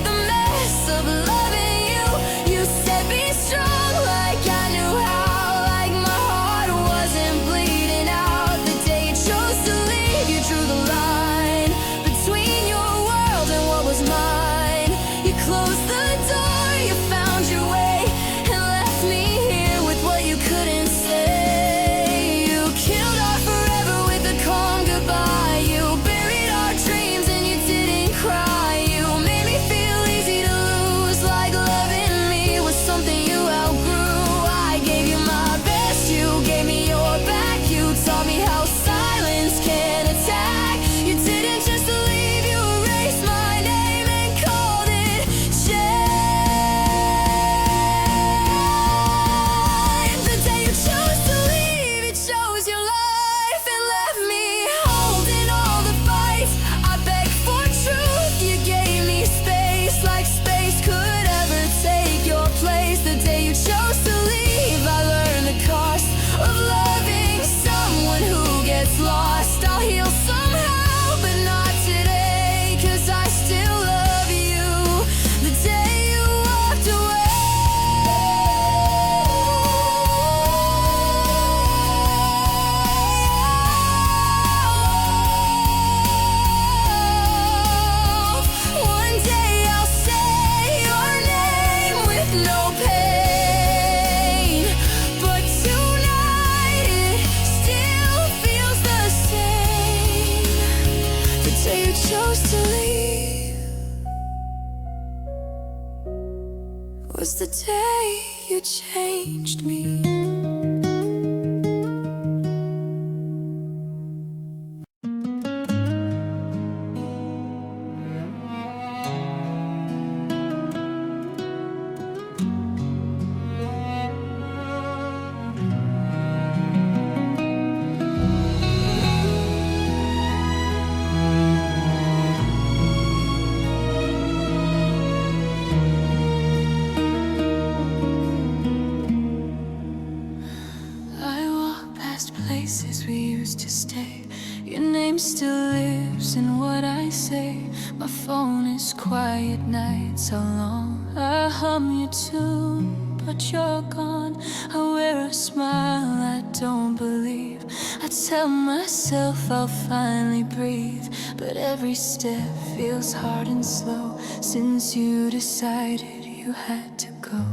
the day you changed me. Places we used to stay, your name still lives in what I say. My phone is quiet nights alone. I hum your tune, but you're gone. I wear a smile I don't believe. I tell myself I'll finally breathe, but every step feels hard and slow since you decided you had to go.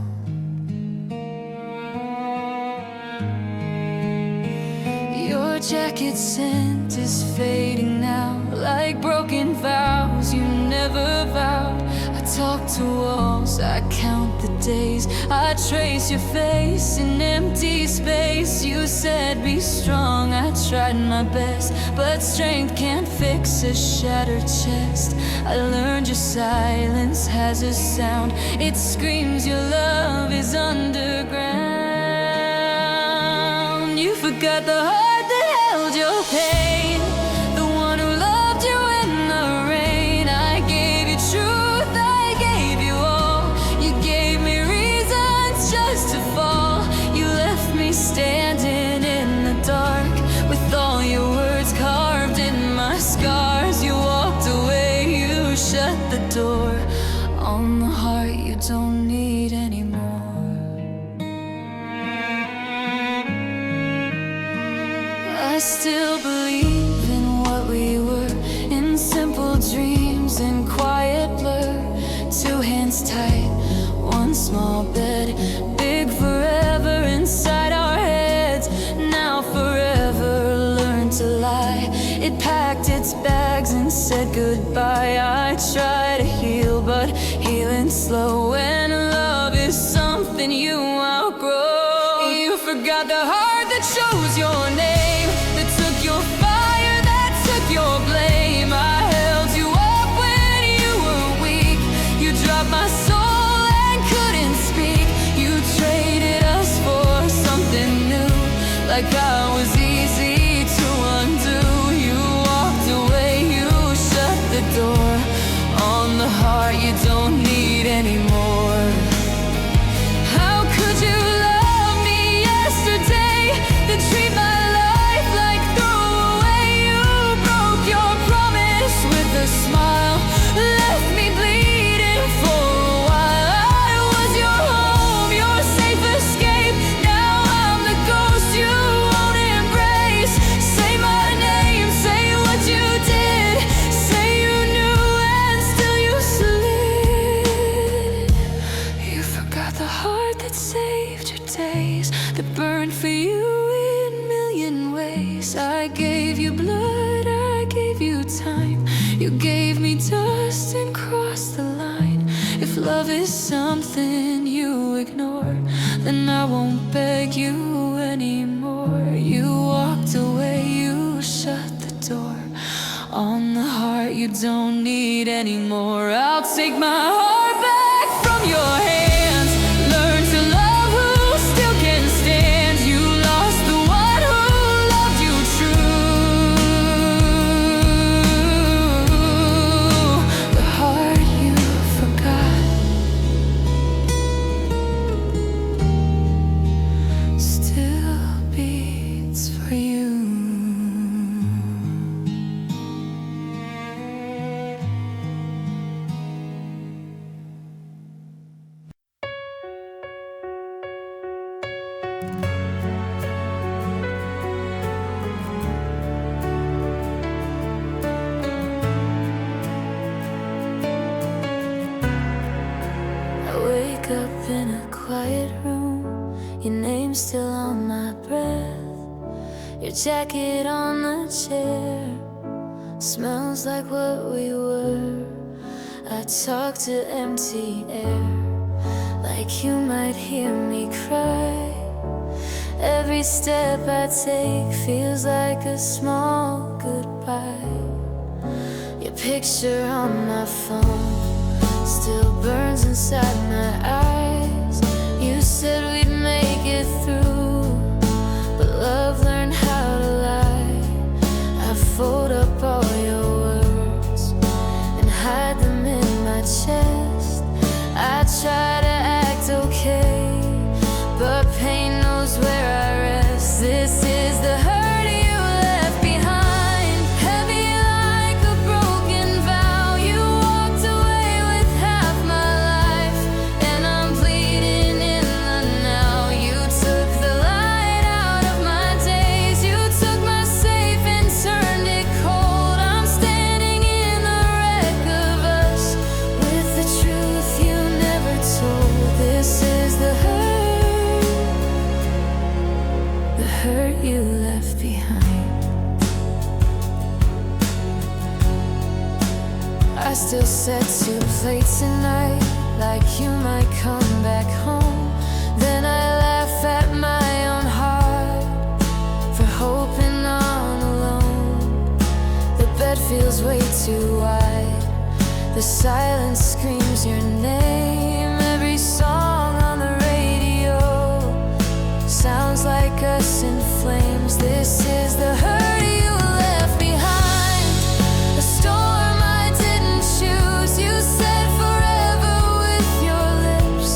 Your jacket scent is fading now, like broken vows you never vowed. I talk to walls, I count the days, I trace your face in empty space. You said be strong, I tried my best, but strength can't fix a shattered chest. I learned your silence has a sound, it screams your love is underground. You forgot the heart your pain, the one who loved you in the rain. I gave you truth, I gave you all. You gave me reasons just to fall. You left me standing in the dark with all your words carved in my scars. You walked away, you shut the door on the heart you don't need anymore. I still believe in what we were, in simple dreams and quiet blur. Two hands tight, one small bed, big forever inside our heads. Now forever learned to lie. It packed its bags and said goodbye. I try to heal, but healing slow when love is something you outgrow. You forgot the heart that chose your name, that took your fire, that took your blame. I held you up when you were weak. You dropped my soul and couldn't speak. You traded us for something new, like I was easy to undo. You walked away, you shut the door on the heart you don't need anymore. How could you love me yesterday, then treat my life like throwaway? You broke your promise with a smile, left me bleeding for a while. I was your home, your safe escape. Now I'm the ghost you won't embrace. Say my name, say what you did, say you knew and still you slid. You forgot the heart that saved your days, that burned for you in million ways. I gave you blood, I gave you time. You gave me dust and crossed the line. If love is something you ignore, then I won't beg you anymore. You walked away, you shut the door on the heart you don't need anymore. I'll take my heart back from your hands, learn to love who still can stand. You lost the one who loved you true. The heart you forgot still beats for you. I wake up in a quiet room, your name's still on my breath, your jacket on the chair, smells like what we were. I talk to empty air, like you might hear me cry. Every step I take feels like a small goodbye. Your picture on my phone still burns inside my eyes. You said we'd make it through, but love learned how to lie. I fold up all your words and hide them in my chest. I try to act okay, but pain knows where I rest. This is the hurt you left behind, heavy like a broken vow. You walked away with half my life, and I'm bleeding in the now. You took the light out of my days. You took my safe and turned it cold. I'm standing in the wreck of us, with the truth you never told. This is the hurt you left behind. I still set two plates tonight, like you might come back home. Then I laugh at my own heart for hoping I'm alone. The bed feels way too wide, the silence screams your name. Every song on the radio sounds like us in flames. This is the hurt you left behind, a storm I didn't choose. You said forever with your lips,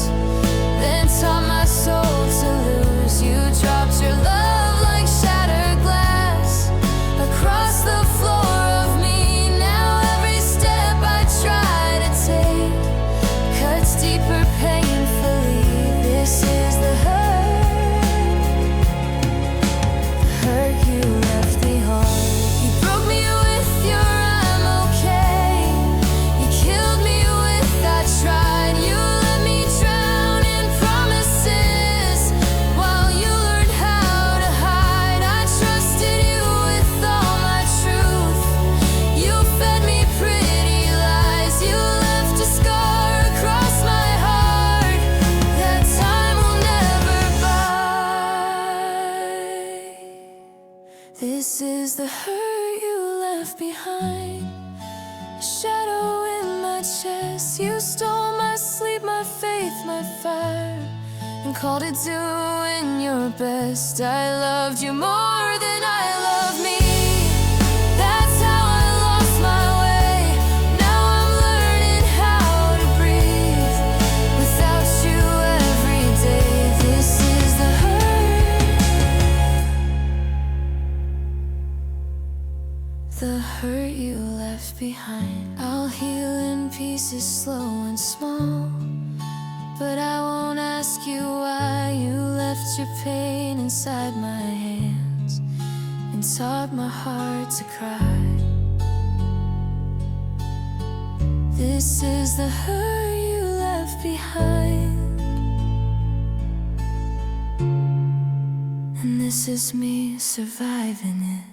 then taught my soul to lose. You dropped your love like shattered glass across the floor of me. Now every step I try to take cuts deeper painfully. This is the hurt you left behind. You broke me with your I'm okay. You killed me with I tried. You let me drown in promises while you learned how to hide. I trusted you with all my truth. You fed me pretty lies. You left a scar across my heart that time will never buy. This is the hurt you left behind, a shadow in my chest. You stole my sleep, my faith, my fire, and called it doing your best. I loved you more than I love me. That's how I lost my way. Now I'm learning how to breathe without you every day. This is the hurt you left behind. I'll heal in pieces, slow and small, but I won't ask you why. You left your pain inside my hands and taught my heart to cry. This is the hurt you left behind, and this is me surviving it.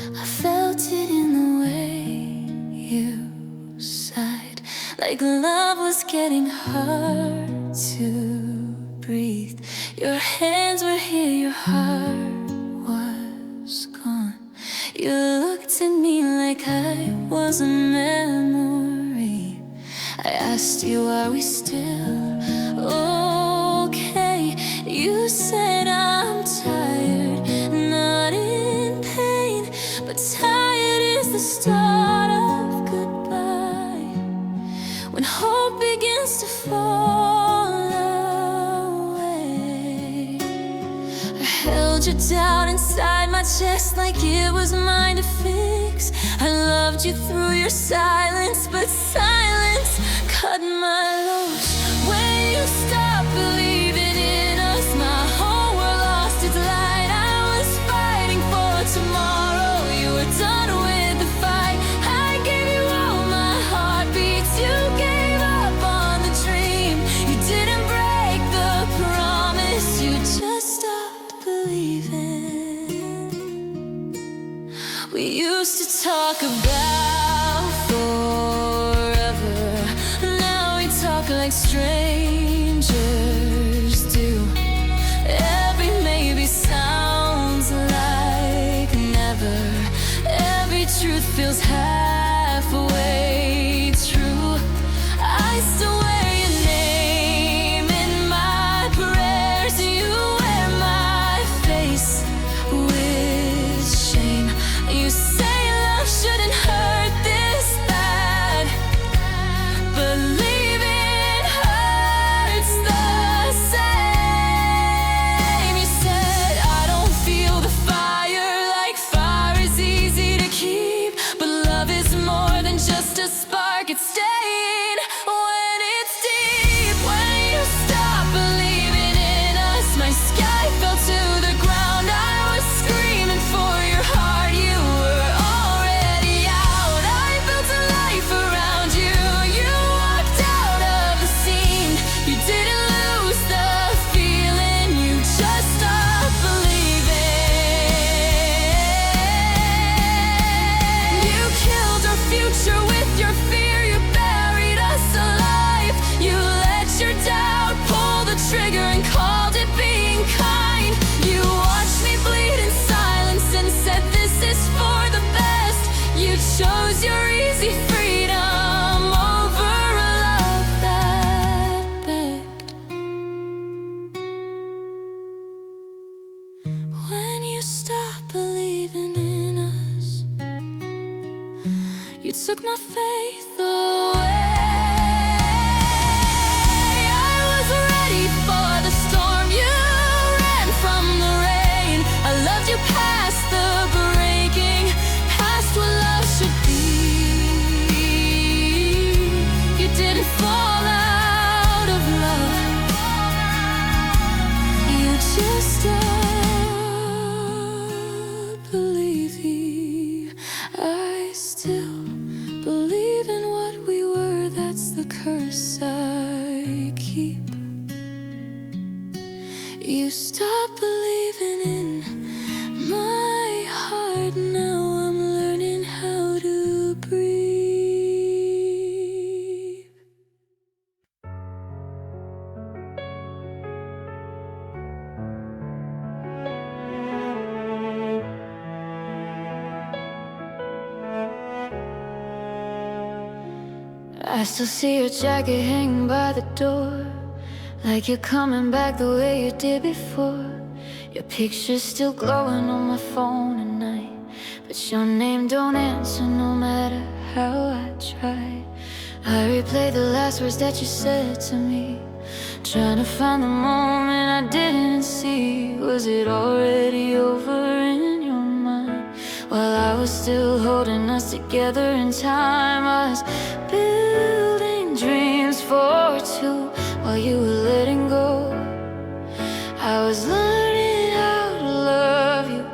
I felt it in the way you sighed, like love was getting hard to breathe. Your hands were here, your heart was gone. You looked at me like I was a memory. I asked you, are we still okay? You said, I'm tired, not in pain, but tired is the start of goodbye. When hope begins to fall away, I held you down inside my chest like it was mine to fix. I loved you through your silence, but silence cut my lows. When you stopped believing in us, my whole world lost its light. I was fighting for tomorrow. You were done with the fight. I gave you all my heartbeats. You gave up on the dream. You didn't break the promise. You just stopped believing. talk about forever. Now we talk like strangers do. Every maybe sounds like never. Every truth feels halfway true. I still wear your name in my prayers. You wear my face with shame. You say love shouldn't hurt this bad, but leaving hurts the same. You said I don't feel the fire, like fire is easy to keep, but love is more than just a spark. It's staying when it's deep. When you stop believing in us, my sky fell to the ground. I was screaming for your heart. You were already out. I built a life around you. You walked out of the scene. You didn't lose the feeling. You just stopped believing. You killed our future with your fear. You buried us alive. You let your doubt pull the trigger and called it being kind. You watched me bleed in silence and said this is for the best. You chose your easy freedom over a love that begged. When you stopped believing in us, you took my faith away. I was ready for the storm. You ran from the rain. I loved you past the breaking, past what love should be. You didn't fall out of love. You just stopped believing. I still believe in what we were. That's the curse I keep. You stopped believing in my heart. Now I'm learning how to breathe. I still see your jacket hanging by the door, like you're coming back the way you did before. Your picture's still glowing on my phone at night, but your name don't answer no matter how I try. I replay the last words that you said to me, trying to find the moment I didn't see. Was it already over in your mind? While I was still holding us together in time, I was building dreams for two while you were letting go. I was learning how to love you.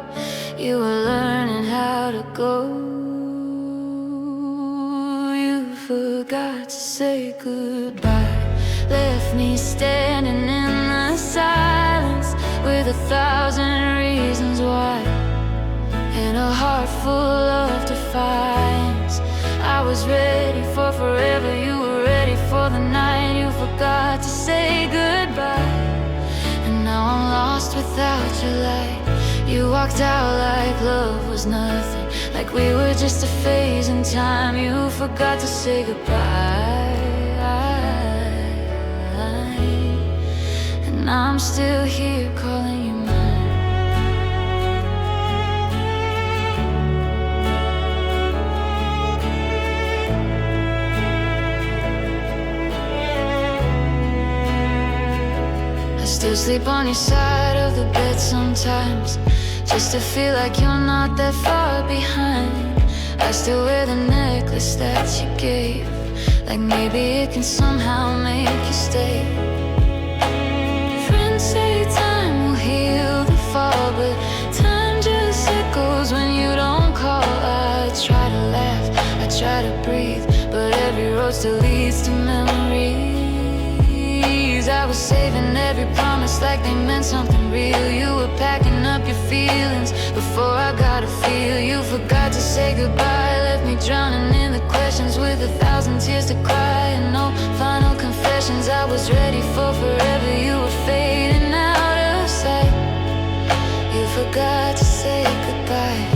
You were learning how to go. You forgot to say goodbye, left me standing in the silence with 1,000 reasons why, and a heart full of defiance. I was ready for forever, you were ready for the night. You forgot to say goodbye, and now I'm lost without your light. You walked out like love was nothing, like we were just a phase in time. You forgot to say goodbye, and I'm still here calling you mine. I still sleep on your side of the bed sometimes, just to feel like you're not that far behind. I still wear the necklace that you gave, like maybe it can somehow make you stay. Friends say time will heal the fall, but time just echoes when you don't call. I try to laugh, I try to breathe, but every road still leads to memories. I I was saving every promise like they meant something real. You were packing up your feelings before I got a feel. You forgot to say goodbye, left me drowning in the questions with 1,000 tears to cry and no final confessions. I was ready for forever, you were fading out of sight. You forgot to say goodbye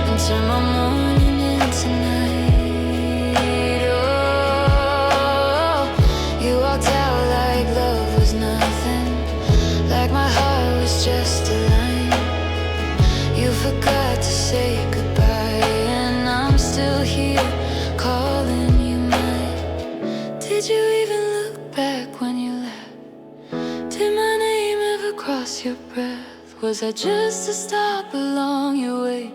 and turn my morning into night. Oh, you walked out like love was nothing, like my heart was just a line. You forgot to say goodbye, and I'm still here calling you mine. Did you even look back when you left? Did my name ever cross your breath? Was I just a stop along your way?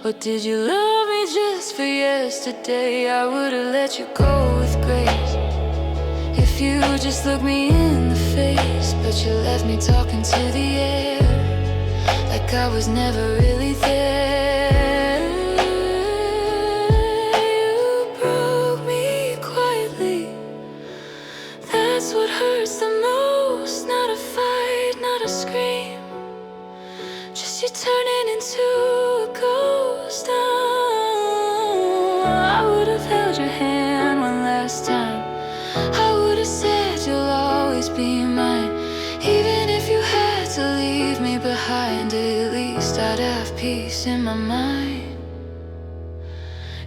Or did you love me just for yesterday? I would've let you go with grace if you just looked me in the face. But you left me talking to the air like I was never really there. You broke me quietly, that's what hurts the most. Not a fight, not a scream, just you turning into a ghost. Oh, I would've held your hand one last time, I would've said you'll always be mine. Even if you had to leave me behind, at least I'd have peace in my mind.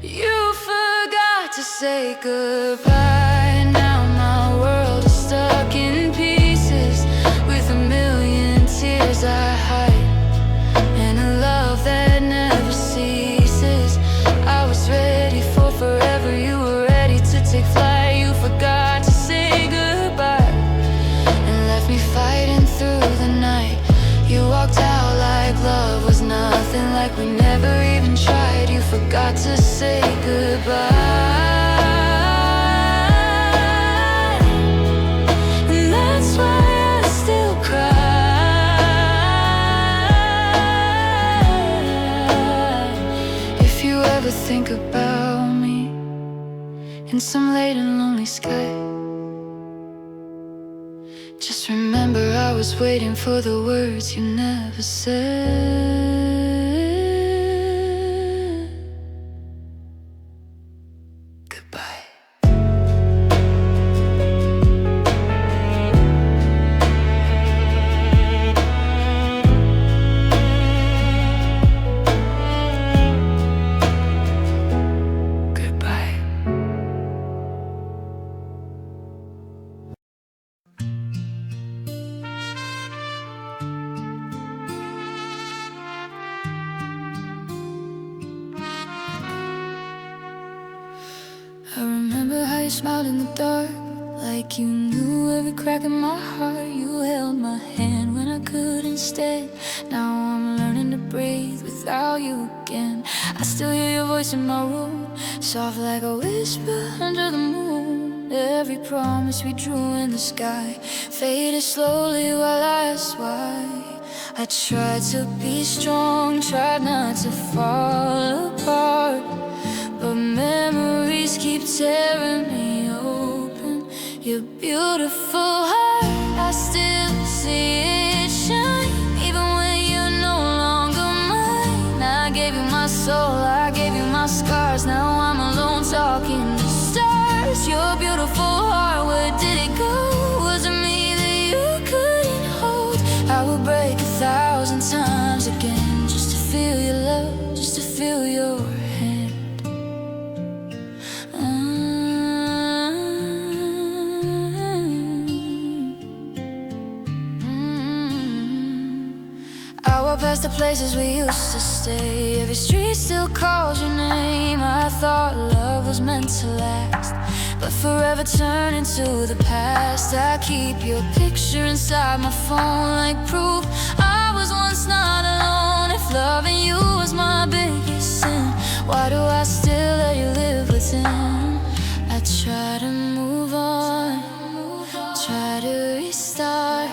You forgot to say goodbye, now my world is stuck in pieces with a million tears I hide, and a love that never ceases. I was ready for forever, you were ready to take flight. You forgot to say goodbye and left me fighting through the night. You walked out like love was nothing, like we never even tried. You forgot to say goodbye, and that's why I still cry. If you ever think about me in some late and lonely sky, just remember I was waiting for the words you never said. Goodbye. Goodbye. I remember how you smiled in the dark, like you knew every crack in my heart. You held my hand when I couldn't stand. Now I'm learning to breathe without you again. I still hear your voice in my room, soft like a whisper under the moon. Every promise we drew in the sky faded slowly while I asked why. I tried to be strong, tried not to fall apart, but memories keep tearing me open. Your beautiful heart, I still see it shine, even when you're no longer mine. I gave you my soul, I gave you my scars. Now I'm alone talking to stars. Your beautiful heart, where did it go? Was it me that you couldn't hold? I would break 1,000 times again just to feel your love, just to feel your hand. I walk past the places we used to stay, every street still calls your name. I thought love was meant to last, but forever turn into the past. I keep your picture inside my phone like proof I was once not alone. If loving you was my biggest sin, why do I still let you live within? I try to move on, try to restart,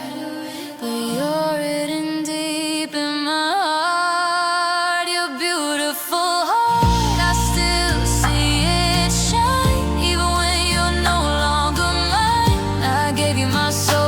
but you're written deep in my heart. Your beautiful heart, I still see it shine, even when you're no longer mine. I gave you my soul,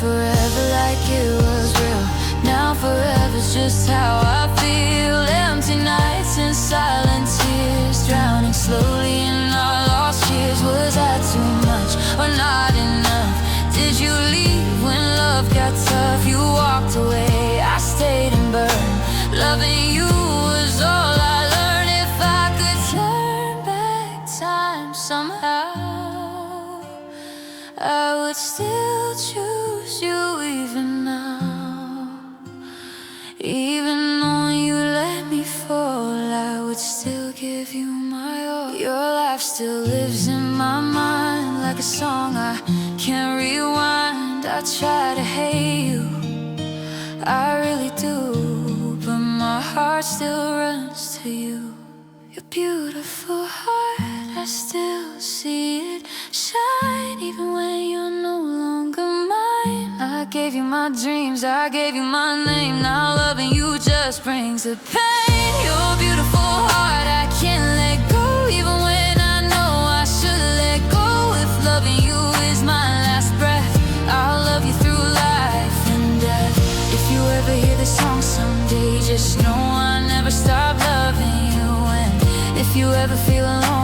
forever like it was real. Now forever's just how I feel. Empty nights and silent tears, drowning slowly in our lost years. Was that too much or not enough? Did you leave when love got tough? You walked away, I stayed and burned. Loving you was all I learned. If I could turn back time somehow, I would still choose you even now. Even though you let me fall, I would still give you my all. Your life still lives in my mind like a song I can't rewind. I try to hate you, I really do, but my heart still runs to you. Your beautiful heart, I still see it shine, even when you're no longer mine. I gave you my dreams, I gave you my name. Now loving you just brings the pain. Your beautiful heart, I can't let go, even when I know I should let go. If loving you is my last breath, I'll love you through life and death. If you ever hear this song someday, just know I never stop loving you. And if you ever feel alone,